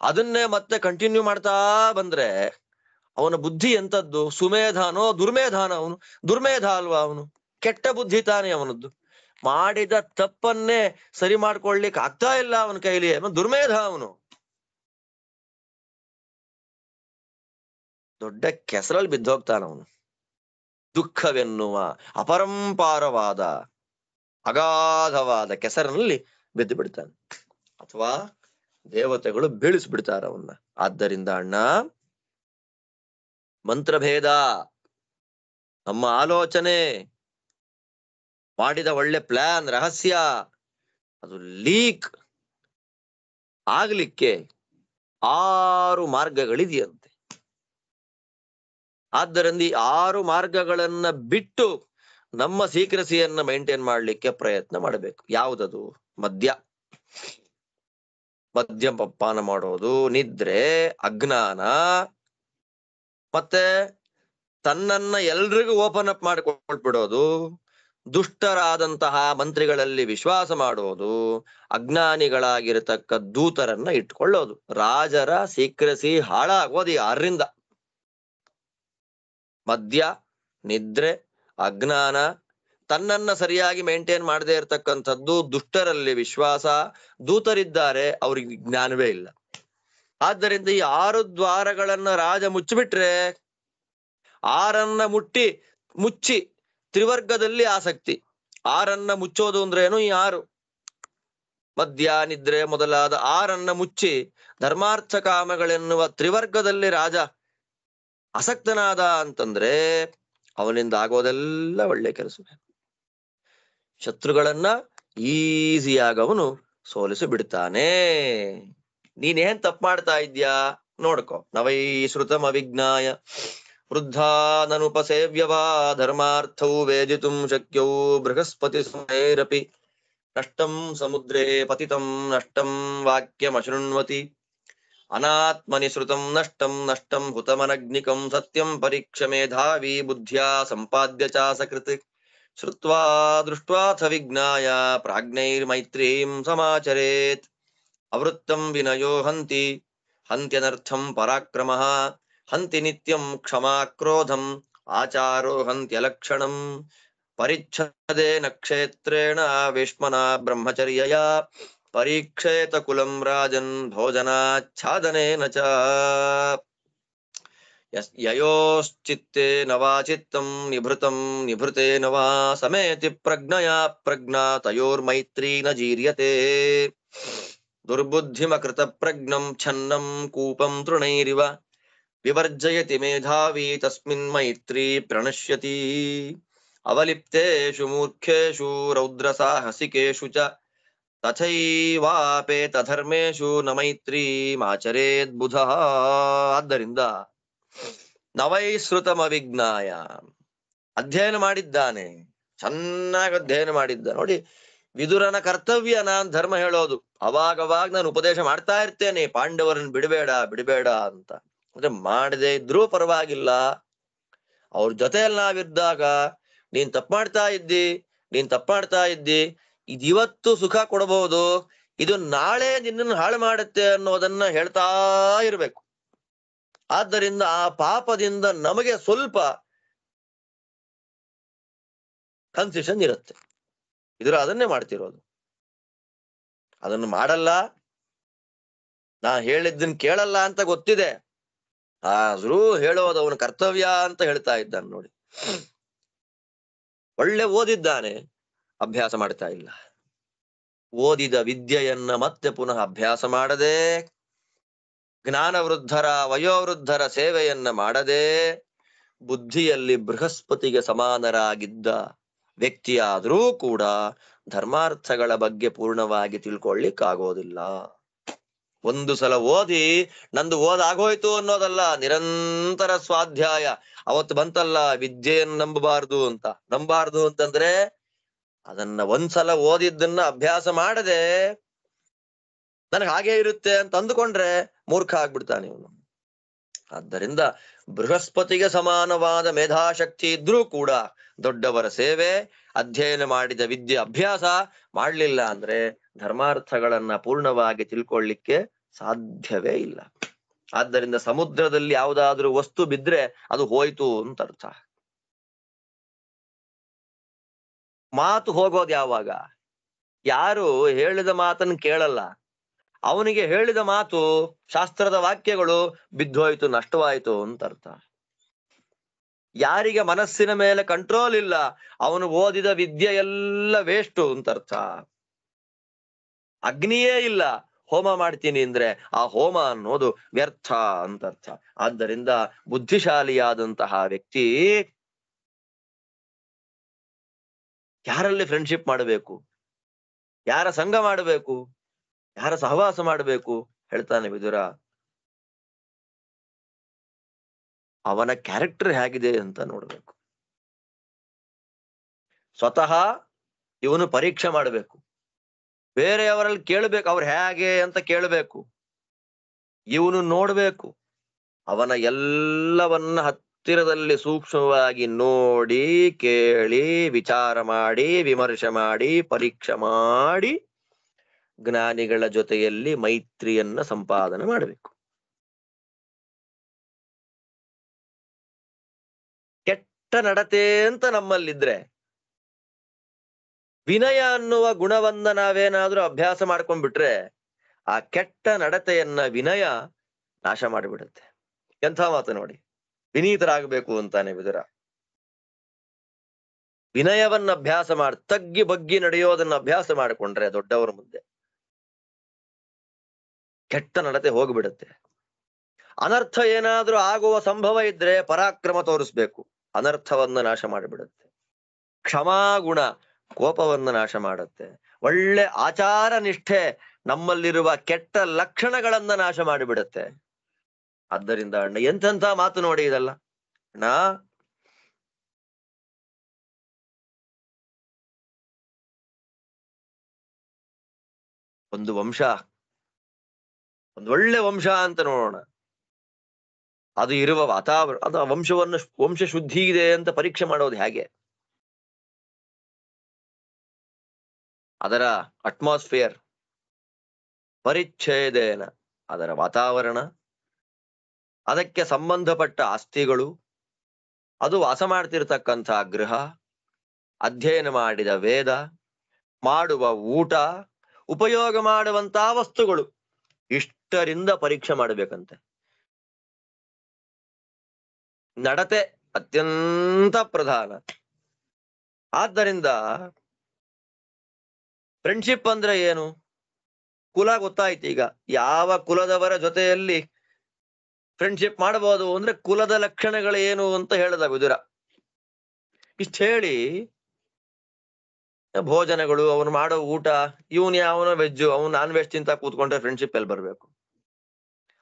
ಅದನ್ನೇ ಮತ್ತೆ ಕಂಟಿನ್ಯೂ ಮಾಡ್ತಾ ಬಂದ್ರೆ ಅವನ ಬುದ್ಧಿ ಎಂತದ್ದು? ಸುಮೇಧಾನೋ ದುರ್ಮೇಧಾನ? ಅವನು ದುರ್ಮೇಧ ಅಲ್ವಾ? ಅವನು ಕೆಟ್ಟ ಬುದ್ಧಿ ತಾನೆ ಅವನದ್ದು. ಮಾಡಿದ ತಪ್ಪನ್ನೇ ಸರಿ ಮಾಡ್ಕೊಳ್ಲಿಕ್ಕೆ ಆಗ್ತಾ ಇಲ್ಲ ಅವನ ಕೈಲಿ, ದುರ್ಮೇಧ ಅವನು. ದೊಡ್ಡ ಕೆಸರಲ್ಲಿ ಬಿದ್ದೋಗ್ತಾನ ಅವನು. ದುಃಖವೆನ್ನುವ ಅಪರಂಪಾರವಾದ ಅಗಾಧವಾದ ಕೆಸರಿನಲ್ಲಿ ಬಿದ್ದು ಬಿಡ್ತಾನೆ, ಅಥವಾ ದೇವತೆಗಳು ಬೀಳಿಸ್ಬಿಡ್ತಾರ ಅವನ್ನ. ಆದ್ದರಿಂದ ಅಣ್ಣ, ಮಂತ್ರಭೇದ, ನಮ್ಮ ಆಲೋಚನೆ, ಮಾಡಿದ ಒಳ್ಳೆ ಪ್ಲಾನ್, ರಹಸ್ಯ, ಅದು ಲೀಕ್ ಆಗ್ಲಿಕ್ಕೆ 6 ಮಾರ್ಗಗಳಿದೆಯಂತೆ. ಆದ್ದರಿಂದ ಈ 6 ಮಾರ್ಗಗಳನ್ನ ಬಿಟ್ಟು ನಮ್ಮ ಸೀಕ್ರೆಸಿಯನ್ನ ಮೇಂಟೈನ್ ಮಾಡ್ಲಿಕ್ಕೆ ಪ್ರಯತ್ನ ಮಾಡಬೇಕು. ಯಾವುದದು? ಮದ್ಯಪಾನ ಮಾಡೋದು, ನಿದ್ರೆ, ಅಜ್ಞಾನ, ಮತ್ತೆ ತನ್ನನ್ನ ಎಲ್ರಿಗೂ ಓಪನ್ ಅಪ್ ಮಾಡಿಕೊಳ್ಬಿಡೋದು, ದುಷ್ಟರಾದಂತಹ ಮಂತ್ರಿಗಳಲ್ಲಿ ವಿಶ್ವಾಸ ಮಾಡೋದು, ಅಜ್ಞಾನಿಗಳಾಗಿರತಕ್ಕ ದೂತರನ್ನ ಇಟ್ಕೊಳ್ಳೋದು. ರಾಜರ ಸೀಕ್ರೆಸಿ ಹಾಳಾಗೋದು 6ರಿಂದ. ಮದ್ಯ, ನಿದ್ರೆ, ಅಜ್ಞಾನ, ತನ್ನನ್ನ ಸರಿಯಾಗಿ ಮೇಂಟೈನ್ ಮಾಡದೇ ಇರತಕ್ಕಂಥದ್ದು, ದುಷ್ಟರಲ್ಲಿ ವಿಶ್ವಾಸ, ದೂತರಿದ್ದಾರೆ ಅವ್ರಿಗೆ ಜ್ಞಾನವೇ ಇಲ್ಲ. ಆದ್ದರಿಂದ ಈ 6 ದ್ವಾರಗಳನ್ನ ರಾಜ ಮುಚ್ಚಿಬಿಟ್ರೆ, 6 ಮುಚ್ಚಿ ತ್ರಿವರ್ಗದಲ್ಲಿ ಆಸಕ್ತಿ. 6 ಮುಚ್ಚೋದು ಅಂದ್ರೇನು? ಈ 6 ಮದ್ಯ, ನಿದ್ರೆ ಮೊದಲಾದ 6 ಮುಚ್ಚಿ ಧರ್ಮಾರ್ಥ ಕಾಮಗಳೆನ್ನುವ ತ್ರಿವರ್ಗದಲ್ಲಿ ರಾಜ ಆಸಕ್ತನಾದ ಅಂತಂದ್ರೆ ಅವನಿಂದ ಆಗೋದೆಲ್ಲ ಒಳ್ಳೆ ಕೆಲಸವೇ. ಶತ್ರುಗಳನ್ನ ಈಸಿಯಾಗಿ ಅವನು ಸೋಲಿಸಿ ಬಿಡ್ತಾನೆ. ನೀನೇನ್ ತಪ್ಪು ಮಾಡ್ತಾ ಇದ್ಯಾ ನೋಡ್ಕೊ. ನವೈ ಶ್ರುತಂ ಅವಿಜ್ಞಾಯ ವೃದ್ಧಾನನುಪಸೇವ್ಯವಾ ಧರ್ಮಾರ್ಥೌ ವೇದಿತುಂ ಶಕ್ಯೌ ಬೃಹಸ್ಪತಿ ಸುಮೇರಪಿ ನಷ್ಟಂ ಸಮುದ್ರೇ ಪತಿತಂ ನಷ್ಟಂ ವಾಕ್ಯಮಶೃಣ್ವತಿ ಅನಾತ್ಮನಿ ಶ್ರುತಂ ನಷ್ಟಂ ನಷ್ಟಂ ಹುತಮನಗ್ನಿಕಂ ಸತ್ಯಂ ಪರೀಕ್ಷ ಮೇಧಾವಿ ಬುದ್ಧ್ಯಾ ಸಂಪಾದ್ಯ ಚ ಸಕೃತ್ ಶ್ರುತ್ವಾ ದೃಷ್ಟ್ವಾಥ ವಿಜ್ಞಾಯ ಪ್ರಾಜ್ಞೈರ್ಮೈತ್ರೀಂ ಸಮಾಚರೇತ್ ಅವೃತ್ತಂ ವಿನಯೋ ಹಂತಿ ಹಂತ್ಯನರ್ಥಂ ಪರಾಕ್ರಮಃ ಹಂತಿ ನಿತ್ಯಂ ಕ್ಷಮಾ ಕ್ರೋಧಂ ಆಚಾರೋ ಹಂತ್ಯಲಕ್ಷಣಂ ಪರಿಚ್ಛದೇ ನಕ್ಷೇತ್ರೇಣ ವೇಶ್ಮನ ಬ್ರಹ್ಮಚರ್ಯಯ ಪರೀಕ್ಷೇತ ಕುಲಂ ರಾಜನ್ ಭೋಜನಾಚ್ಛಾದನೇನ ಚ ಯಯೋಶ್ಚಿತ್ತೇ ನವಾ ಚಿತ್ತಂ ನಿಭೃತಂ ನಿಭೃತೇನ ವಾ ಸಮೇತಿ ಪ್ರಜ್ಞಯಾ ಪ್ರಜ್ಞಾ ತಯೋರ್ಮೈತ್ರೀ ನ ಜೀರ್ಯತೆ ದುರ್ಬುದ್ಧಿಮಕೃತ ಪ್ರಜ್ಞಂ ಛನ್ನಂ ಕೂಪಂ ತೃಣೈರಿವ ವಿವರ್ಜಯತಿ ಮೇಧಾವಿ ತಸ್ಮಿನ್ ಮೈತ್ರಿ ಪ್ರಣಶ್ಯತಿ ಅವಲಿಪ್ತೇಷು ಮೂರ್ಖೇಷು ರೌದ್ರ ಸಾಹಸಿಕೇಷು ಚ ತಥೈವಾಪೇತಧರ್ಮೇಷು ನ ಮೈತ್ರೀಮಾಚರೇದ್ ಬುಧಃ. ಆದ್ದರಿಂದ ನವೈಶ್ರುತಂ ಅವಿಜ್ಞಾಯ, ಅಧ್ಯಯನ ಮಾಡಿದ್ದಾನೆ, ಚೆನ್ನಾಗಿ ಅಧ್ಯಯನ ಮಾಡಿದ್ದ. ನೋಡಿ, ವಿದುರನ ಕರ್ತವ್ಯ ನಾನ್ ಧರ್ಮ ಹೇಳೋದು. ಅವಾಗವಾಗ ನಾನು ಉಪದೇಶ ಮಾಡ್ತಾ ಇರ್ತೇನೆ, ಪಾಂಡವರನ್ನ ಬಿಡಬೇಡ ಅಂತ. ಅಂದ್ರೆ ಮಾಡದೇ ಇದ್ರೂ ಪರವಾಗಿಲ್ಲ, ಅವ್ರ ಜೊತೆಯಲ್ಲಿ ನಾವಿದ್ದಾಗ ನೀನ್ ತಪ್ಪು ಮಾಡ್ತಾ ಇದ್ದಿ, ಇದಿವತ್ತು ಸುಖ ಕೊಡಬಹುದು, ಇದು ನಾಳೆ ನಿನ್ನನ್ನು ಹಾಳು ಮಾಡುತ್ತೆ ಅನ್ನೋದನ್ನ ಹೇಳ್ತಾ ಇರ್ಬೇಕು. ಆದ್ದರಿಂದ ಆ ಪಾಪದಿಂದ ನಮಗೆ ಸ್ವಲ್ಪ ಕನ್ಸೆಷನ್ ಇರುತ್ತೆ. ಅದನ್ನೇ ಮಾಡ್ತಿರೋದು. ಅದನ್ನು ಮಾಡಲ್ಲ, ನಾ ಹೇಳಿದ್ದನ್ ಕೇಳಲ್ಲ ಅಂತ ಗೊತ್ತಿದೆ, ಆದ್ರೂ ಹೇಳೋದು ಅವನ ಕರ್ತವ್ಯ ಅಂತ ಹೇಳ್ತಾ ಇದ್ದಾನೆ. ನೋಡಿ, ಒಳ್ಳೆ ಓದಿದ್ದಾನೆ, ಅಭ್ಯಾಸ ಮಾಡ್ತಾ ಇಲ್ಲ. ಓದಿದ ವಿದ್ಯೆಯನ್ನ ಮತ್ತೆ ಪುನಃ ಅಭ್ಯಾಸ ಮಾಡದೆ, ಜ್ಞಾನವೃದ್ಧರ ವಯೋವೃದ್ಧರ ಸೇವೆಯನ್ನ ಮಾಡದೆ, ಬುದ್ಧಿಯಲ್ಲಿ ಬೃಹಸ್ಪತಿಗೆ ಸಮಾನರಾಗಿದ್ದ ವ್ಯಕ್ತಿಯಾದ್ರೂ ಕೂಡ ಧರ್ಮಾರ್ಥಗಳ ಬಗ್ಗೆ ಪೂರ್ಣವಾಗಿ ತಿಳ್ಕೊಳ್ಳಿಕ್ಕಾಗೋದಿಲ್ಲ. ಒಂದು ಸಲ ಓದಿ ನಂದು ಓದಾಗೋಯ್ತು ಅನ್ನೋದಲ್ಲ, ನಿರಂತರ ಸ್ವಾಧ್ಯಾಯ. ಅವತ್ತು ಬಂತಲ್ಲ, ವಿದ್ಯೆಯನ್ನು ನಂಬಬಾರ್ದು ಅಂತಂದ್ರೆ ಅದನ್ನ ಒಂದ್ಸಲ ಓದಿದ್ದನ್ನ ಅಭ್ಯಾಸ ಮಾಡದೆ ನನಗೆ ಹಾಗೆ ಇರುತ್ತೆ ಅಂತ ಅಂದುಕೊಂಡ್ರೆ ಮೂರ್ಖ ಆಗ್ಬಿಡ್ತಾನೆ ಇವನು. ಆದ್ದರಿಂದ ಬೃಹಸ್ಪತಿಗೆ ಸಮಾನವಾದ ಮೇಧಾಶಕ್ತಿ ಇದ್ರೂ ಕೂಡ ದೊಡ್ಡವರ ಸೇವೆ, ಅಧ್ಯಯನ ಮಾಡಿದ ವಿದ್ಯೆ ಅಭ್ಯಾಸ ಮಾಡ್ಲಿಲ್ಲ ಅಂದ್ರೆ ಧರ್ಮಾರ್ಥಗಳನ್ನ ಪೂರ್ಣವಾಗಿ ತಿಳ್ಕೊಳ್ಳಿಕ್ಕೆ ಸಾಧ್ಯವೇ ಇಲ್ಲ. ಆದ್ದರಿಂದ ಸಮುದ್ರದಲ್ಲಿ ಯಾವುದಾದ್ರೂ ವಸ್ತು ಬಿದ್ರೆ ಅದು ಹೋಯ್ತು ಅಂತ ಅರ್ಥ. ಮಾತು ಹೋಗೋದು ಯಾವಾಗ? ಯಾರು ಹೇಳಿದ ಮಾತನ್ನು ಕೇಳಲ್ಲ, ಅವನಿಗೆ ಹೇಳಿದ ಮಾತು ಶಾಸ್ತ್ರದ ವಾಕ್ಯಗಳು ಬಿದ್ದೋಯ್ತು, ನಷ್ಟವಾಯ್ತು ಅಂತ ಅರ್ಥ. ಯಾರಿಗೆ ಮನಸ್ಸಿನ ಮೇಲೆ ಕಂಟ್ರೋಲ್ ಇಲ್ಲ, ಅವನು ಓದಿದ ವಿದ್ಯೆ ಎಲ್ಲ ವೇಸ್ಟು ಅಂತ ಅರ್ಥ. ಅಗ್ನಿಯೇ ಇಲ್ಲ, ಹೋಮ ಮಾಡ್ತೀನಿ ಅಂದ್ರೆ ಆ ಹೋಮ ಅನ್ನೋದು ವ್ಯರ್ಥ ಅಂತ ಅರ್ಥ. ಆದ್ದರಿಂದ ಬುದ್ಧಿಶಾಲಿಯಾದಂತಹ ವ್ಯಕ್ತಿ ಯಾರಲ್ಲಿ ಫ್ರೆಂಡ್ಶಿಪ್ ಮಾಡಬೇಕು, ಯಾರ ಸಂಘ ಮಾಡಬೇಕು, ಯಾರ ಸಹವಾಸ ಮಾಡಬೇಕು ಹೇಳ್ತಾನೆ ವಿದುರ. ಅವನ ಕ್ಯಾರೆಕ್ಟರ್ ಹೇಗಿದೆ ಅಂತ ನೋಡ್ಬೇಕು. ಸ್ವತಃ ಇವನು ಪರೀಕ್ಷೆ ಮಾಡಬೇಕು, ಬೇರೆಯವರಲ್ಲಿ ಕೇಳಬೇಕು ಅವ್ರು ಹೇಗೆ ಅಂತ ಕೇಳಬೇಕು. ಇವನು ನೋಡ್ಬೇಕು, ಅವನ ಎಲ್ಲವನ್ನ ಹತ್ತಿರದಲ್ಲಿ ಸೂಕ್ಷ್ಮವಾಗಿ ನೋಡಿ ಕೇಳಿ ವಿಚಾರ ಮಾಡಿ ವಿಮರ್ಶೆ ಮಾಡಿ ಪರೀಕ್ಷೆ ಮಾಡಿ ಜ್ಞಾನಿಗಳ ಜೊತೆಯಲ್ಲಿ ಮೈತ್ರಿಯನ್ನ ಸಂಪಾದನೆ ಮಾಡಬೇಕು. ಕೆಟ್ಟ ನಡತೆ ಅಂತ ನಮ್ಮಲ್ಲಿದ್ರೆ ವಿನಯ ಅನ್ನುವ ಗುಣವನ್ನ ನಾವೇನಾದ್ರೂ ಅಭ್ಯಾಸ ಮಾಡ್ಕೊಂಡ್ಬಿಟ್ರೆ ಆ ಕೆಟ್ಟ ನಡತೆಯನ್ನ ವಿನಯ ನಾಶ ಮಾಡಿಬಿಡುತ್ತೆ. ಎಂಥ ಮಾತು ನೋಡಿ, ವಿನೀತರಾಗಬೇಕು ಅಂತಾನೆ ವಿದುರ. ವಿನಯವನ್ನ ಅಭ್ಯಾಸ ಮಾಡಿ ತಗ್ಗಿ ಬಗ್ಗಿ ನಡೆಯೋದನ್ನ ಅಭ್ಯಾಸ ಮಾಡಿಕೊಂಡ್ರೆ ದೊಡ್ಡವರ ಮುಂದೆ ಕೆಟ್ಟ ನಡತೆ ಹೋಗ್ಬಿಡುತ್ತೆ. ಅನರ್ಥ ಏನಾದ್ರೂ ಆಗುವ ಸಂಭವ ಇದ್ರೆ ಪರಾಕ್ರಮ ತೋರಿಸ್ಬೇಕು, ಅನರ್ಥವನ್ನ ನಾಶ ಮಾಡಿಬಿಡುತ್ತೆ. ಕ್ಷಮಾಗುಣ ಕೋಪವನ್ನ ನಾಶ ಮಾಡುತ್ತೆ. ಒಳ್ಳೆ ಆಚಾರ ನಿಷ್ಠೆ ನಮ್ಮಲ್ಲಿರುವ ಕೆಟ್ಟ ಲಕ್ಷಣಗಳನ್ನ ನಾಶ ಮಾಡಿಬಿಡುತ್ತೆ. ಆದ್ದರಿಂದ ಅಣ್ಣ ಎಂತೆಂಥ ಮಾತು ನೋಡಿ ಇದಲ್ಲ ಅಣ್ಣ. ಒಂದು ವಂಶ, ಒಂದು ಒಳ್ಳೆ ವಂಶ ಅಂತ ನೋಡೋಣ, ಅದು ಇರುವ ವಾತಾವರಣ, ಅದು ಆ ವಂಶ ಶುದ್ಧಿ ಇದೆ ಅಂತ ಪರೀಕ್ಷೆ ಮಾಡೋದು ಹೇಗೆ? ಅದರ ಅಟ್ಮಾಸ್ಫಿಯರ್, ಪರಿಚ್ಛೇದೇನ, ಅದರ ವಾತಾವರಣ, ಅದಕ್ಕೆ ಸಂಬಂಧಪಟ್ಟ ಆಸ್ತಿಗಳು, ಅದು ವಾಸ ಮಾಡ್ತಿರ್ತಕ್ಕಂಥ ಗೃಹ, ಅಧ್ಯಯನ ಮಾಡಿದ ವೇದ, ಮಾಡುವ ಊಟ, ಉಪಯೋಗ ಮಾಡುವಂತ ವಸ್ತುಗಳು, ಇಷ್ಟರಿಂದ ಪರೀಕ್ಷೆ ಮಾಡಬೇಕಂತೆ. ನಡತೆ ಅತ್ಯಂತ ಪ್ರಧಾನ. ಆದ್ದರಿಂದ ಫ್ರೆಂಡ್ಶಿಪ್ ಅಂದ್ರೆ ಏನು? ಕುಲ ಗೊತ್ತಾಯ್ತು. ಈಗ ಯಾವ ಕುಲದವರ ಜೊತೆಯಲ್ಲಿ ಫ್ರೆಂಡ್ಶಿಪ್ ಮಾಡಬಹುದು ಅಂದ್ರೆ ಕುಲದ ಲಕ್ಷಣಗಳು ಏನು ಅಂತ ಹೇಳಿದ ವಿದುರ. ಇಷ್ಟ ಹೇಳಿ ಭೋಜನಗಳು, ಅವನು ಮಾಡೋ ಊಟ, ಇವನ್ ಯಾವನ ವೆಜ್, ಅವನು ನಾನ್ ವೆಜ್ ತಿಂತ ಕೂತ್ಕೊಂಡ್ರೆ ಫ್ರೆಂಡ್ಶಿಪ್ ಎಲ್ಲಿ ಬರ್ಬೇಕು?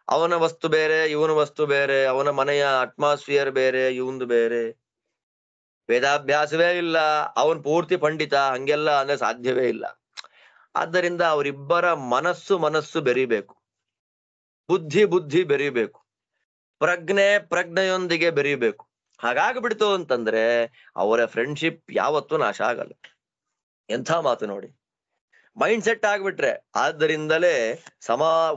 ಅವನ ವಸ್ತು ಬೇರೆ, ಇವನ ವಸ್ತು ಬೇರೆ, ಅವನ ಮನೆಯ ಅಟ್ಮಾಸ್ಫಿಯರ್ ಬೇರೆ, ಇವಂದು ಬೇರೆ, ವೇದಾಭ್ಯಾಸವೇ ಇಲ್ಲ, ಅವನ್ ಪೂರ್ತಿ ಪಂಡಿತ, ಹಂಗೆಲ್ಲ ಅಂದ್ರೆ ಸಾಧ್ಯವೇ ಇಲ್ಲ. ಆದ್ದರಿಂದ ಅವರಿಬ್ಬರ ಮನಸ್ಸು ಬೆರಿಬೇಕು, ಬುದ್ಧಿ ಬೆರಿಬೇಕು, ಪ್ರಜ್ಞೆಯೊಂದಿಗೆ ಬೆರಿಬೇಕು. ಹಾಗಾಗ್ಬಿಡ್ತು ಅಂತಂದ್ರೆ ಅವರ ಫ್ರೆಂಡ್ಶಿಪ್ ಯಾವತ್ತೂ ನಾಶ ಆಗಲ್ಲ. ಎಂಥ ಮಾತು ನೋಡಿ, ಮೈಂಡ್ ಸೆಟ್ ಆಗ್ಬಿಟ್ರೆ. ಆದ್ದರಿಂದಲೇ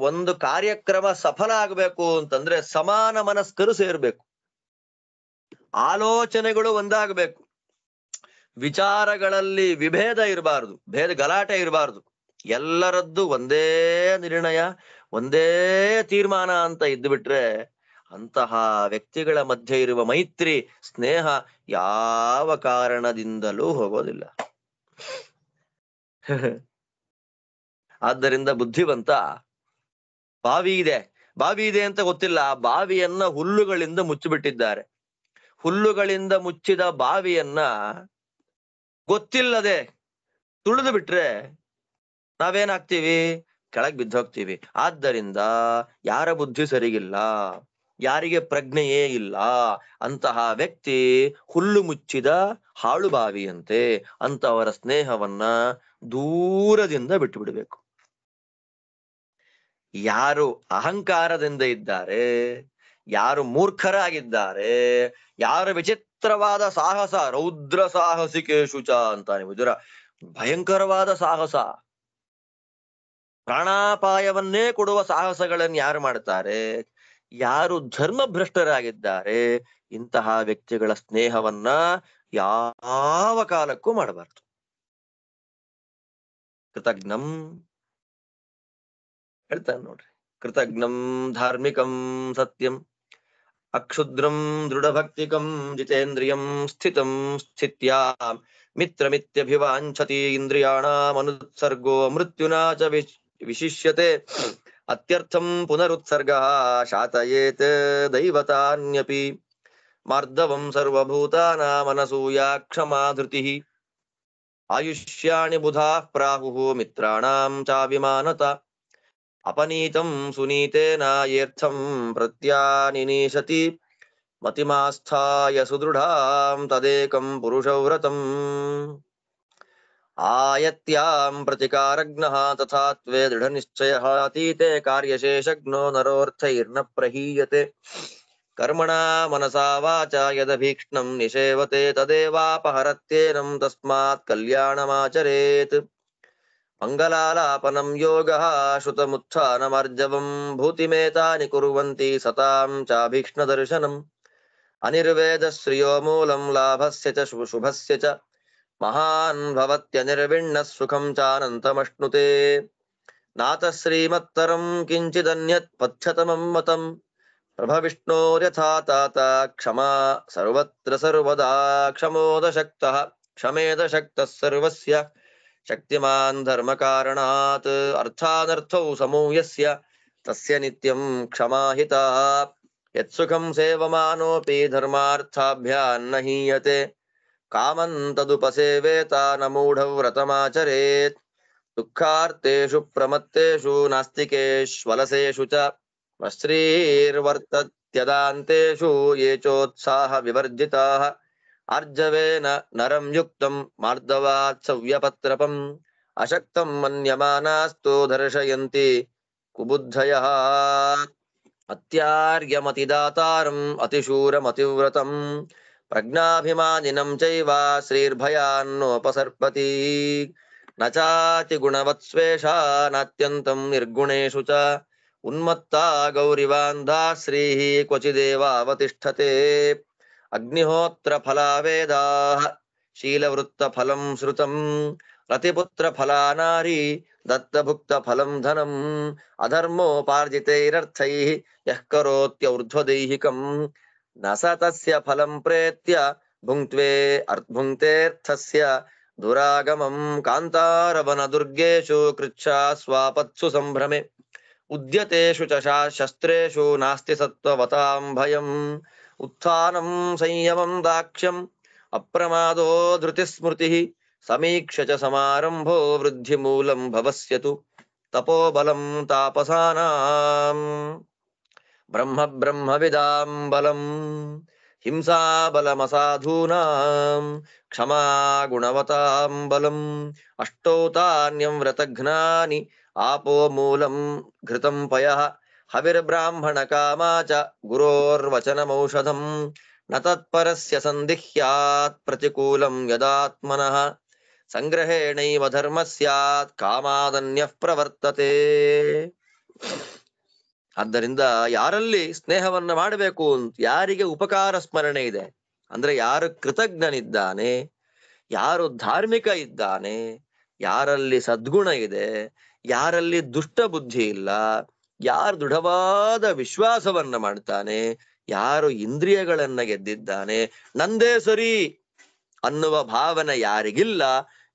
ಒಂದು ಕಾರ್ಯಕ್ರಮ ಸಫಲ ಆಗ್ಬೇಕು ಅಂತಂದ್ರೆ ಸಮಾನ ಮನಸ್ಕರು ಸೇರ್ಬೇಕು, ಆಲೋಚನೆಗಳು ಒಂದಾಗಬೇಕು, ವಿಚಾರಗಳಲ್ಲಿ ವಿಭೇದ ಇರಬಾರದು, ಗಲಾಟೆ ಇರಬಾರದು. ಎಲ್ಲರದ್ದು ಒಂದೇ ನಿರ್ಣಯ, ಒಂದೇ ತೀರ್ಮಾನ ಅಂತ ಇದ್ದು ಬಿಟ್ರೆ ಅಂತಹ ವ್ಯಕ್ತಿಗಳ ಮಧ್ಯೆ ಇರುವ ಮೈತ್ರಿ, ಸ್ನೇಹ ಯಾವ ಕಾರಣದಿಂದಲೂ ಹೋಗೋದಿಲ್ಲ. ಆದ್ದರಿಂದ ಬುದ್ಧಿವಂತ ಬಾವಿ ಇದೆ ಅಂತ ಗೊತ್ತಿಲ್ಲ, ಆ ಬಾವಿಯನ್ನ ಹುಲ್ಲುಗಳಿಂದ ಮುಚ್ಚಿಬಿಟ್ಟಿದ್ದಾರೆ. ಹುಲ್ಲುಗಳಿಂದ ಮುಚ್ಚಿದ ಬಾವಿಯನ್ನ ಗೊತ್ತಿಲ್ಲದೆ ತುಳಿದು ಬಿಟ್ರೆ ನಾವೇನಾಗ್ತೀವಿ? ಕೆಳಗ್ ಬಿದ್ದೋಗ್ತೀವಿ. ಆದ್ದರಿಂದ ಯಾರ ಬುದ್ಧಿ ಸರಿಗಿಲ್ಲ, ಯಾರಿಗೆ ಪ್ರಜ್ಞೆಯೇ ಇಲ್ಲ ಅಂತಹ ವ್ಯಕ್ತಿ ಹುಲ್ಲು ಮುಚ್ಚಿದ ಹಾಳುಬಾವಿಯಂತೆ. ಅಂತವರ ಸ್ನೇಹವನ್ನ ದೂರದಿಂದ ಬಿಟ್ಟು ಬಿಡಬೇಕು. ಯಾರು ಅಹಂಕಾರದಿಂದ ಇದ್ದಾರೆ, ಯಾರು ಮೂರ್ಖರಾಗಿದ್ದಾರೆ, ಯಾರು ವಿಚಿತ್ರವಾದ ಸಾಹಸ, ರೌದ್ರ ಸಾಹಸಿಕೇಶುಚ ಅಂತಾನೆ ವಿದುರ, ಭಯಂಕರವಾದ ಸಾಹಸ, ಪ್ರಾಣಾಪಾಯವನ್ನೇ ಕೊಡುವ ಸಾಹಸಗಳನ್ನು ಯಾರು ಮಾಡ್ತಾರೆ, ಯಾರು ಧರ್ಮಭ್ರಷ್ಟರಾಗಿದ್ದಾರೆ, ಇಂತಹ ವ್ಯಕ್ತಿಗಳ ಸ್ನೇಹವನ್ನ ಯಾವ ಕಾಲಕ್ಕೂ ಮಾಡಬಾರದು. ಕೃತಜ್ಞಂ ಹೇಳ್ತಾನೆ ನೋಡ್ರಿ, ಕೃತಜ್ಞಂ ಧಾರ್ಮಿಕಂ ಸತ್ಯಂ ಅಕ್ಷುದ್ರಂ ದೃಢಭಕ್ತಿಕಂ ಜಿತೇಂದ್ರಿಯಂ ಸ್ಥಿತಂ ಸ್ಥಿತ್ಯಾ ಮಿತ್ರಮಿತ್ಯಭಿವಾಂಛತಿ ಇಂದ್ರಿಯಾಣಾಮನುತ್ಸರ್ಗೋ ಮೃತ್ಯುನಾ ಚ ವಿಶಿಷ್ಯತೆ ಅತ್ಯರ್ಥಂ ಪುನರುತ್ಸರ್ಗಃ ಶಾತಯೇತ್ ದೈವತಾನ್ಯಪಿ ಮಾರ್ದವಂ ಸರ್ವಭೂತಾನಾಮನಸೂಯಾ ಕ್ಷಮಾ ಧೃತಿಃ ಆಯುಷ್ಯಾಣಿ ಬುಧಾಃ ಪ್ರಾಹುಃ ಮಿತ್ರಾಣಾಂ ಚಾಭಿಮಾನತ ಅಪನೀತಂ ಸುನೀತೇನ ಯೇರ್ಥಂ ಪ್ರತ್ಯಾನಿನೀಶತಿ ಮತಿಮಾಸ್ಥಾಯ ಸುದೃಢಾಂ ತದೇಕಂ ಪುರುಷವ್ರತಂ ಆಯತ್ಯಾಂ ಪ್ರತಿಕಾರಜ್ಞಃ ತಥಾ ತ್ವೇ ದೃಢನಿಶ್ಚಯಃ ಅತೀತೆ ಕಾರ್ಯಶೇಷಜ್ಞೋ ನರೋರ್ಥೈರ್ನ ಪ್ರಹೀಯತೆ ಕರ್ಮಣಾ ಮನಸಾ ವಾಚಾ ಯದಭೀಕ್ಷ್ಣಂ ನಿಷೇವತೆ ತದೇವಾಪಹರತ್ಯೇನಂ ತಸ್ಮಾತ್ ಕಲ್ಯಾಣಮಾಚರೇತ್ ಮಂಗಲಾಲಾಪನಂ ಯೋಗಃ ಶ್ರುತಮುತ್ಥಾನಮಾರ್ಜವಂ ಭೂತಿಮೇತಾನಿ ಕುರ್ವಂತಿ ಸತಾಂ ಚಾಭೀಕ್ಷ್ಣ ದರ್ಶನಂ ಅನಿರ್ವೇದ ಶ್ರಿಯೋ ಮೂಲಂ ಲಾಭಸ್ಯ ಚ ಶುಭಸ್ಯ ಚ ಮಹಾನ್ ಭವತ್ಯನಿರ್ವಿಣ್ಣ ಸುಖಂ ಚಾನಂತಮಶ್ನುತೆ ನಾತ ಶ್ರೀಮತ್ತರಂ ಕಿಂಚಿದನ್ಯತ್ ಪಥ್ಯತಮಂ ಮತಂ ಪ್ರಭವಿಷ್ಣೋರ್ಯಥಾ ತಾತ ಕ್ಷಮಾ ಸರ್ವತ್ರ ಸರ್ವದಾ ಕ್ಷಮೋದಶಕ್ತಃ ಕ್ಷಮೇದಶಕ್ತಃ ಸರ್ವಸ್ಯ ಶಕ್ತಿಮಾನ್ ಧರ್ಮಕಾರಣಾತ್ ಅರ್ಥಾನರ್ಥೌ ಸಮೋ ಯಸ್ಯ ತಸ್ಯ ನಿತ್ಯಂ ಕ್ಷಮಾಹಿತಾ ಯತ್ಸುಖಂ ಸೇವಮಾನೋಪಿ ಧರ್ಮಾರ್ಥಾಭ್ಯಾನ್ನ ಹೀಯತೆ ಕಾಮಂ ತದುಪಸೇವೇತ ನ ಮೂಢವ್ರತಮಾಚರೇತ್ ದುಃಖಾರ್ತೇಷು ಪ್ರಮತ್ತೇಷು ನಾಸ್ತಿಕೇಷ್ವಲಸೇಷು ಚ ಶ್ರೀರ್ವರ್ತತ್ಯದಾಂತೇಷು ಯೇ ಚೋತ್ಸಾಹ ವಿವರ್ಜಿತಾಃ ಆರ್ಜವೇನ ನರಂ ಯುಕ್ತಂ ಮಾರ್ದವಾತ್ ಸವ್ಯಪತ್ರಪಂ ಅಶಕ್ತಂ ಮನ್ಯಮಾನಾಸ್ತು ದರ್ಶಯಂತಿ ಕುಬುದ್ಧಯಃ ಅತ್ಯಾರ್ಯಮತಿದಾತಾರಂ ಅತಿಶೂರಮತಿವ್ರತಂ ಪ್ರಜ್ಞಾಭಿಮಾನಿನಂ ಚೈವ ಶ್ರೀರ್ಭಯಾನ್ನೋಪಸರ್ಪತಿ ನ ಚಾತಿ ಗುಣವತ್ಸ್ವೇಷಾ ನಾತ್ಯಂತಂ ನಿರ್ಗುಣೇಷು ಚ ಉನ್ಮತ್ತಾ ಗೌರಿವಾಂಧಾ ಶ್ರೀಃ ಕ್ವಚಿದೇವ ಅವತಿಷ್ಠತೆ ಅಗ್ನಿಹೋತ್ರ ಫಲಾವೇದಾಃ ಶೀಲವೃತ್ತ ಫಲಂ ಶ್ರುತಂ ರತಿಪುತ್ರ ಫಲಾನಾರಿ ದತ್ತಭುಕ್ತ ಫಲಂ ಧನಂ ಅಧರ್ಮೋಪಾರ್ಜಿತೈರರ್ಥೈಃ ಯಃ ಕರೋತ್ಯೌರ್ಧ್ವದೈಹಿಕಂ ನ ಸ ತಸ್ಯ ಫಲಂ ಪ್ರೇತ್ಯ ಭುಂಕ್ತೇರ್ಥಸ್ಯ ದುರಾಗಮಂ ಕಾಂತಾರವನ ದುರ್ಗೇಶು ಕೃಚ್ಛಾ ಸ್ವಾಪತ್ಸು ಸಂಭ್ರಮೆ ಉದ್ಯತೇಷು ಚ ಶಸ್ತ್ರೇಷು ನಾಸ್ತಿ ಸತ್ವವತಾಂ ಭಯಂ ಉತ್ಥಾನಂ ಸಂಯಮಂ ದಾಕ್ಷ್ಯಂ ಅಪ್ರಮಾದೋ ಧೃತಿಸ್ಮೃತಿಃ ಸಮೀಕ್ಷ್ಯ ಚ ಸಮಾರಂಭೋ ವೃದ್ಧಿಮೂಲಂ ಭವಸ್ಯತು ತಪೋಬಲಂ ತಾಪಸಾನಾಂ ಬ್ರಹ್ಮವಿದಾಂ ಬಲಂ ಹಿಂಸಾಬಲಮಸಾಧೂನಾಂ ಕ್ಷಮಾ ಗುಣವತಾಂ ಬಲಂ ಅಷ್ಟೌ ತಾನ್ಯಂ ವ್ರತಘ್ನಾನಿ ಆಪೋ ಮೂಲಂ ಘೃತಂ ಪಯಃ ಹವಿರ್ಬ್ರಾಹ್ಮಣ ಕಾಮಾ ಚ ಗುರೋರ್ವಚನಮೌಷಧಂ ನ ತತ್ಪರಸ್ಯ ಸಂದಿಹ್ಯಾತ್ ಪ್ರತಿಕೂಲಂ ಯದಾತ್ಮನಃ ಸಂಗ್ರಹೇಣೈವ ಧರ್ಮ ಸ್ಯಾತ್ ಕಾಮಾದನ್ಯಃ ಪ್ರವರ್ತತೆ. ಆದ್ದರಿಂದ ಯಾರಲ್ಲಿ ಸ್ನೇಹವನ್ನ ಮಾಡಬೇಕು ಅಂತ, ಯಾರಿಗೆ ಉಪಕಾರ ಸ್ಮರಣೆ ಇದೆ ಅಂದ್ರೆ ಯಾರು ಕೃತಜ್ಞನಿದ್ದಾನೆ, ಯಾರು ಧಾರ್ಮಿಕ ಇದ್ದಾನೆ, ಯಾರಲ್ಲಿ ಸದ್ಗುಣ ಇದೆ, ಯಾರಲ್ಲಿ ದುಷ್ಟ ಬುದ್ಧಿ ಇಲ್ಲ, ಯಾರು ದೃಢವಾದ ವಿಶ್ವಾಸವನ್ನ ಮಾಡ್ತಾನೆ, ಯಾರು ಇಂದ್ರಿಯಗಳನ್ನ ಗೆದ್ದಿದ್ದಾನೆ, ನಂದೇ ಸರಿ ಅನ್ನುವ ಭಾವನೆ ಯಾರಿಗಿಲ್ಲ,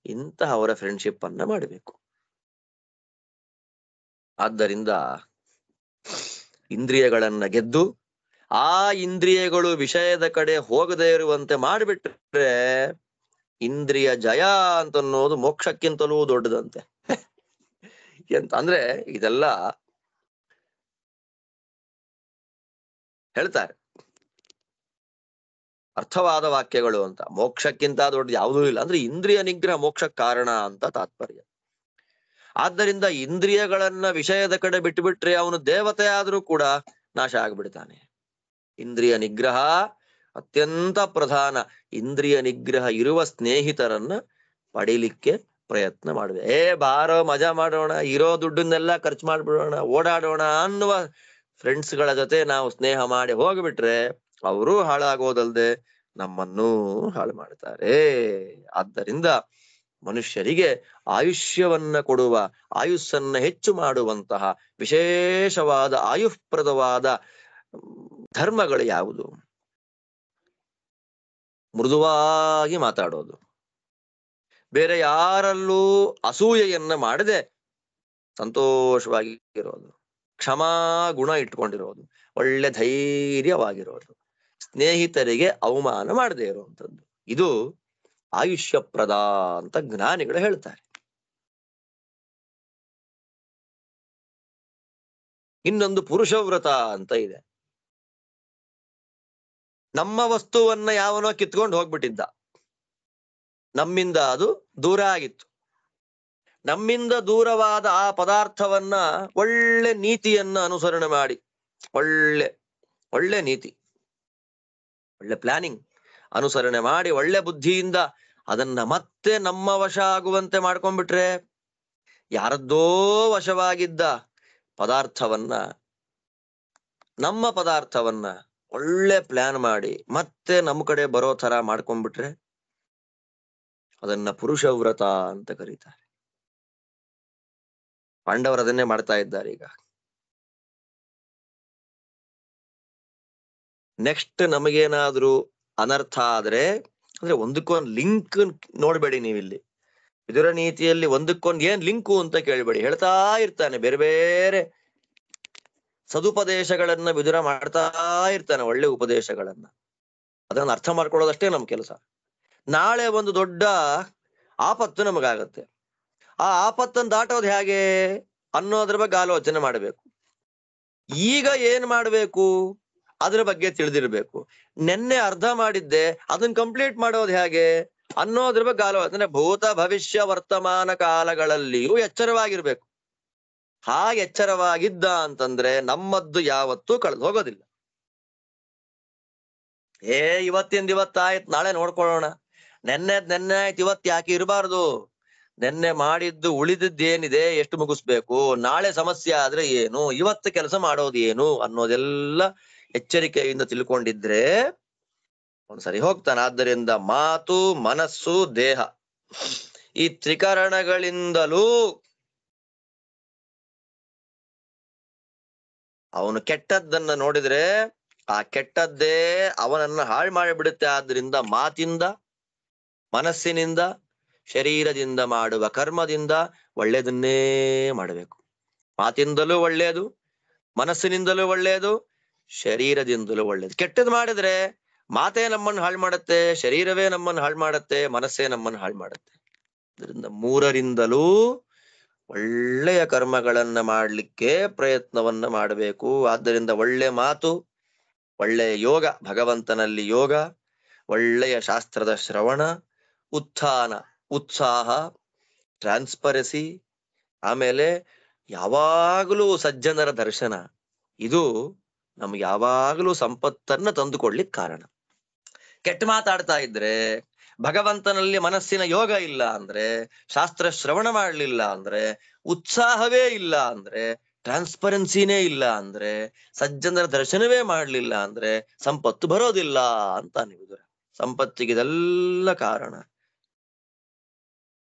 ಇಂತಹವರ ಫ್ರೆಂಡ್ಶಿಪ್ ಅನ್ನ ಮಾಡಬೇಕು. ಆದ್ದರಿಂದ ಇಂದ್ರಿಯಗಳನ್ನ ಗೆದ್ದು ಆ ಇಂದ್ರಿಯಗಳು ವಿಷಯದ ಕಡೆ ಹೋಗದೇ ಇರುವಂತೆ ಮಾಡಿಬಿಟ್ರೆ ಇಂದ್ರಿಯ ಜಯ ಅಂತನ್ನೋದು ಮೋಕ್ಷಕ್ಕಿಂತಲೂ ದೊಡ್ಡದಂತೆ. ಎಂತ ಅಂದ್ರೆ ಇದೆಲ್ಲ ಹೇಳ್ತಾರೆ. ಅರ್ಥವಾದ ವಾಕ್ಯಗಳು ಅಂತ. ಮೋಕ್ಷಕ್ಕಿಂತ ದೊಡ್ಡ ಯಾವುದೂ ಇಲ್ಲ. ಅಂದ್ರೆ ಇಂದ್ರಿಯ ನಿಗ್ರಹ ಮೋಕ್ಷಕ್ಕೆ ಕಾರಣ ಅಂತ ತಾತ್ಪರ್ಯ. ಆದ್ದರಿಂದ ಇಂದ್ರಿಯಗಳನ್ನ ವಿಷಯದ ಕಡೆ ಬಿಟ್ಟುಬಿಟ್ರೆ ಅವನು ದೇವತೆ ಆದ್ರೂ ಕೂಡ ನಾಶ ಆಗ್ಬಿಡ್ತಾನೆ. ಇಂದ್ರಿಯ ನಿಗ್ರಹ ಅತ್ಯಂತ ಪ್ರಧಾನ. ಇಂದ್ರಿಯ ನಿಗ್ರಹ ಇರುವ ಸ್ನೇಹಿತರನ್ನ ಪಡೀಲಿಕ್ಕೆ ಪ್ರಯತ್ನ ಮಾಡ್ಬೇಕು. ಬಾರೋ ಮಜಾ ಮಾಡೋಣ, ಇರೋ ದುಡ್ಡನ್ನೆಲ್ಲ ಖರ್ಚು ಮಾಡ್ಬಿಡೋಣ, ಓಡಾಡೋಣ ಅನ್ನುವ ಫ್ರೆಂಡ್ಸ್ ಗಳ ಜೊತೆ ನಾವು ಸ್ನೇಹ ಮಾಡಿ ಹೋಗ್ಬಿಟ್ರೆ ಅವರೂ ಹಾಳಾಗೋದಲ್ದೆ ನಮ್ಮನ್ನೂ ಹಾಳು ಮಾಡ್ತಾರೆ. ಆದ್ದರಿಂದ ಮನುಷ್ಯರಿಗೆ ಆಯುಷ್ಯವನ್ನ ಕೊಡುವ, ಆಯುಸ್ಸನ್ನ ಹೆಚ್ಚು ಮಾಡುವಂತಹ ವಿಶೇಷವಾದ ಆಯುಷ್ಪ್ರದವಾದ ಧರ್ಮಗಳು ಯಾವುದು? ಮೃದುವಾಗಿ ಮಾತಾಡೋದು, ಬೇರೆ ಯಾರಲ್ಲೂ ಅಸೂಯೆಯನ್ನ ಮಾಡದೆ ಸಂತೋಷವಾಗಿ ಇರೋದು, ಕ್ಷಮಾ ಗುಣ ಇಟ್ಕೊಂಡಿರೋದು, ಒಳ್ಳೆ ಧೈರ್ಯವಾಗಿರೋದು, ಸ್ನೇಹಿತರಿಗೆ ಅವಮಾನ ಮಾಡದೆ ಇರುವಂಥದ್ದು. ಇದು ಆಯುಷ್ಯಪ್ರದ ಅಂತ ಜ್ಞಾನಿಗಳು ಹೇಳ್ತಾರೆ. ಇನ್ನೊಂದು ಪುರುಷವ್ರತ ಅಂತ ಇದೆ. ನಮ್ಮ ವಸ್ತುವನ್ನ ಯಾವನೋ ಕಿತ್ಕೊಂಡು ಹೋಗ್ಬಿಟ್ಟಿದ್ದ, ನಮ್ಮಿಂದ ಅದು ದೂರ ಆಗಿತ್ತು. ನಮ್ಮಿಂದ ದೂರವಾದ ಆ ಪದಾರ್ಥವನ್ನ ಒಳ್ಳೆ ನೀತಿಯನ್ನ ಅನುಸರಣೆ ಮಾಡಿ, ಒಳ್ಳೆ ನೀತಿ, ಒಳ್ಳೆ ಪ್ಲಾನಿಂಗ್ ಅನುಸರಣೆ ಮಾಡಿ, ಒಳ್ಳೆ ಬುದ್ಧಿಯಿಂದ ಅದನ್ನ ಮತ್ತೆ ನಮ್ಮ ವಶ ಆಗುವಂತೆ ಮಾಡ್ಕೊಂಡ್ಬಿಟ್ರೆ, ಯಾರದ್ದೋ ವಶವಾಗಿದ್ದ ಪದಾರ್ಥವನ್ನ, ನಮ್ಮ ಪದಾರ್ಥವನ್ನ ಒಳ್ಳೆ ಪ್ಲಾನ್ ಮಾಡಿ ಮತ್ತೆ ನಮ್ಮ ಕಡೆ ಬರೋ ತರ ಮಾಡ್ಕೊಂಡ್ಬಿಟ್ರೆ ಅದನ್ನ ಪುರುಷವ್ರತ ಅಂತ ಕರೀತಾರೆ. ಪಾಂಡವರು ಅದನ್ನೇ ಮಾಡ್ತಾ ಇದ್ದಾರೆ ಈಗ. ನೆಕ್ಸ್ಟ್ ನಮಗೇನಾದ್ರೂ ಅನರ್ಥ ಆದ್ರೆ, ಅಂದ್ರೆ ಒಂದಕ್ಕೊಂದು ಲಿಂಕ್ ನೋಡ್ಬೇಡಿ ನೀವಿಲ್ಲಿ. ವಿದುರ ನೀತಿಯಲ್ಲಿ ಒಂದಕ್ಕೊಂದು ಏನ್ ಲಿಂಕು ಅಂತ ಕೇಳ್ಬೇಡಿ, ಹೇಳ್ತಾ ಇರ್ತಾನೆ ಬೇರೆ ಬೇರೆ ಸದುಪದೇಶಗಳನ್ನ ವಿದುರ ಮಾಡ್ತಾ ಇರ್ತಾನೆ, ಒಳ್ಳೆ ಉಪದೇಶಗಳನ್ನ. ಅದನ್ನ ಅರ್ಥ ಮಾಡ್ಕೊಳ್ಳೋದಷ್ಟೇ ನಮ್ ಕೆಲಸ. ನಾಳೆ ಒಂದು ದೊಡ್ಡ ಆಪತ್ತು ನಮಗಾಗತ್ತೆ, ಆ ಆಪತ್ತನ್ನು ದಾಟೋದು ಹೇಗೆ ಅನ್ನೋದ್ರ ಬಗ್ಗೆ ಆಲೋಚನೆ ಮಾಡ್ಬೇಕು. ಈಗ ಏನ್ ಮಾಡ್ಬೇಕು ಅದ್ರ ಬಗ್ಗೆ ತಿಳಿದಿರ್ಬೇಕು. ನೆನ್ನೆ ಅರ್ಧ ಮಾಡಿದ್ದೆ, ಅದನ್ನ ಕಂಪ್ಲೀಟ್ ಮಾಡೋದು ಹೇಗೆ ಅನ್ನೋದ್ರ ಬಗ್ಗೆ ಆಲೋಚನೆ. ಭೂತ ಭವಿಷ್ಯ ವರ್ತಮಾನ ಕಾಲಗಳಲ್ಲಿಯೂ ಎಚ್ಚರವಾಗಿರ್ಬೇಕು. ಹಾಗೆ ಎಚ್ಚರವಾಗಿದ್ದ ಅಂತಂದ್ರೆ ನಮ್ಮದ್ದು ಯಾವತ್ತೂ ಕಳೆದು ಹೋಗೋದಿಲ್ಲ. ಇವತ್ತಿಂದ ಇವತ್ತಾಯ್ತು, ನಾಳೆ ನೋಡ್ಕೊಳ್ಳೋಣ, ನೆನ್ನೆ ಆಯ್ತು, ಇವತ್ತು ಯಾಕೆ ಇರಬಾರ್ದು, ನೆನ್ನೆ ಮಾಡಿದ್ದು ಉಳಿದಿದ್ದೇನಿದೆ ಎಷ್ಟು ಮುಗಿಸ್ಬೇಕು, ನಾಳೆ ಸಮಸ್ಯೆ ಆದ್ರೆ ಏನು, ಇವತ್ತು ಕೆಲಸ ಮಾಡೋದು ಏನು ಅನ್ನೋದೆಲ್ಲ ಎಚ್ಚರಿಕೆಯಿಂದ ತಿಳ್ಕೊಂಡಿದ್ರೆ ಒಂದ್ಸರಿ ಹೋಗ್ತಾನೆ. ಆದ್ದರಿಂದ ಮಾತು, ಮನಸ್ಸು, ದೇಹ ಈ ತ್ರಿಕರಣಗಳಿಂದಲೂ ಅವನು ಕೆಟ್ಟದ್ದನ್ನ ನೋಡಿದ್ರೆ ಆ ಕೆಟ್ಟದ್ದೇ ಅವನನ್ನ ಹಾಳು ಮಾಡಿಬಿಡುತ್ತೆ. ಆದ್ರಿಂದ ಮಾತಿಂದ, ಮನಸ್ಸಿನಿಂದ, ಶರೀರದಿಂದ ಮಾಡುವ ಕರ್ಮದಿಂದ ಒಳ್ಳೆಯದನ್ನೇ ಮಾಡಬೇಕು. ಮಾತಿಂದಲೂ ಒಳ್ಳೆಯದು, ಮನಸ್ಸಿನಿಂದಲೂ ಒಳ್ಳೆಯದು, ಶರೀರದಿಂದಲೂ ಒಳ್ಳೆಯದು. ಕೆಟ್ಟದ್ದು ಮಾಡಿದ್ರೆ ಮಾತೇ ನಮ್ಮನ್ನು ಹಾಳು ಮಾಡುತ್ತೆ, ಶರೀರವೇ ನಮ್ಮನ್ನು ಹಾಳು ಮಾಡುತ್ತೆ, ಮನಸ್ಸೇ ನಮ್ಮನ್ನು ಹಾಳು ಮಾಡುತ್ತೆ. ಅದರಿಂದ ಮೂರರಿಂದಲೂ ಒಳ್ಳೆಯ ಕರ್ಮಗಳನ್ನ ಮಾಡ್ಲಿಕ್ಕೆ ಪ್ರಯತ್ನವನ್ನ ಮಾಡಬೇಕು. ಆದ್ದರಿಂದ ಒಳ್ಳೆ ಮಾತು, ಒಳ್ಳೆಯ ಯೋಗ, ಭಗವಂತನಲ್ಲಿ ಯೋಗ, ಒಳ್ಳೆಯ ಶಾಸ್ತ್ರದ ಶ್ರವಣ, ಉತ್ಥಾನ, ಉತ್ಸಾಹ, ಟ್ರಾನ್ಸ್ಪರೆಸಿ, ಆಮೇಲೆ ಯಾವಾಗಲೂ ಸಜ್ಜನರ ದರ್ಶನ, ಇದು ನಮ್ಗೆ ಯಾವಾಗಲೂ ಸಂಪತ್ತನ್ನ ತಂದುಕೊಡ್ಲಿಕ್ಕೆ ಕಾರಣ. ಕೆಟ್ಟ ಮಾತಾಡ್ತಾ ಇದ್ರೆ, ಭಗವಂತನಲ್ಲಿ ಮನಸ್ಸಿನ ಯೋಗ ಇಲ್ಲ ಅಂದ್ರೆ, ಶಾಸ್ತ್ರ ಶ್ರವಣ ಮಾಡ್ಲಿಲ್ಲ ಅಂದ್ರೆ, ಉತ್ಸಾಹವೇ ಇಲ್ಲ ಅಂದ್ರೆ, ಟ್ರಾನ್ಸ್ಪರೆನ್ಸಿನೇ ಇಲ್ಲ ಅಂದ್ರೆ, ಸಜ್ಜನರ ದರ್ಶನವೇ ಮಾಡ್ಲಿಲ್ಲ ಅಂದ್ರೆ ಸಂಪತ್ತು ಬರೋದಿಲ್ಲ ಅಂತ ವಿದುರ. ಸಂಪತ್ತಿಗೆ ಇದೆಲ್ಲ ಕಾರಣ.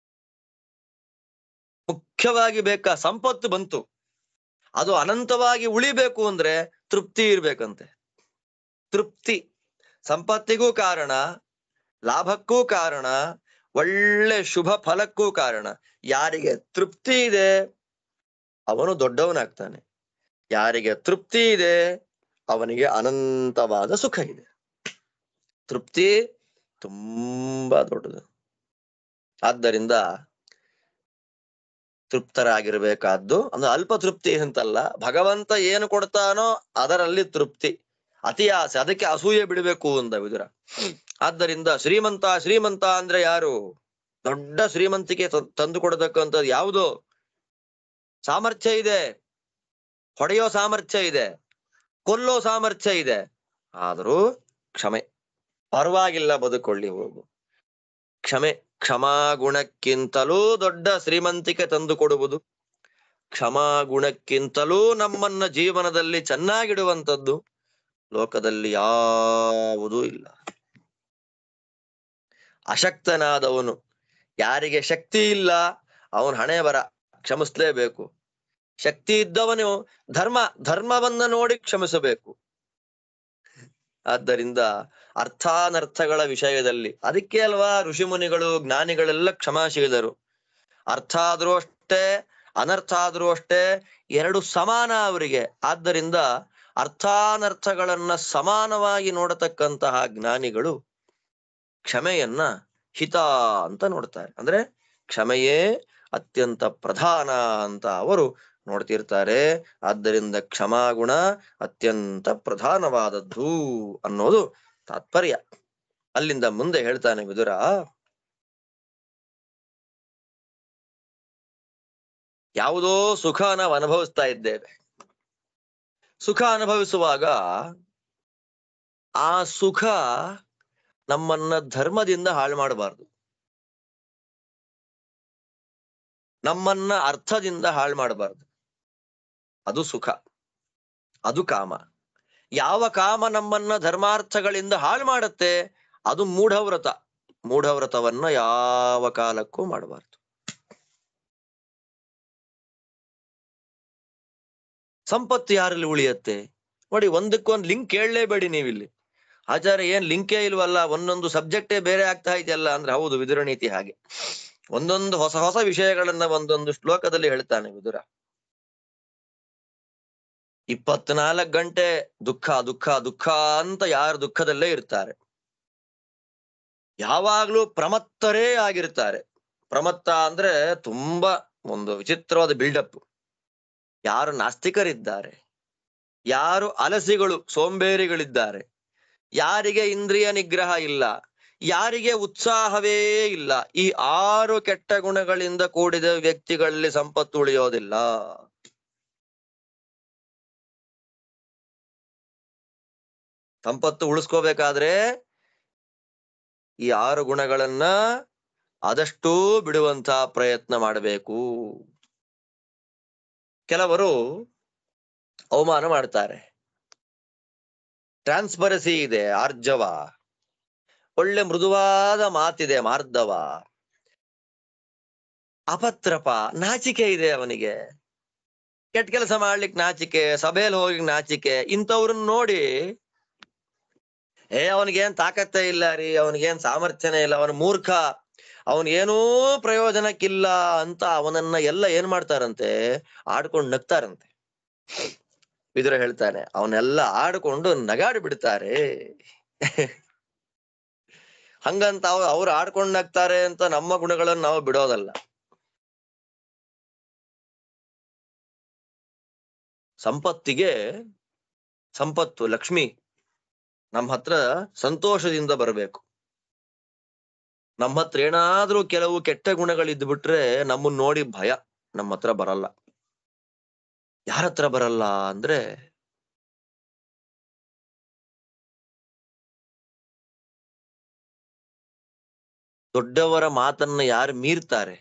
ಮುಖ್ಯವಾಗಿ ಬೇಕಾ ಸಂಪತ್ತು ಬಂತು, ಅದು ಅನಂತವಾಗಿ ಉಳಿಬೇಕು ಅಂದ್ರೆ ತೃಪ್ತಿ ಇರ್ಬೇಕಂತೆ. ತೃಪ್ತಿ ಸಂಪತ್ತಿಗೂ ಕಾರಣ, ಲಾಭಕ್ಕೂ ಕಾರಣ, ಒಳ್ಳೆ ಶುಭ ಫಲಕ್ಕೂ ಕಾರಣ. ಯಾರಿಗೆ ತೃಪ್ತಿ ಇದೆ ಅವನು ದೊಡ್ಡವನಾಗ್ತಾನೆ, ಯಾರಿಗೆ ತೃಪ್ತಿ ಇದೆ ಅವನಿಗೆ ಅನಂತವಾದ ಸುಖ ಇದೆ. ತೃಪ್ತಿ ತುಂಬಾ ದೊಡ್ಡದು. ಆದ್ದರಿಂದ ತೃಪ್ತರಾಗಿರ್ಬೇಕಾದ್ದು, ಅಂದ್ರೆ ಅಲ್ಪ ತೃಪ್ತಿ ಅಂತಲ್ಲ, ಭಗವಂತ ಏನು ಕೊಡ್ತಾನೋ ಅದರಲ್ಲಿ ತೃಪ್ತಿ. ಅತಿ ಆಸೆ, ಅದಕ್ಕೆ ಅಸೂಯೆ ಬಿಡಬೇಕು ಅಂದ ವಿದುರ. ಆದ್ದರಿಂದ ಶ್ರೀಮಂತ ಅಂದ್ರೆ ಯಾರು? ದೊಡ್ಡ ಶ್ರೀಮಂತಿಕೆ ತಂದು ಕೊಡತಕ್ಕಂಥದ್ದು ಯಾವುದು? ಸಾಮರ್ಥ್ಯ ಇದೆ, ಹೊಡೆಯೋ ಸಾಮರ್ಥ್ಯ ಇದೆ, ಕೊಲ್ಲೋ ಸಾಮರ್ಥ್ಯ ಇದೆ, ಆದರೂ ಕ್ಷಮೆ. ಪರವಾಗಿಲ್ಲ, ಬದುಕೊಳ್ಳಿ, ಹೋಗು. ಕ್ಷಮೆ, ಕ್ಷಮಾಗುಣಕ್ಕಿಂತಲೂ ದೊಡ್ಡ ಶ್ರೀಮಂತಿಕೆ ತಂದು ಕೊಡುವುದು, ಕ್ಷಮಾಗುಣಕ್ಕಿಂತಲೂ ನಮ್ಮನ್ನ ಜೀವನದಲ್ಲಿ ಚೆನ್ನಾಗಿಡುವಂಥದ್ದು ಲೋಕದಲ್ಲಿ ಯಾವುದೂ ಇಲ್ಲ. ಅಶಕ್ತನಾದವನು, ಯಾರಿಗೆ ಶಕ್ತಿ ಇಲ್ಲ ಅವನ ಹಣೆ ಬರ ಕ್ಷಮಿಸ್ಲೇಬೇಕು. ಶಕ್ತಿ ಇದ್ದವನು ಧರ್ಮವನ್ನ ನೋಡಿ ಕ್ಷಮಿಸಬೇಕು. ಆದ್ದರಿಂದ ಅರ್ಥಾನರ್ಥಗಳ ವಿಷಯದಲ್ಲಿ ಅದಕ್ಕೆ ಅಲ್ವಾ ಋಷಿಮುನಿಗಳು ಜ್ಞಾನಿಗಳೆಲ್ಲ ಕ್ಷಮಾಶೀಲರು. ಅರ್ಥ ಆದ್ರೂ ಅಷ್ಟೇ, ಅನರ್ಥ ಆದ್ರೂ ಅಷ್ಟೇ, ಎರಡು ಸಮಾನ ಅವರಿಗೆ. ಆದ್ದರಿಂದ ಅರ್ಥಾನರ್ಥಗಳನ್ನ ಸಮಾನವಾಗಿ ನೋಡತಕ್ಕಂತಹ ಜ್ಞಾನಿಗಳು ಕ್ಷಮೆಯನ್ನ ಹಿತ ಅಂತ ನೋಡ್ತಾರೆ. ಅಂದ್ರೆ ಕ್ಷಮೆಯೇ ಅತ್ಯಂತ ಪ್ರಧಾನ ಅಂತ ಅವರು ನೋಡ್ತಿರ್ತಾರೆ. ಆದ್ದರಿಂದ ಕ್ಷಮಾಗುಣ ಅತ್ಯಂತ ಪ್ರಧಾನವಾದದ್ದು ಅನ್ನೋದು ತಾತ್ಪರ್ಯ. ಅಲ್ಲಿಂದ ಮುಂದೆ ಹೇಳ್ತಾನೆ ವಿದುರ, ಯಾವುದೋ ಸುಖ ನಾವು ಅನುಭವಿಸ್ತಾ ಇದ್ದೇವೆ. ಸುಖ ಅನುಭವಿಸುವಾಗ ಆ ಸುಖ ನಮ್ಮನ್ನ ಧರ್ಮದಿಂದ ಹಾಳು ಮಾಡಬಾರ್ದು, ನಮ್ಮನ್ನ ಅರ್ಥದಿಂದ ಹಾಳು ಮಾಡಬಾರ್ದು. ಅದು ಸುಖ, ಅದು ಕಾಮ. ಯಾವ ಕಾಮ ನಮ್ಮನ್ನ ಧರ್ಮಾರ್ಥಗಳಿಂದ ಹಾಳು ಮಾಡುತ್ತೆ ಅದು ಮೂಢವ್ರತ. ಮೂಢವ್ರತವನ್ನ ಯಾವ ಕಾಲಕ್ಕೂ ಮಾಡಬಾರ್ದು. ಸಂಪತ್ತು ಯಾರಲ್ಲಿ ಉಳಿಯತ್ತೆ ನೋಡಿ. ಒಂದಕ್ಕೊಂದು ಲಿಂಕ್ ಕೇಳಲೇಬೇಡಿ ನೀವಿಲ್ಲಿ. ಆಚಾರ್ಯ ಏನ್ ಲಿಂಕೇ ಇಲ್ವಲ್ಲ, ಒಂದೊಂದು ಸಬ್ಜೆಕ್ಟೇ ಬೇರೆ ಆಗ್ತಾ ಇದೆಯಲ್ಲ ಅಂದ್ರೆ ಹೌದು, ವಿದುರ ನೀತಿ ಹಾಗೆ. ಒಂದೊಂದು ಹೊಸ ಹೊಸ ವಿಷಯಗಳನ್ನ ಒಂದೊಂದು ಶ್ಲೋಕದಲ್ಲಿ ಹೇಳ್ತಾನೆ ವಿದುರ. 24 ಗಂಟೆ ದುಃಖ ದುಃಖ ದುಃಖ ಅಂತ ಯಾರು ದುಃಖದಲ್ಲೇ ಇರ್ತಾರೆ, ಯಾವಾಗ್ಲೂ ಪ್ರಮತ್ತರೇ ಆಗಿರ್ತಾರೆ. ಪ್ರಮತ್ತ ಅಂದ್ರೆ ತುಂಬಾ ಒಂದು ವಿಚಿತ್ರವಾದ ಬಿಲ್ಡಪ್. ಯಾರು ನಾಸ್ತಿಕರಿದ್ದಾರೆ, ಯಾರು ಅಲಸಿಗಳು ಸೋಂಬೇರಿಗಳಿದ್ದಾರೆ, ಯಾರಿಗೆ ಇಂದ್ರಿಯ ನಿಗ್ರಹ ಇಲ್ಲ, ಯಾರಿಗೆ ಉತ್ಸಾಹವೇ ಇಲ್ಲ, ಈ 6 ಕೆಟ್ಟ ಗುಣಗಳಿಂದ ಕೂಡಿದ ವ್ಯಕ್ತಿಗಳಲ್ಲಿ ಸಂಪತ್ತು ಉಳಿಯೋದಿಲ್ಲ. ಸಂಪತ್ತು ಉಳಿಸ್ಕೋಬೇಕಾದ್ರೆ ಈ 6 ಗುಣಗಳನ್ನ ಆದಷ್ಟೂ ಬಿಡುವಂತ ಪ್ರಯತ್ನ ಮಾಡಬೇಕು. ಕೆಲವರು ಅವಮಾನ ಮಾಡ್ತಾರೆ, ಟ್ರಾನ್ಸ್ಪರಸಿ ಇದೆ, ಆರ್ಜವ, ಒಳ್ಳೆ ಮೃದುವಾದ ಮಾತಿದೆ, ಮಾರ್ಧವ, ಅಪತ್ರಪ, ನಾಚಿಕೆ ಇದೆ ಅವನಿಗೆ, ಕೆಟ್ಟ ಕೆಲಸ ಮಾಡ್ಲಿಕ್ಕೆ ನಾಚಿಕೆ, ಸಭೆಯಲ್ಲಿ ಹೋಗಿ ನಾಚಿಕೆ. ಇಂಥವ್ರನ್ನ ನೋಡಿ ಅವನಿಗೇನ್ ತಾಕತ್ತೇ ಇಲ್ಲ ರೀ, ಅವನಿಗೇನ್ ಸಾಮರ್ಥ್ಯನೇ ಇಲ್ಲ, ಅವನ ಮೂರ್ಖ, ಅವನಿಗೇನೂ ಪ್ರಯೋಜನಕ್ಕಿಲ್ಲ ಅಂತ ಅವನನ್ನ ಎಲ್ಲ ಏನ್ ಮಾಡ್ತಾರಂತೆ, ಆಡ್ಕೊಂಡು ನಗ್ತಾರಂತೆ. ವಿದುರ ಹೇಳ್ತಾನೆ, ಅವನ್ನೆಲ್ಲ ಆಡ್ಕೊಂಡು ನಗಾಡಿ ಬಿಡ್ತಾರೆ. ಹಂಗಂತ ಅವ್ರು ಆಡ್ಕೊಂಡು ನಗ್ತಾರೆ ಅಂತ ನಮ್ಮ ಗುಣಗಳನ್ನು ನಾವು ಬಿಡೋದಲ್ಲ. ಸಂಪತ್ತು ಲಕ್ಷ್ಮಿ ನಮ್ಮ ಹತ್ರ ಸಂತೋಷದಿಂದ ಬರಬೇಕು. ನಮ್ಮ ಹತ್ರ ಏನಾದ್ರೂ ಕೆಲವು ಕೆಟ್ಟ ಗುಣಗಳಿದ್ದು ಬಿಟ್ರೆ ನಮ್ಮನ್ನ ನೋಡಿ ಭಯ, ನಮ್ಮ ಹತ್ರ ಬರಲ್ಲ. ಯಾರ ಹತ್ರ ಬರಲ್ಲ ಅಂದ್ರೆ ದೊಡ್ಡವರ ಮಾತನ್ನ ಯಾರು ಮೀರ್ತಾರೆ,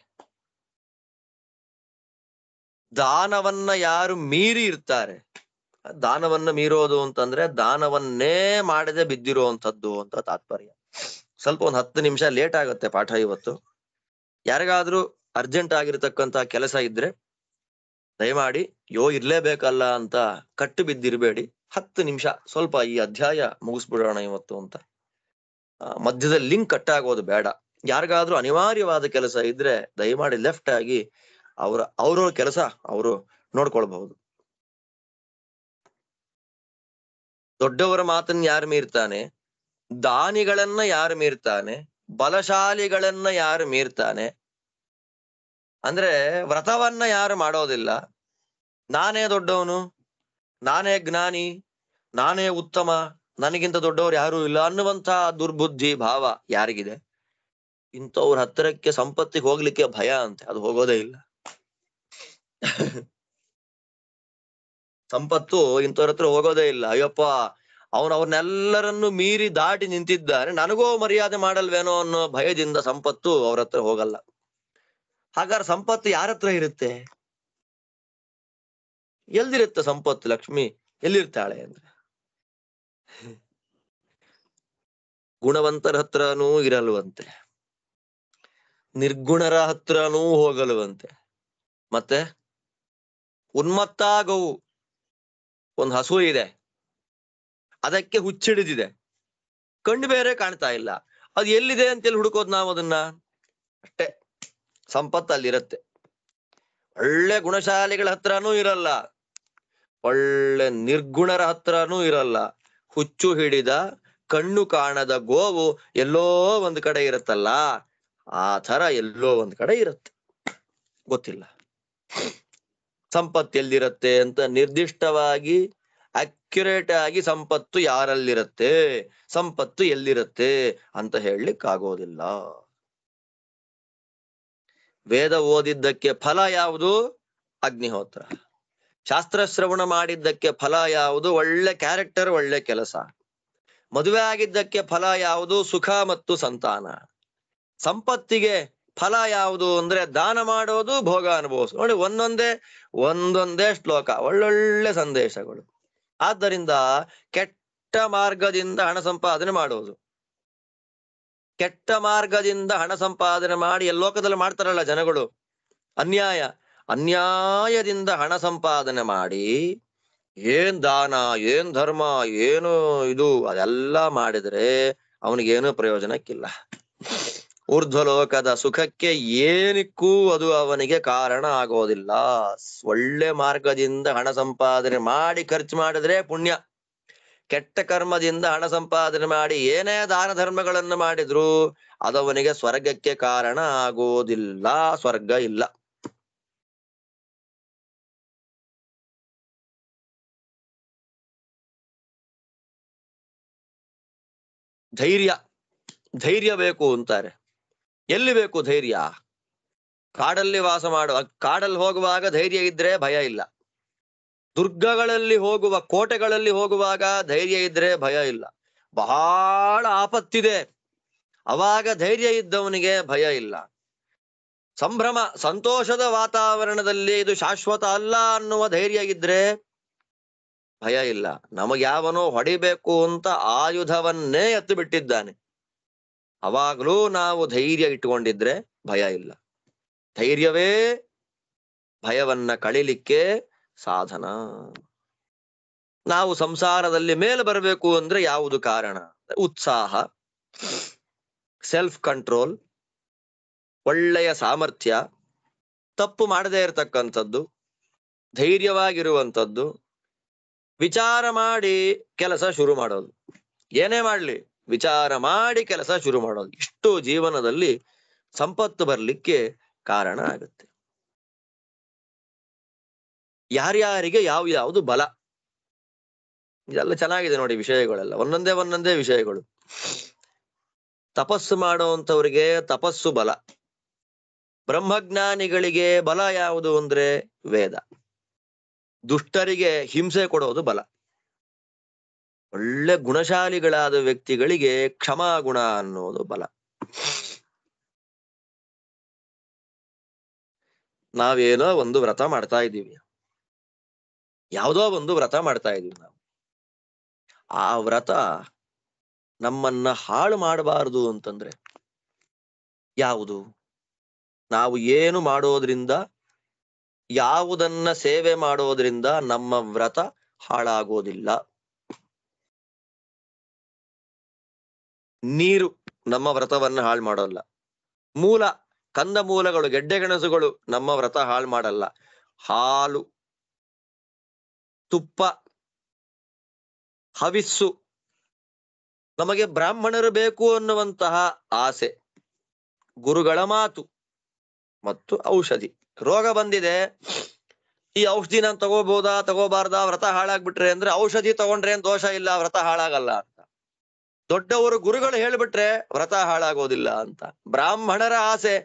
ದಾನವನ್ನ ಯಾರು ಮೀರಿ ಇರ್ತಾರೆ. ದಾನವನ್ನ ಮೀರೋದು ಅಂತಂದ್ರೆ ದಾನವನ್ನೇ ಮಾಡದೆ ಬಿದ್ದಿರುವಂತದ್ದು ಅಂತ ತಾತ್ಪರ್ಯ. ಸ್ವಲ್ಪ ಒಂದು 10 ನಿಮಿಷ ಲೇಟ್ ಆಗುತ್ತೆ ಪಾಠ ಇವತ್ತು. ಯಾರಿಗಾದ್ರೂ ಅರ್ಜೆಂಟ್ ಆಗಿರ್ತಕ್ಕಂತ ಕೆಲಸ ಇದ್ರೆ ದಯಮಾಡಿ ಇರ್ಲೇಬೇಕಲ್ಲ ಅಂತ ಕಟ್ಟು ಬಿದ್ದಿರ್ಬೇಡಿ. 10 ನಿಮಿಷ ಸ್ವಲ್ಪ ಈ ಅಧ್ಯಾಯ ಮುಗಿಸ್ಬಿಡೋಣ ಇವತ್ತು ಅಂತ. ಮಧ್ಯದಲ್ಲಿ ಲಿಂಕ್ ಕಟ್ ಆಗೋದು ಬೇಡ. ಯಾರಿಗಾದ್ರೂ ಅನಿವಾರ್ಯವಾದ ಕೆಲಸ ಇದ್ರೆ ದಯಮಾಡಿ ಲೆಫ್ಟ್ ಆಗಿ ಅವ್ರವ್ರ ಕೆಲಸ ಅವರು ನೋಡ್ಕೊಳ್ಬಹುದು. ದೊಡ್ಡವರ ಮಾತನ್ನ ಯಾರು ಮೀರ್ತಾನೆ, ದಾನಿಗಳನ್ನ ಯಾರು ಮೀರ್ತಾನೆ, ಬಲಶಾಲಿಗಳನ್ನ ಯಾರು ಮೀರ್ತಾನೆ, ಅಂದ್ರೆ ವ್ರತವನ್ನ ಯಾರು ಮಾಡೋದಿಲ್ಲ, ನಾನೇ ದೊಡ್ಡವನು, ನಾನೇ ಜ್ಞಾನಿ, ನಾನೇ ಉತ್ತಮ, ನನಗಿಂತ ದೊಡ್ಡವರು ಯಾರೂ ಇಲ್ಲ ಅನ್ನುವಂತಹ ದುರ್ಬುದ್ಧಿ ಭಾವ ಯಾರಿಗಿದೆ, ಇಂಥವ್ರ ಹತ್ತಿರಕ್ಕೆ ಸಂಪತ್ತಿಗೆ ಹೋಗ್ಲಿಕ್ಕೆ ಭಯ ಅಂತೆ, ಅದು ಹೋಗೋದೇ ಇಲ್ಲ. ಸಂಪತ್ತು ಇಂಥವ್ರ ಹತ್ರ ಹೋಗೋದೇ ಇಲ್ಲ. ಅಯ್ಯಪ್ಪ, ಅವ್ರನ್ನೆಲ್ಲರನ್ನು ಮೀರಿ ದಾಟಿ ನಿಂತಿದ್ದಾರೆ, ನನಗೋ ಮರ್ಯಾದೆ ಮಾಡಲ್ವೇನೋ ಅನ್ನೋ ಭಯದಿಂದ ಸಂಪತ್ತು ಅವ್ರ ಹತ್ರ ಹೋಗಲ್ಲ. ಹಾಗಾದ್ರೆ ಸಂಪತ್ತು ಯಾರ ಹತ್ರ ಇರುತ್ತೆ? ಎಲ್ದಿರುತ್ತೆ ಸಂಪತ್ತು? ಲಕ್ಷ್ಮಿ ಎಲ್ಲಿರ್ತಾಳೆ ಅಂದ್ರೆ ಗುಣವಂತರ ಹತ್ರನೂ ಇರಲ್ವಂತೆ, ನಿರ್ಗುಣರ ಹತ್ರನೂ ಹೋಗಲ್ವಂತೆ. ಮತ್ತೆ ಉನ್ಮತ್ತ ಗೋವು, ಒಂದು ಹಸು ಇದೆ, ಅದಕ್ಕೆ ಹುಚ್ಚಿಡಿದಿದೆ, ಕಣ್ಣು ಬೇರೆ ಕಾಣ್ತಾ ಇಲ್ಲ, ಅದು ಎಲ್ಲಿದೆ ಅಂತೇಳಿ ಹುಡುಕೋದು ನಾವು ಅದನ್ನ. ಅಷ್ಟೇ, ಸಂಪತ್ತು ಅಲ್ಲಿರತ್ತೆ. ಒಳ್ಳೆ ಗುಣಶಾಲಿಗಳ ಹತ್ರನೂ ಇರಲ್ಲ, ಒಳ್ಳೆ ನಿರ್ಗುಣರ ಹತ್ರನೂ ಇರಲ್ಲ. ಹುಚ್ಚು ಹಿಡಿದ ಕಣ್ಣು ಕಾಣದ ಗೋವು ಎಲ್ಲೋ ಒಂದ್ ಕಡೆ ಇರತ್ತಲ್ಲ, ಆ ತರ ಎಲ್ಲೋ ಒಂದ್ ಕಡೆ ಇರುತ್ತೆ, ಗೊತ್ತಿಲ್ಲ. ಸಂಪತ್ತು ಎಲ್ಲಿರತ್ತೆ ಅಂತ ನಿರ್ದಿಷ್ಟವಾಗಿ ಅಕ್ಯುರೇಟ್ ಆಗಿ ಸಂಪತ್ತು ಯಾರಲ್ಲಿರತ್ತೆ, ಸಂಪತ್ತು ಎಲ್ಲಿರತ್ತೆ ಅಂತ ಹೇಳಲಿಕ್ಕಾಗೋದಿಲ್ಲ. ವೇದ ಓದಿದ್ದಕ್ಕೆ ಫಲ ಯಾವುದು? ಅಗ್ನಿಹೋತ್ರ. ಶಾಸ್ತ್ರ ಶ್ರವಣ ಮಾಡಿದ್ದಕ್ಕೆ ಫಲ ಯಾವುದು? ಒಳ್ಳೆ ಕ್ಯಾರೆಕ್ಟರ್, ಒಳ್ಳೆ ಕೆಲಸ. ಮದುವೆ ಆಗಿದ್ದಕ್ಕೆ ಫಲ ಯಾವುದು? ಸುಖ ಮತ್ತು ಸಂತಾನ. ಸಂಪತ್ತಿಗೆ ಫಲ ಯಾವುದು ಅಂದ್ರೆ ದಾನ ಮಾಡೋದು, ಭೋಗ ಅನುಭವಿಸೋದು. ನೋಡಿ, ಒಂದೊಂದೇ ಶ್ಲೋಕ, ಒಳ್ಳೊಳ್ಳೆ ಸಂದೇಶಗಳು. ಆದ್ದರಿಂದ ಕೆಟ್ಟ ಮಾರ್ಗದಿಂದ ಹಣ ಸಂಪಾದನೆ ಮಾಡೋದು, ಕೆಟ್ಟ ಮಾರ್ಗದಿಂದ ಹಣ ಸಂಪಾದನೆ ಮಾಡಿ ಲೋಕದಲ್ಲಿ ಮಾಡ್ತಾರಲ್ಲ ಜನಗಳು, ಅನ್ಯಾಯದಿಂದ ಹಣ ಸಂಪಾದನೆ ಮಾಡಿ ಏನ್ ದಾನ, ಏನ್ ಧರ್ಮ, ಏನು ಇದು ಅದೆಲ್ಲ ಮಾಡಿದ್ರೆ ಅವನಿಗೇನು ಪ್ರಯೋಜನಕ್ಕಿಲ್ಲ. ಊರ್ಧ್ವಲೋಕದ ಸುಖಕ್ಕೆ ಏನಿಕ್ಕೂ ಅದು ಅವನಿಗೆ ಕಾರಣ ಆಗೋದಿಲ್ಲ. ಒಳ್ಳೆ ಮಾರ್ಗದಿಂದ ಹಣ ಸಂಪಾದನೆ ಮಾಡಿ ಖರ್ಚು ಮಾಡಿದ್ರೆ ಪುಣ್ಯ, ಕೆಟ್ಟ ಕರ್ಮದಿಂದ ಹಣ ಸಂಪಾದನೆ ಮಾಡಿ ಏನೇ ದಾನ ಧರ್ಮಗಳನ್ನು ಮಾಡಿದ್ರು ಅದವನಿಗೆ ಸ್ವರ್ಗಕ್ಕೆ ಕಾರಣ ಆಗೋದಿಲ್ಲ, ಸ್ವರ್ಗ ಇಲ್ಲ. ಧೈರ್ಯ ಬೇಕು ಅಂತಾರೆ. ಎಲ್ಲಿ ಬೇಕು ಧೈರ್ಯ? ಕಾಡಲ್ಲಿ ವಾಸ ಮಾಡುವ, ಕಾಡಲ್ಲಿ ಹೋಗುವಾಗ ಧೈರ್ಯ ಇದ್ರೆ ಭಯ ಇಲ್ಲ. ದುರ್ಗಗಳಲ್ಲಿ ಹೋಗುವ, ಕೋಟೆಗಳಲ್ಲಿ ಹೋಗುವಾಗ ಧೈರ್ಯ ಇದ್ರೆ ಭಯ ಇಲ್ಲ. ಬಹಳ ಆಪತ್ತಿದೆ, ಅವಾಗ ಧೈರ್ಯ ಇದ್ದವನಿಗೆ ಭಯ ಇಲ್ಲ. ಸಂಭ್ರಮ, ಸಂತೋಷದ ವಾತಾವರಣದಲ್ಲಿ ಇದು ಶಾಶ್ವತ ಅಲ್ಲ ಅನ್ನುವ ಧೈರ್ಯ ಇದ್ರೆ ಭಯ ಇಲ್ಲ. ನಮಗ್ಯಾವನೋ ಹೊಡಿಬೇಕು ಅಂತ ಆಯುಧವನ್ನೇ ಎತ್ತು ಬಿಟ್ಟಿದ್ದಾನೆ, ಅವಾಗ್ಲೂ ನಾವು ಧೈರ್ಯ ಇಟ್ಟುಕೊಂಡಿದ್ರೆ ಭಯ ಇಲ್ಲ. ಧೈರ್ಯವೇ ಭಯವನ್ನ ಕಳಿಲಿಕ್ಕೆ ಸಾಧನ. ನಾವು ಸಂಸಾರದಲ್ಲಿ ಮೇಲೆ ಬರಬೇಕು ಅಂದ್ರೆ ಯಾವುದು ಕಾರಣ? ಉತ್ಸಾಹ, ಸೆಲ್ಫ್ ಕಂಟ್ರೋಲ್, ಒಳ್ಳೆಯ ಸಾಮರ್ಥ್ಯ, ತಪ್ಪು ಮಾಡದೇ ಇರತಕ್ಕಂಥದ್ದು, ಧೈರ್ಯವಾಗಿರುವಂಥದ್ದು, ವಿಚಾರ ಮಾಡಿ ಕೆಲಸ ಶುರು ಮಾಡೋದು. ಏನೇ ಮಾಡ್ಲಿ ವಿಚಾರ ಮಾಡಿ ಕೆಲಸ ಶುರು ಮಾಡೋದು. ಇಷ್ಟು ಜೀವನದಲ್ಲಿ ಸಂಪತ್ತು ಬರ್ಲಿಕ್ಕೆ ಕಾರಣ ಆಗುತ್ತೆ. ಯಾರ್ಯಾರಿಗೆ ಯಾವ್ದು ಬಲ, ಇದೆಲ್ಲ ಚೆನ್ನಾಗಿದೆ ನೋಡಿ ವಿಷಯಗಳೆಲ್ಲ, ಒಂದೊಂದೇ ವಿಷಯಗಳು. ತಪಸ್ಸು ಮಾಡುವಂಥವ್ರಿಗೆ ತಪಸ್ಸು ಬಲ. ಬ್ರಹ್ಮಜ್ಞಾನಿಗಳಿಗೆ ಬಲ ಯಾವುದು ಅಂದ್ರೆ ವೇದ. ದುಷ್ಟರಿಗೆ ಹಿಂಸೆ ಕೊಡೋದು ಬಲ. ಒಳ್ಳೆ ಗುಣಶಾಲಿಗಳಾದ ವ್ಯಕ್ತಿಗಳಿಗೆ ಕ್ಷಮಾಗುಣ ಅನ್ನೋದು ಬಲ. ನಾವೇನೋ ಒಂದು ವ್ರತ ಮಾಡ್ತಾ ಇದ್ದೀವಿ, ಯಾವುದೋ ಒಂದು ವ್ರತ ಮಾಡ್ತಾ ಇದೀವಿ ನಾವು. ಆ ವ್ರತ ನಮ್ಮನ್ನ ಹಾಳು ಮಾಡಬಾರದು ಅಂತಂದ್ರೆ ಯಾವುದು? ನಾವು ಏನು ಮಾಡೋದ್ರಿಂದ, ಯಾವುದನ್ನ ಸೇವೆ ಮಾಡೋದ್ರಿಂದ ನಮ್ಮ ವ್ರತ ಹಾಳಾಗೋದಿಲ್ಲ. ನೀರು ನಮ್ಮ ವ್ರತವನ್ನ ಹಾಳು ಮಾಡೋಲ್ಲ. ಮೂಲ ಕಂದ ಮೂಲಗಳು, ಗೆಡ್ಡೆ ಗೆಣಸುಗಳು ನಮ್ಮ ವ್ರತ ಹಾಳು ಮಾಡಲ್ಲ. ಹಾಲು, ತುಪ್ಪ, ಹವಿಸ್ಸು, ನಮಗೆ ಬ್ರಾಹ್ಮಣರು ಬೇಕು ಅನ್ನುವಂತಹ ಆಸೆ, ಗುರುಗಳ ಮಾತು ಮತ್ತು ಔಷಧಿ. ರೋಗ ಬಂದಿದೆ, ಈ ಔಷಧಿ ನಾನ್ ತಗೋಬಹುದಾ ತಗೋಬಾರ್ದಾ, ವ್ರತ ಹಾಳಾಗ್ಬಿಟ್ರೆ ಅಂದ್ರೆ ಔಷಧಿ ತಗೊಂಡ್ರೆ ಏನ್ ದೋಷ ಇಲ್ಲ, ವ್ರತ ಹಾಳಾಗಲ್ಲ ಅಂತ. ದೊಡ್ಡವರು ಗುರುಗಳು ಹೇಳ್ಬಿಟ್ರೆ ವ್ರತ ಹಾಳಾಗೋದಿಲ್ಲ ಅಂತ. ಬ್ರಾಹ್ಮಣರ ಆಸೆ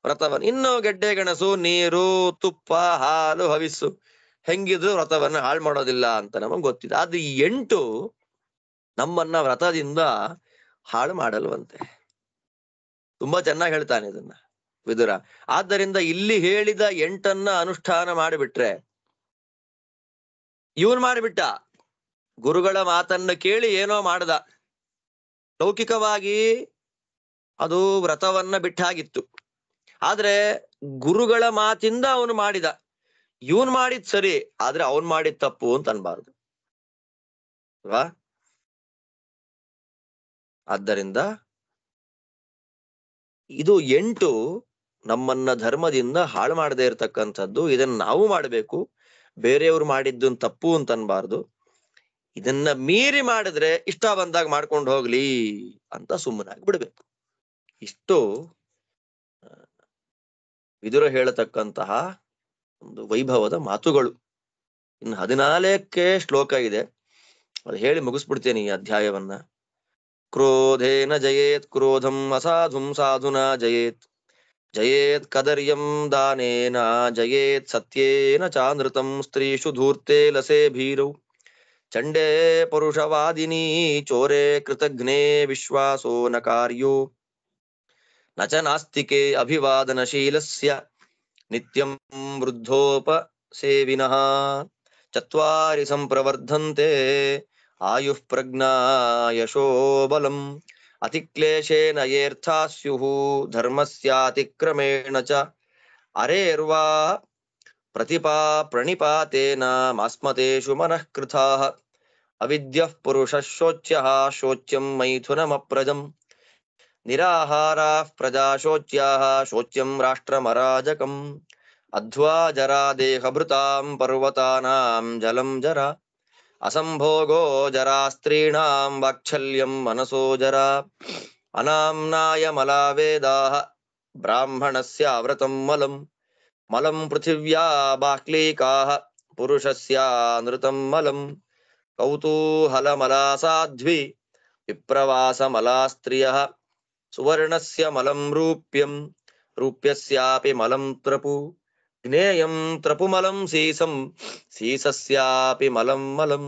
ವ್ರತವನ್ನು, ಇನ್ನು ಗೆಡ್ಡೆ ಗೆಣಸು, ನೀರು, ತುಪ್ಪ, ಹಾಲು, ಹವಿಸ್ಸು ಹೆಂಗಿದ್ರು ವ್ರತವನ್ನ ಹಾಳು ಮಾಡೋದಿಲ್ಲ ಅಂತ ನಮಗ್ ಗೊತ್ತಿದೆ. ಅದು 8 ನಮ್ಮನ್ನ ವ್ರತದಿಂದ ಹಾಳು ಮಾಡಲ್ವಂತೆ. ತುಂಬಾ ಚೆನ್ನಾಗಿ ಹೇಳ್ತಾನೆ ಇದನ್ನ ವಿದುರ. ಆದ್ದರಿಂದ ಇಲ್ಲಿ ಹೇಳಿದ 8 ಅನುಷ್ಠಾನ ಮಾಡಿಬಿಟ್ರೆ, ಇವನ್ ಮಾಡಿಬಿಟ್ಟ, ಗುರುಗಳ ಮಾತನ್ನ ಕೇಳಿ ಏನೋ ಮಾಡ್ದ, ಲೌಕಿಕವಾಗಿ ಅದು ವ್ರತವನ್ನ ಬಿಟ್ಟಾಗಿತ್ತು. ಆದ್ರೆ ಗುರುಗಳ ಮಾತಿಂದ ಅವನು ಮಾಡಿದ. ಇವನ್ ಮಾಡಿದ್ ಸರಿ, ಆದ್ರೆ ಅವನ್ ಮಾಡಿದ್ ತಪ್ಪು ಅಂತ ಅನ್ಬಾರ್ದು ಅಲ್ವಾ? ಆದ್ದರಿಂದ ಇದು 8 ನಮ್ಮನ್ನ ಧರ್ಮದಿಂದ ಹಾಳು ಮಾಡದೇ ಇರತಕ್ಕಂಥದ್ದು. ಇದನ್ನ ನಾವು ಮಾಡಬೇಕು, ಬೇರೆಯವರು ಮಾಡಿದ್ದು ತಪ್ಪು ಅಂತ ಅನ್ಬಾರ್ದು. ಇದನ್ನ ಮೀರಿ ಮಾಡಿದ್ರೆ ಇಷ್ಟ ಬಂದಾಗ ಮಾಡ್ಕೊಂಡು ಹೋಗ್ಲಿ ಅಂತ ಸುಮ್ಮನಾಗಿ ಬಿಡ್ಬೇಕು. ಇಷ್ಟು ವಿದುರ ಹೇಳತಕ್ಕಂತಹ ಒಂದು ವೈಭವದ ಮಾತುಗಳು. ಇನ್ನು 14ಕ್ಕೆ ಶ್ಲೋಕ ಇದೆ, ಅದು ಹೇಳಿ ಮುಗಿಸ್ಬಿಡ್ತೇನೆ ಈ ಅಧ್ಯಾಯವನ್ನ. ಕ್ರೋಧೇನ ಜಯೇತ್ ಕ್ರೋಧಂ ಅಸಾಧುಂ ಸಾಧುನಾ ಜಯೇತ್, ಜಯೇತ್ ಕದರ್ಯಂ ದಾನೇನ ಜಯೇತ್ ಸತ್ಯೇನ ಚಾನೃತಂ, ಸ್ತ್ರೀಷು ಧೂರ್ತೆ ಲಸೆ ಭೀರೌ ಚಂಡೇ ಪರುಷವಾದಿನಿ ಚೋರೆ ಕೃತಘ್ನೇ ವಿಶ್ವಾಸೋ ನ ಕಾರ್ಯೋ ನ ಚ ನಾಸ್ತಿಕೆ ಅಭಿವಾದನಶೀಲಸ್ಯ ನಿತ್ಯಂ ವೃದ್ಧೋಪಸೇವಿನಃ ಚತ್ವಾರಿ ಸಂಪ್ರವರ್ಧಂತೆ ಆಯುಃ ಪ್ರಜ್ಞಾ ಯಶೋ ಬಲಂ ಅತಿಕ್ಲೇಶೇನ ಯೇರ್ಥಾ ಸ್ಯುಃ ಧರ್ಮಸ್ಯಾತಿಕ್ರಮೇಣ ಚ ಅರೇರ್ವಾ ಪ್ರಣಿಪಾತೇನ ಮಾಸ್ಮತೇಷು ಮನಃ ಕೃತಾಃ ಅವಿದ್ಯಃ ಪುರುಷಃ ಶೋಚ್ಯಃ ಶೋಚ್ಯಂ ಮೈಥುನಮಪ್ರಜಂ ನಿರಾಹಾರಾಃ ಪ್ರಜಾ ಶೋಚ್ಯಾಃ ಶೋಚ್ಯಂ ರಾಷ್ಟ್ರಮರಾಜಕಂ ಅಧ್ವಾ ಜರಾ ದೇಹಭೃತಾಂ ಪರ್ವತಾನಾಂ ಜಲಂ ಜರಾ ಅಸಂಭೋಗೋ ಜರಾ ಸ್ತ್ರೀಣಾಂ ವಾಕ್ಛಲ್ಯಂ ಮನಸೋ ಜರಾ ಅನಾಮ್ನಾಯ ಮಲಾ ವೇದಾಃ ಬ್ರಾಹ್ಮಣಸ್ಯ ವ್ರತಂ ಮಲಂ ಮಲಂ ಪೃಥಿವ್ಯಾ ಬಾಕ್ಲೀಕಾಃ ಪುರುಷಸ್ಯ ನೃತಂ ಮಲಂ ಕೌತೂಹಲಮಲಾ ಸಾಧ್ವಿ ವಿಪ್ರವಾಸಮಲಾ ಸ್ತ್ರಿಯಃ ಸುವರ್ಣಸ್ಯ ಮಲಂ ರೂಪ್ಯಂ ರೂಪ್ಯಸ್ಯಾಪಿ ಮಲಂ ತ್ರಪು ಜ್ಞೇಯಂ ತ್ರಪುಮಲಂ ಸೀಸಂ ಸೀಸಸ್ಯಾಪಿ ಮಲಂ ಮಲಂ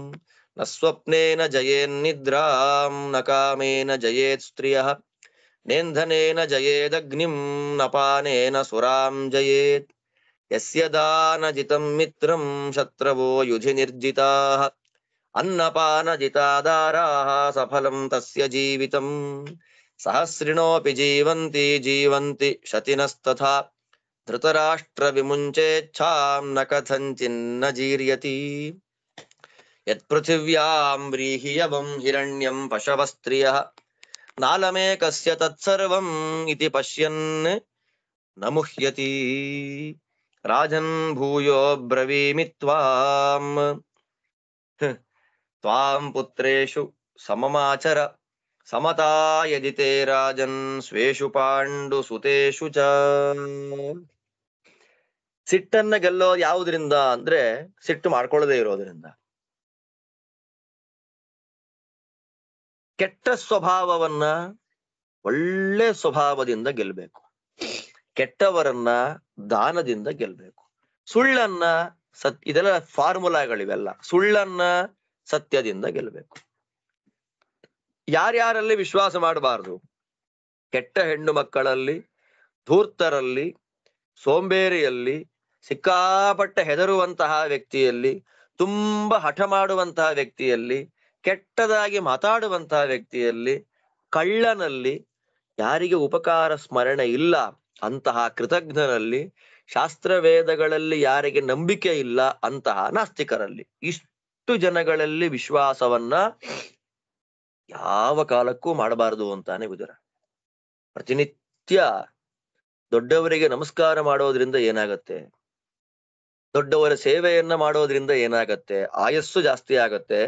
ನ ಸ್ವಪ್ನೇನ ಜಯೇನ್ನಿದ್ರಾಂ ನ ಕಾಮೇನ ಜಯೇತ್ ಸ್ತ್ರಿಯಃ ನೇಂಧನೇನ ಜಯೇದಗ್ನಿಂ ನ ಪಾನೇನ ಸುರಾಂ ಜಯೇತ್ ಯಸ್ಯ ದಾನಜಿತಂ ಮಿತ್ರಂ ಶತ್ರವೋ ಯುಧಿ ನಿರ್ಜಿತಾಃ ಅನ್ನಪಾನಜಿತಾದಾರಾಃ ಸಫಲಂ ತಸ್ಯ ಜೀವಿತಂ ಸಹಸ್ರಿಣೋಪಿ ಜೀವಂತಿ ಶತಿನಸ್ತಥಾ ಧೃತರಾಷ್ಟ್ರ ವಿಮುಂಚೇಚ್ಛಾಂ ನ ಕಥಂಚಿನ್ನ ಜೀರ್ಯತಿ ಯತ್ಪೃಥಿವ್ಯಾಂ ವ್ರೀಹಿಯವಂ ಹಿರಣ್ಯಂ ಪಶವಸ್ತ್ರಿಯಃ ನಾಲಮೇಕಸ್ಯ ತತ್ಸರ್ವಂ ಇತಿ ಪಶ್ಯನ್ ನ ಮುಹ್ಯತಿ ರಾಜನ್ ಭೂಯೋ ಬ್ರವೀಮಿ ತ್ವಾಂ ಪುತ್ರೇಷು ಸಮಮಾಚರ ಸಮತಾ ಯದಿತೆ ರಾಜನ್ ಸ್ವೇಷು ಪಾಂಡು ಸುತೇಷು ಚ. ಸಿಟ್ಟನ್ನ ಗೆಲ್ಲೋದು ಯಾವುದರಿಂದ ಅಂದ್ರೆ ಸಿಟ್ಟು ಮಾಡ್ಕೊಳ್ಳದೆ ಇರೋದ್ರಿಂದ. ಕೆಟ್ಟ ಸ್ವಭಾವವನ್ನ ಒಳ್ಳೆ ಸ್ವಭಾವದಿಂದ ಗೆಲ್ಬೇಕು, ಕೆಟ್ಟವರನ್ನ ದಾನದಿಂದ ಗೆಲ್ಬೇಕು, ಸುಳ್ಳನ್ನ ಇದೆಲ್ಲ ಫಾರ್ಮುಲಾಗಳಿವೆಲ್ಲ. ಸುಳ್ಳನ್ನ ಸತ್ಯದಿಂದ ಗೆಲ್ಬೇಕು. ಯಾರ್ಯಾರಲ್ಲಿ ವಿಶ್ವಾಸ ಮಾಡಬಾರದು? ಕೆಟ್ಟ ಹೆಣ್ಣು ಮಕ್ಕಳಲ್ಲಿ, ಧೂರ್ತರಲ್ಲಿ, ಸೋಂಬೇರಿಯಲ್ಲಿ, ಸಿಕ್ಕಾಪಟ್ಟ ಹೆದರುವಂತಹ ವ್ಯಕ್ತಿಯಲ್ಲಿ, ತುಂಬಾ ಹಠ ಮಾಡುವಂತಹ ವ್ಯಕ್ತಿಯಲ್ಲಿ, ಕೆಟ್ಟದಾಗಿ ಮಾತಾಡುವಂತಹ ವ್ಯಕ್ತಿಯಲ್ಲಿ, ಕಳ್ಳನಲ್ಲಿ, ಯಾರಿಗೆ ಉಪಕಾರ ಸ್ಮರಣೆ ಇಲ್ಲ ಅಂತಹ ಕೃತಜ್ಞರಲ್ಲಿ, ಶಾಸ್ತ್ರ ವೇದಗಳಲ್ಲಿ ಯಾರಿಗೆ ನಂಬಿಕೆ ಇಲ್ಲ ಅಂತಹ ನಾಸ್ತಿಕರಲ್ಲಿ, ಇಷ್ಟು ಜನಗಳಲ್ಲಿ ವಿಶ್ವಾಸವನ್ನ ಯಾವ ಕಾಲಕ್ಕೂ ಮಾಡಬಾರದು ಅಂತಾನೆ ವಿದುರ. ಪ್ರತಿನಿತ್ಯ ದೊಡ್ಡವರಿಗೆ ನಮಸ್ಕಾರ ಮಾಡೋದ್ರಿಂದ ಏನಾಗತ್ತೆ? ದೊಡ್ಡವರ ಸೇವೆಯನ್ನ ಮಾಡೋದ್ರಿಂದ ಏನಾಗತ್ತೆ? ಆಯಸ್ಸು ಜಾಸ್ತಿ ಆಗತ್ತೆ,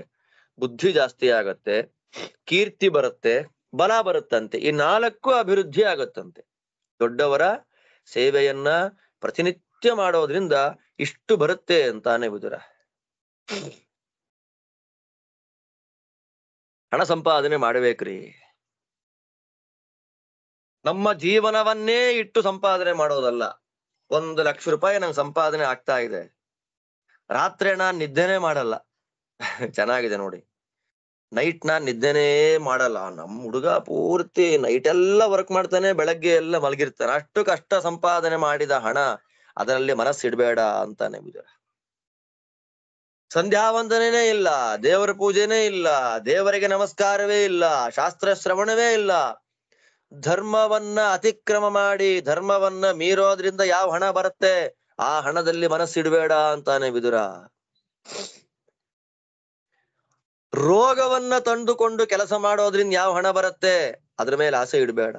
ಬುದ್ಧಿ ಜಾಸ್ತಿ ಆಗತ್ತೆ, ಕೀರ್ತಿ ಬರುತ್ತೆ, ಬಲ ಬರುತ್ತಂತೆ. ಈ 4 ಅಭಿವೃದ್ಧಿ ಆಗತ್ತಂತೆ. ದೊಡ್ಡವರ ಸೇವೆಯನ್ನ ಪ್ರತಿನಿತ್ಯ ಮಾಡೋದ್ರಿಂದ ಇಷ್ಟು ಬರುತ್ತೆ ಅಂತಾನೆ ವಿದುರ. ಹಣ ಸಂಪಾದನೆ ಮಾಡಬೇಕ್ರಿ. ನಮ್ಮ ಜೀವನವನ್ನೇ ಇಟ್ಟು ಸಂಪಾದನೆ ಮಾಡೋದಲ್ಲ. 1 ಲಕ್ಷ ರೂಪಾಯಿ ನಂಗೆ ಸಂಪಾದನೆ ಆಗ್ತಾ ಇದೆ, ರಾತ್ರಿ ನಾನ್ ನಿದ್ದೆನೆ ಮಾಡಲ್ಲ. ಚೆನ್ನಾಗಿದೆ ನೋಡಿ. ನೈಟ್ ನಾನ್ ನಿದ್ದೆನೇ ಮಾಡಲ್ಲ. ನಮ್ ಹುಡುಗ ಪೂರ್ತಿ ನೈಟ್ ಎಲ್ಲ ವರ್ಕ್ ಮಾಡ್ತಾನೆ, ಬೆಳಗ್ಗೆ ಎಲ್ಲ ಮಲಗಿರ್ತಾನೆ. ಅಷ್ಟು ಕಷ್ಟ ಸಂಪಾದನೆ ಮಾಡಿದ ಹಣ ಅದರಲ್ಲಿ ಮನಸ್ಸಿಡ್ಬೇಡ ಅಂತಾನೆ ವಿದುರ. ಸಂಧ್ಯಾ ವಂದನೆನೇ ಇಲ್ಲ, ದೇವರ ಪೂಜೆನೇ ಇಲ್ಲ, ದೇವರಿಗೆ ನಮಸ್ಕಾರವೇ ಇಲ್ಲ, ಶಾಸ್ತ್ರ ಶ್ರವಣವೇ ಇಲ್ಲ. ಧರ್ಮವನ್ನ ಅತಿಕ್ರಮ ಮಾಡಿ ಧರ್ಮವನ್ನ ಮೀರೋದ್ರಿಂದ ಯಾವ ಹಣ ಬರುತ್ತೆ, ಆ ಹಣದಲ್ಲಿ ಮನಸ್ಸಿಡ್ಬೇಡ ಅಂತಾನೆ ವಿದುರ. ರೋಗವನ್ನ ತಂದುಕೊಂಡು ಕೆಲಸ ಮಾಡೋದ್ರಿಂದ ಯಾವ ಹಣ ಬರುತ್ತೆ, ಅದ್ರ ಮೇಲೆ ಆಸೆ ಇಡಬೇಡ.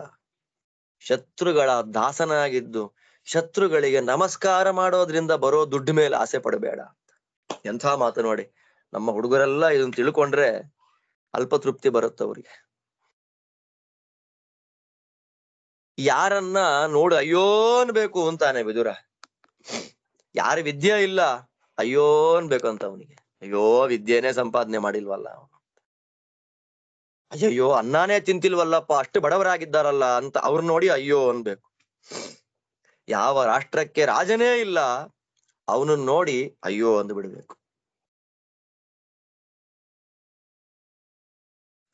ಶತ್ರುಗಳ ದಾಸನಾಗಿದ್ದು ಶತ್ರುಗಳಿಗೆ ನಮಸ್ಕಾರ ಮಾಡೋದ್ರಿಂದ ಬರೋ ದುಡ್ಡು ಮೇಲೆ ಆಸೆ ಪಡಬೇಡ. ಎಂಥ ಮಾತು ನೋಡಿ. ನಮ್ಮ ಹುಡುಗರೆಲ್ಲ ಇದನ್ನ ತಿಳ್ಕೊಂಡ್ರೆ ಅಲ್ಪ ತೃಪ್ತಿ ಬರುತ್ತೆ ಅವ್ರಿಗೆ. ಯಾರನ್ನ ನೋಡು ಅಯ್ಯೋ ಅನ್ಬೇಕು ಅಂತಾನೆ ವಿದುರ. ಯಾರ ವಿದ್ಯೆ ಇಲ್ಲ ಅಯ್ಯೋ ಅನ್ಬೇಕಂತ ಅವನಿಗೆ. ಅಯ್ಯೋ ವಿದ್ಯೆನೇ ಸಂಪಾದನೆ ಮಾಡಿಲ್ವಲ್ಲ, ಅಯ್ಯಯ್ಯೋ ಅನ್ನನೇ ತಿಂತಿಲ್ವಲ್ಲಪ್ಪ, ಅಷ್ಟು ಬಡವರಾಗಿದ್ದಾರಲ್ಲ ಅಂತ ಅವ್ರ ನೋಡಿ ಅಯ್ಯೋ ಅನ್ಬೇಕು. ಯಾವ ರಾಷ್ಟ್ರಕ್ಕೆ ರಾಜನೇ ಇಲ್ಲ ಅವನನ್ನ ನೋಡಿ ಅಯ್ಯೋ ಅಂದು ಬಿಡ್ಬೇಕು.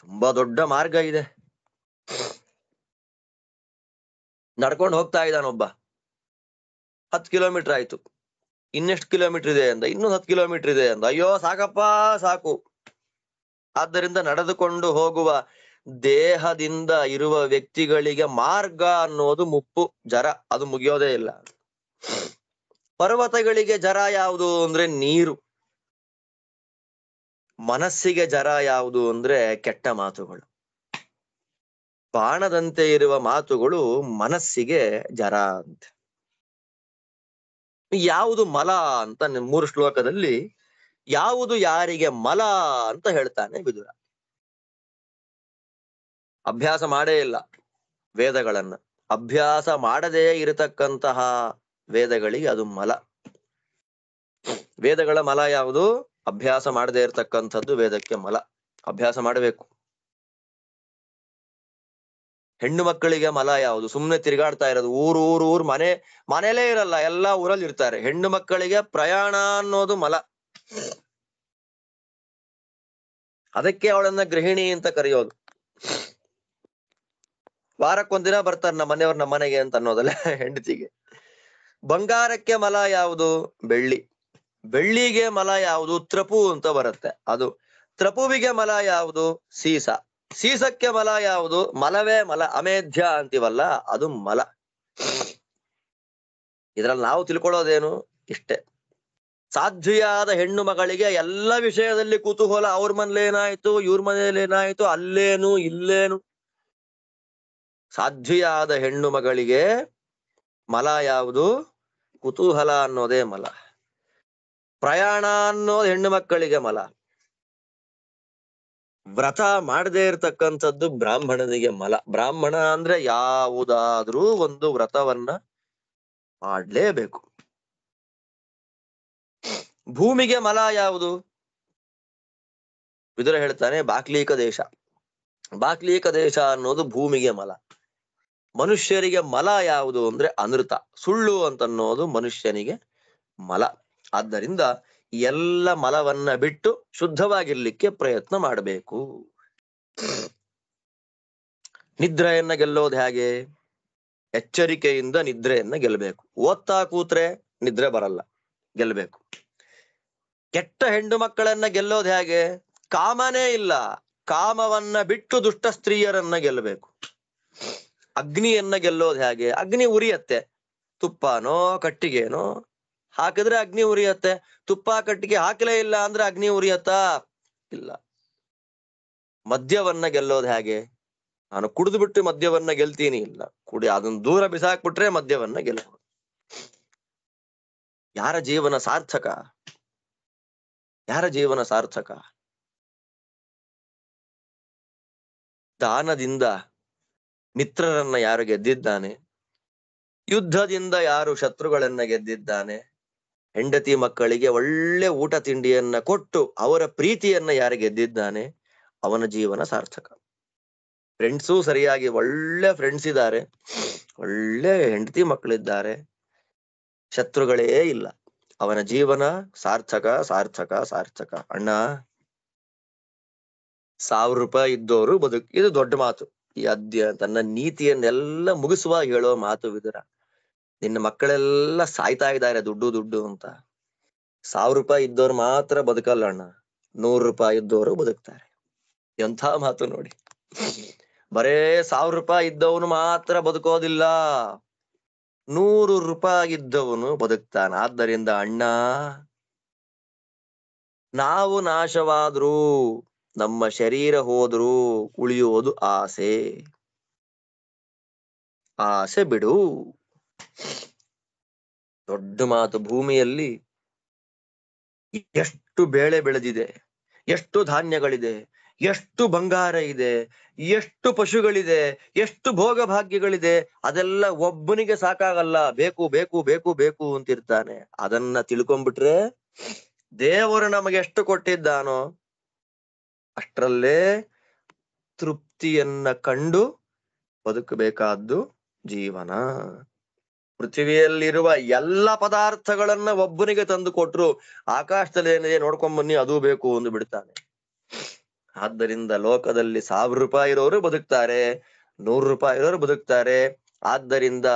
ತುಂಬಾ ದೊಡ್ಡ ಮಾರ್ಗ ಇದೆ. ನಡ್ಕೊಂಡು ಹೋಗ್ತಾ ಇದ್ದಾನೊಬ್ಬ, 10 ಕಿಲೋಮೀಟರ್ ಆಯ್ತು. ಇನ್ನೆಷ್ಟು ಕಿಲೋಮೀಟರ್ ಇದೆ ಅಂದ, ಇನ್ನೂ 10 ಕಿಲೋಮೀಟರ್ ಇದೆ ಅಂದ. ಅಯ್ಯೋ ಸಾಕಪ್ಪ ಸಾಕು. ಆದ್ದರಿಂದ ನಡೆದುಕೊಂಡು ಹೋಗುವ ದೇಹದಿಂದ ಇರುವ ವ್ಯಕ್ತಿಗಳಿಗೆ ಮಾರ್ಗ ಅನ್ನೋದು ಮುಪ್ಪು, ಜರ, ಅದು ಮುಗಿಯೋದೇ ಇಲ್ಲ. ಪರ್ವತಗಳಿಗೆ ಜರ ಯಾವುದು ಅಂದ್ರೆ ನೀರು. ಮನಸ್ಸಿಗೆ ಜರ ಯಾವುದು ಅಂದ್ರೆ ಕೆಟ್ಟ ಮಾತುಗಳು. ಬಾಣದಂತೆ ಇರುವ ಮಾತುಗಳು ಮನಸ್ಸಿಗೆ ಜರ ಅಂತ. ಯಾವುದು ಮಲ ಅಂತ 3 ಶ್ಲೋಕದಲ್ಲಿ ಯಾವುದು ಯಾರಿಗೆ ಮಲ ಅಂತ ಹೇಳ್ತಾನೆ ವಿದುರ. ಅಭ್ಯಾಸ ಮಾಡೇ ಇಲ್ಲ ವೇದಗಳನ್ನ, ಅಭ್ಯಾಸ ಮಾಡದೇ ಇರತಕ್ಕಂತಹ ವೇದಗಳಿಗೆ ಅದು ಮಲ. ವೇದಗಳ ಮಲ ಯಾವುದು? ಅಭ್ಯಾಸ ಮಾಡದೇ ಇರತಕ್ಕಂಥದ್ದು ವೇದಕ್ಕೆ ಮಲ. ಅಭ್ಯಾಸ ಮಾಡಬೇಕು. ಹೆಣ್ಣು ಮಕ್ಕಳಿಗೆ ಮಲ ಯಾವುದು? ಸುಮ್ನೆ ತಿರುಗಾಡ್ತಾ ಇರೋದು, ಊರು ಮನೇಲೇ ಇರಲ್ಲ, ಎಲ್ಲಾ ಊರಲ್ಲಿ ಇರ್ತಾರೆ. ಹೆಣ್ಣು ಮಕ್ಕಳಿಗೆ ಪ್ರಯಾಣ ಅನ್ನೋದು ಮಲ. ಅದಕ್ಕೆ ಅವಳನ್ನ ಗೃಹಿಣಿ ಅಂತ ಕರೆಯೋದು. ವಾರಕ್ಕೊಂದಿನ ಬರ್ತಾರೆ ನಮ್ಮ ಮನೆಯವ್ರು ನಮ್ಮ ಮನೆಗೆ ಅಂತ ಅನ್ನೋದಲ್ಲ ಹೆಂಡತಿಗೆ. ಬಂಗಾರಕ್ಕೆ ಮಲ ಯಾವುದು? ಬೆಳ್ಳಿ. ಬೆಳ್ಳಿಗೆ ಮಲ ಯಾವುದು? ತ್ರಪು ಅಂತ ಬರುತ್ತೆ, ಅದು. ತ್ರಪುವಿಗೆ ಮಲ ಯಾವುದು? ಸೀಸ. ಸೀಸಕ್ಕೆ ಮಲ ಯಾವುದು? ಮಲವೇ ಮಲ, ಅಮೇಧ್ಯ ಅಂತೀವಲ್ಲ, ಅದು ಮಲ. ಇದ್ರಲ್ಲಿ ನಾವು ತಿಳ್ಕೊಳ್ಳೋದೇನು? ಇಷ್ಟೇ. ಸಾಧ್ವಿಯಾದ ಹೆಣ್ಣು ಮಗಳಿಗೆ ಎಲ್ಲ ವಿಷಯದಲ್ಲಿ ಕುತೂಹಲ. ಅವ್ರ ಮನೇಲೇನಾಯ್ತು, ಇವ್ರ ಮನೇಲಿ ಏನಾಯ್ತು, ಅಲ್ಲೇನು ಇಲ್ಲೇನು. ಸಾಧ್ವಿಯಾದ ಹೆಣ್ಣು ಮಗಳಿಗೆ ಮಲ ಯಾವುದು? ಕುತೂಹಲ ಅನ್ನೋದೇ ಮಲ. ಪ್ರಯಾಣ ಅನ್ನೋದು ಹೆಣ್ಣು ಮಕ್ಕಳಿಗೆ ಮಲ. ವ್ರತ ಮಾಡದೇ ಇರ್ತಕ್ಕಂಥದ್ದು ಬ್ರಾಹ್ಮಣನಿಗೆ ಮಲ. ಬ್ರಾಹ್ಮಣ ಅಂದ್ರೆ ಯಾವುದಾದ್ರೂ ಒಂದು ವ್ರತವನ್ನ ಮಾಡ್ಲೇಬೇಕು. ಭೂಮಿಗೆ ಮಲ ಯಾವುದು? ವಿದುರ ಹೇಳ್ತಾನೆ ಬಾಕ್ಲೀಕ ದೇಶ. ಬಾಕ್ಲೀಕ ದೇಶ ಅನ್ನೋದು ಭೂಮಿಗೆ ಮಲ. ಮನುಷ್ಯರಿಗೆ ಮಲ ಯಾವುದು ಅಂದ್ರೆ ಅನೃತ, ಸುಳ್ಳು ಅಂತನ್ನೋದು ಮನುಷ್ಯನಿಗೆ ಮಲ. ಆದ್ದರಿಂದ ಎಲ್ಲ ಮಲವನ್ನ ಬಿಟ್ಟು ಶುದ್ಧವಾಗಿರ್ಲಿಕ್ಕೆ ಪ್ರಯತ್ನ ಮಾಡಬೇಕು. ನಿದ್ರೆಯನ್ನ ಗೆಲ್ಲೋದು ಹೇಗೆ? ಎಚ್ಚರಿಕೆಯಿಂದ ನಿದ್ರೆಯನ್ನ ಗೆಲ್ಲಬೇಕು. ಓದ್ತಾ ಕೂತ್ರೆ ನಿದ್ರೆ ಬರಲ್ಲ, ಗೆಲ್ಲಬೇಕು. ಕೆಟ್ಟ ಹೆಣ್ಣು ಮಕ್ಕಳನ್ನ ಗೆಲ್ಲೋದು ಹೇಗೆ? ಕಾಮನೇ ಇಲ್ಲ, ಕಾಮವನ್ನ ಬಿಟ್ಟು ದುಷ್ಟ ಸ್ತ್ರೀಯರನ್ನ ಗೆಲ್ಲಬೇಕು. ಅಗ್ನಿಯನ್ನ ಗೆಲ್ಲೋದು ಹೇಗೆ? ಅಗ್ನಿ ಉರಿಯತ್ತೆ, ತುಪ್ಪನೋ ಕಟ್ಟಿಗೆನೋ ಹಾಕಿದ್ರೆ ಅಗ್ನಿ ಉರಿಯತ್ತೆ. ತುಪ್ಪ ಕಟ್ಟಿಗೆ ಹಾಕಲೇ ಇಲ್ಲ ಅಂದ್ರೆ ಅಗ್ನಿ ಉರಿಯತ್ತಾ? ಇಲ್ಲ. ಮದ್ಯವನ್ನ ಗೆಲ್ಲೋದು ಹೇಗೆ? ನಾನು ಕುಡಿದು ಬಿಟ್ಟು ಮದ್ಯವನ್ನ ಗೆಲ್ತೀನಿ, ಇಲ್ಲ. ಅದನ್ನ ದೂರ ಬಿಸಾಕ್ಬಿಟ್ರೆ ಮದ್ಯವನ್ನ ಗೆಲ್ಲಬಹುದು. ಯಾರ ಜೀವನ ಸಾರ್ಥಕ? ಯಾರ ಜೀವನ ಸಾರ್ಥಕ? ದಾನದಿಂದ ಮಿತ್ರರನ್ನ ಯಾರು ಗೆದ್ದಿದ್ದಾನೆ? ಯುದ್ಧದಿಂದ ಯಾರು ಶತ್ರುಗಳನ್ನ ಗೆದ್ದಿದ್ದಾನೆ? ಹೆಂಡತಿ ಮಕ್ಕಳಿಗೆ ಒಳ್ಳೆ ಊಟ ತಿಂಡಿಯನ್ನ ಕೊಟ್ಟು ಅವರ ಪ್ರೀತಿಯನ್ನ ಯಾರು ಗೆದ್ದಿದ್ದಾನೆ ಅವನ ಜೀವನ ಸಾರ್ಥಕ. ಫ್ರೆಂಡ್ಸು ಸರಿಯಾಗಿ ಒಳ್ಳೆ ಫ್ರೆಂಡ್ಸ್ ಇದ್ದಾರೆ, ಒಳ್ಳೆ ಹೆಂಡತಿ ಮಕ್ಕಳಿದ್ದಾರೆ, ಶತ್ರುಗಳೇ ಇಲ್ಲ, ಅವನ ಜೀವನ ಸಾರ್ಥಕ ಸಾರ್ಥಕ ಸಾರ್ಥಕ. ಅಣ್ಣ, 1000 ರೂಪಾಯಿ ಇದ್ದವರು ಇದು ದೊಡ್ಡ ಮಾತು. ಈ ತನ್ನ ನೀತಿಯನ್ನೆಲ್ಲ ಮುಗಿಸುವಾಗ ಹೇಳೋ ಮಾತು ವಿದುರ. ನಿನ್ನ ಮಕ್ಕಳೆಲ್ಲ ಸಾಯ್ತಾ ಇದ್ದಾರೆ ದುಡ್ಡು ದುಡ್ಡು ಅಂತ. 1000 ರೂಪಾಯಿ ಇದ್ದವ್ರು ಮಾತ್ರ ಬದುಕಲ್ಲ ಅಣ್ಣ, 100 ರೂಪಾಯಿ ಇದ್ದವರು ಬದುಕ್ತಾರೆ. ಎಂಥ ಮಾತು ನೋಡಿ. ಬರೇ 1000 ರೂಪಾಯಿ ಇದ್ದವನು ಮಾತ್ರ ಬದುಕೋದಿಲ್ಲ, 100 ರೂಪಾಯಿ ಇದ್ದವನು ಬದುಕ್ತಾನ. ಆದ್ದರಿಂದ ಅಣ್ಣ, ನಾವು ನಾಶವಾದ್ರೂ, ನಮ್ಮ ಶರೀರ ಹೋದ್ರೂ ಉಳಿಯೋದು ಆಸೆ. ಆಸೆ ಬಿಡು. ದೊಡ್ಡ ಮಾತು. ಭೂಮಿಯಲ್ಲಿ ಎಷ್ಟು ಬೇಳೆ ಬೆಳೆದಿದೆ, ಎಷ್ಟು ಧಾನ್ಯಗಳಿದೆ, ಎಷ್ಟು ಬಂಗಾರ ಇದೆ, ಎಷ್ಟು ಪಶುಗಳಿದೆ, ಎಷ್ಟು ಭೋಗ ಭಾಗ್ಯಗಳಿದೆ, ಅದೆಲ್ಲ ಒಬ್ಬನಿಗೆ ಸಾಕಾಗಲ್ಲ. ಬೇಕು ಬೇಕು ಬೇಕು ಬೇಕು ಅಂತಿರ್ತಾನೆ. ಅದನ್ನ ತಿಳ್ಕೊಂಡ್ಬಿಟ್ರೆ ದೇವರು ನಮಗೆ ಎಷ್ಟು ಕೊಟ್ಟಿದ್ದಾನೋ ಅಷ್ಟರಲ್ಲೇ ತೃಪ್ತಿಯನ್ನ ಕಂಡು ಬದುಕಬೇಕಾದ್ದು ಜೀವನ. ಪೃಥ್ವಿಯಲ್ಲಿರುವ ಎಲ್ಲ ಪದಾರ್ಥಗಳನ್ನ ಒಬ್ಬನಿಗೆ ತಂದು ಕೊಟ್ರು ಆಕಾಶದಲ್ಲಿ ಏನಿದೆ ನೋಡ್ಕೊಂಡ್ ಬನ್ನಿ ಅದು ಬೇಕು ಎಂದು ಬಿಡ್ತಾನೆ. ಆದ್ದರಿಂದ ಲೋಕದಲ್ಲಿ 1000 ರೂಪಾಯಿ ಇರೋರು ಬದುಕ್ತಾರೆ, 100 ರೂಪಾಯಿ ಇರೋರು ಬದುಕ್ತಾರೆ. ಆದ್ದರಿಂದ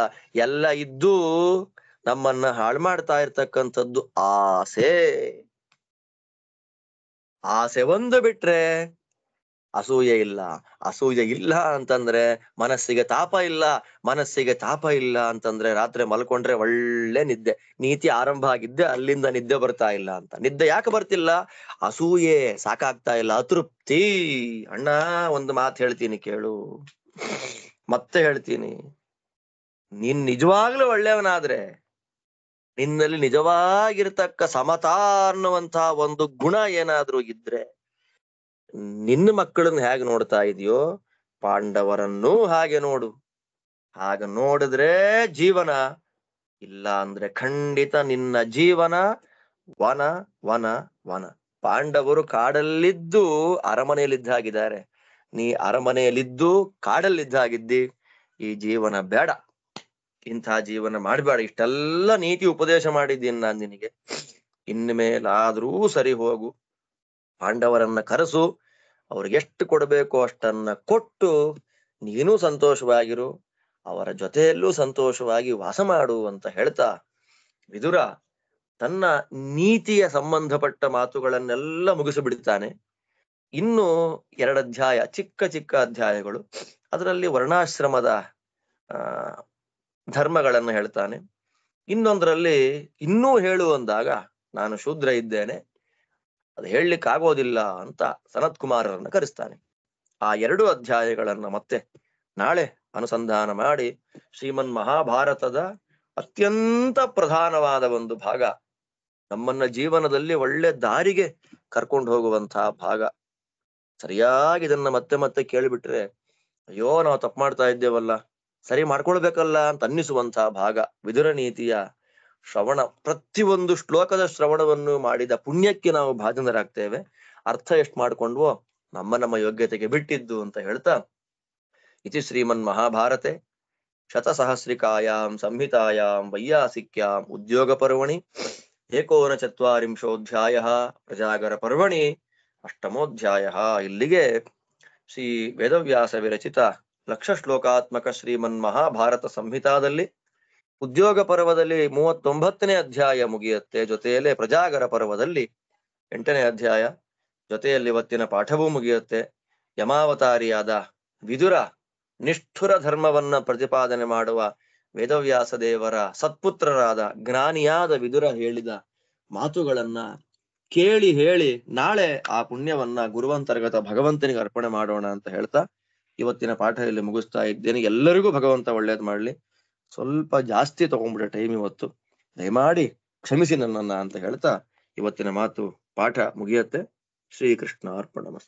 ಎಲ್ಲ ಇದ್ದು ನಮ್ಮನ್ನ ಹಾಳು ಮಾಡ್ತಾ ಇರ್ತಕ್ಕಂಥದ್ದು ಆಸೆ. ಆಸೆ ಒಂದು ಬಿಟ್ರೆ ಅಸೂಯೆ ಇಲ್ಲ. ಅಸೂಯೆ ಇಲ್ಲ ಅಂತಂದ್ರೆ ಮನಸ್ಸಿಗೆ ತಾಪ ಇಲ್ಲ. ಮನಸ್ಸಿಗೆ ತಾಪ ಇಲ್ಲ ಅಂತಂದ್ರೆ ರಾತ್ರಿ ಮಲ್ಕೊಂಡ್ರೆ ಒಳ್ಳೆ ನಿದ್ದೆ. ನೀತಿ ಆರಂಭ ಆಗಿದ್ದೆ ಅಲ್ಲಿಂದ ನಿದ್ದೆ ಬರ್ತಾ ಇಲ್ಲ ಅಂತ. ನಿದ್ದೆ ಯಾಕೆ ಬರ್ತಿಲ್ಲ? ಅಸೂಯೆ ಸಾಕಾಗ್ತಾ ಇಲ್ಲ, ಅತೃಪ್ತಿ. ಅಣ್ಣ, ಒಂದು ಮಾತು ಹೇಳ್ತೀನಿ ಕೇಳು, ಮತ್ತೆ ಹೇಳ್ತೀನಿ. ನೀನ್ ನಿಜವಾಗ್ಲೂ ಒಳ್ಳೆಯವನಾದ್ರೆ, ನಿನ್ನಲ್ಲಿ ನಿಜವಾಗಿರ್ತಕ್ಕ ಸಮತಾ ಅನ್ನುವಂತ ಒಂದು ಗುಣ ಏನಾದ್ರೂ ಇದ್ರೆ, ನಿನ್ನ ಮಕ್ಕಳನ್ನ ಹೇಗೆ ನೋಡ್ತಾ ಇದೆಯೋ ಪಾಂಡವರನ್ನೂ ಹಾಗೆ ನೋಡು. ಹಾಗೆ ನೋಡಿದ್ರೆ ಜೀವನ, ಇಲ್ಲ ಅಂದ್ರೆ ಖಂಡಿತ ನಿನ್ನ ಜೀವನ ವನ ವನ ವನ. ಪಾಂಡವರು ಕಾಡಲ್ಲಿದ್ದು ಅರಮನೆಯಲ್ಲಿದ್ದಾಗಿದ್ದಾರೆ, ನೀ ಅರಮನೆಯಲ್ಲಿದ್ದು ಕಾಡಲ್ಲಿದ್ದಾಗಿದ್ದಿ. ಈ ಜೀವನ ಬೇಡ, ಇಂಥ ಜೀವನ ಮಾಡಬೇಡ. ಇಷ್ಟೆಲ್ಲ ನೀತಿ ಉಪದೇಶ ಮಾಡಿದ್ದೀನಿ ನಾನು ನಿನಗೆ. ಇನ್ಮೇಲಾದ್ರೂ ಸರಿ ಹೋಗು, ಪಾಂಡವರನ್ನ ಕರೆಸು, ಅವ್ರಿಗೆ ಎಷ್ಟು ಕೊಡಬೇಕೋ ಅಷ್ಟನ್ನ ಕೊಟ್ಟು ನೀನು ಸಂತೋಷವಾಗಿರು, ಅವರ ಜೊತೆಯಲ್ಲೂ ಸಂತೋಷವಾಗಿ ವಾಸ ಮಾಡು ಅಂತ ಹೇಳ್ತಾ ವಿದುರ ತನ್ನ ನೀತಿಯ ಸಂಬಂಧಪಟ್ಟ ಮಾತುಗಳನ್ನೆಲ್ಲ ಮುಗಿಸಿಬಿಡ್ತಾನೆ. ಇನ್ನು 2 ಅಧ್ಯಾಯ, ಚಿಕ್ಕ ಚಿಕ್ಕ ಅಧ್ಯಾಯಗಳು, ಅದರಲ್ಲಿ ವರ್ಣಾಶ್ರಮದ ಧರ್ಮಗಳನ್ನು ಹೇಳ್ತಾನೆ. ಇನ್ನೊಂದರಲ್ಲಿ ಇನ್ನೂ ಹೇಳು ಅಂದಾಗ ನಾನು ಶೂದ್ರ ಇದ್ದೇನೆ, ಅದು ಹೇಳಲಿಕ್ಕಾಗೋದಿಲ್ಲ ಅಂತ ಸನತ್ ಕುಮಾರರನ್ನ ಕರೆಸ್ತಾನೆ. ಆ 2 ಅಧ್ಯಾಯಗಳನ್ನ ಮತ್ತೆ ನಾಳೆ ಅನುಸಂಧಾನ ಮಾಡಿ ಶ್ರೀಮನ್ ಮಹಾಭಾರತದ ಅತ್ಯಂತ ಪ್ರಧಾನವಾದ ಒಂದು ಭಾಗ, ನಮ್ಮನ್ನ ಜೀವನದಲ್ಲಿ ಒಳ್ಳೆ ದಾರಿಗೆ ಕರ್ಕೊಂಡು ಹೋಗುವಂತಹ ಭಾಗ. ಸರಿಯಾಗಿ ಇದನ್ನ ಮತ್ತೆ ಮತ್ತೆ ಕೇಳಿಬಿಟ್ರೆ ಅಯ್ಯೋ ನಾವು ತಪ್ಪು ಮಾಡ್ತಾ ಇದ್ದೇವಲ್ಲ, ಸರಿ ಮಾಡ್ಕೊಳ್ಬೇಕಲ್ಲ ಅಂತ ಅನ್ನಿಸುವಂತಹ ಭಾಗ. ವಿದುರ ನೀತಿಯ ಶ್ರವಣ, ಪ್ರತಿಯೊಂದು ಶ್ಲೋಕದ ಶ್ರವಣವನ್ನು ಮಾಡಿದ ಪುಣ್ಯಕ್ಕೆ ನಾವು ಭಾಜನರಾಗ್ತೇವೆ. ಅರ್ಥ ಎಷ್ಟು ಮಾಡ್ಕೊಂಡ್ವೋ ನಮ್ಮ ನಮ್ಮ ಯೋಗ್ಯತೆಗೆ ಬಿಟ್ಟಿದ್ದು ಅಂತ ಹೇಳ್ತಾ, ಇತಿ ಶ್ರೀಮನ್ ಮಹಾಭಾರತೆ ಶತಸಹಸ್ರಿಕಾಯಾಂ ಸಂಹಿತಾಯಾಂ ವೈಯಾಸಿಕ್ಯಾಂ ಉದ್ಯೋಗ ಪರ್ವಣಿ 49 ಪ್ರಜಾಗರ ಪರ್ವಣಿ 8 ಇಲ್ಲಿಗೆ ಶ್ರೀ ವೇದವ್ಯಾಸ ವಿರಚಿತ 1,00,000 ಶ್ಲೋಕಾತ್ಮಕ ಶ್ರೀಮನ್ ಮಹಾಭಾರತ ಸಂಹಿತಾದಲ್ಲಿ ಉದ್ಯೋಗ ಪರ್ವದಲ್ಲಿ 39ನೇ ಅಧ್ಯಾಯ ಮುಗಿಯುತ್ತೆ. ಜೊತೆಯಲ್ಲೇ ಪ್ರಜಾಗರ ಪರ್ವದಲ್ಲಿ 8ನೇ ಅಧ್ಯಾಯ, ಜೊತೆಯಲ್ಲಿ ಇವತ್ತಿನ ಪಾಠವೂ ಮುಗಿಯುತ್ತೆ. ಯಮಾವತಾರಿಯಾದ ವಿದುರ ನಿಷ್ಠುರ ಧರ್ಮವನ್ನ ಪ್ರತಿಪಾದನೆ ಮಾಡುವ ವೇದವ್ಯಾಸ ದೇವರ ಸತ್ಪುತ್ರರಾದ ಜ್ಞಾನಿಯಾದ ವಿದುರ ಹೇಳಿದ ಮಾತುಗಳನ್ನ ಕೇಳಿ ಹೇಳಿ ನಾಳೆ ಆ ಪುಣ್ಯವನ್ನ ಗುರುವಂತರ್ಗತ ಭಗವಂತನಿಗೆ ಅರ್ಪಣೆ ಮಾಡೋಣ ಅಂತ ಹೇಳ್ತಾ ಇವತ್ತಿನ ಪಾಠದಲ್ಲಿ ಮುಗಿಸ್ತಾ ಇದ್ದೇನೆ. ಎಲ್ಲರಿಗೂ ಭಗವಂತ ಒಳ್ಳೇದ್ ಮಾಡ್ಲಿ. ಸ್ವಲ್ಪ ಜಾಸ್ತಿ ತಗೊಂಡ್ಬಿಡ ಟೈಮ್ ಇವತ್ತು, ದಯಮಾಡಿ ಕ್ಷಮಿಸಿ ನನ್ನನ್ನ ಅಂತ ಹೇಳ್ತಾ ಇವತ್ತಿನ ಮಾತು ಪಾಠ ಮುಗಿಯತ್ತೆ. ಶ್ರೀಕೃಷ್ಣ ಅರ್ಪಣಮಸ್ತು.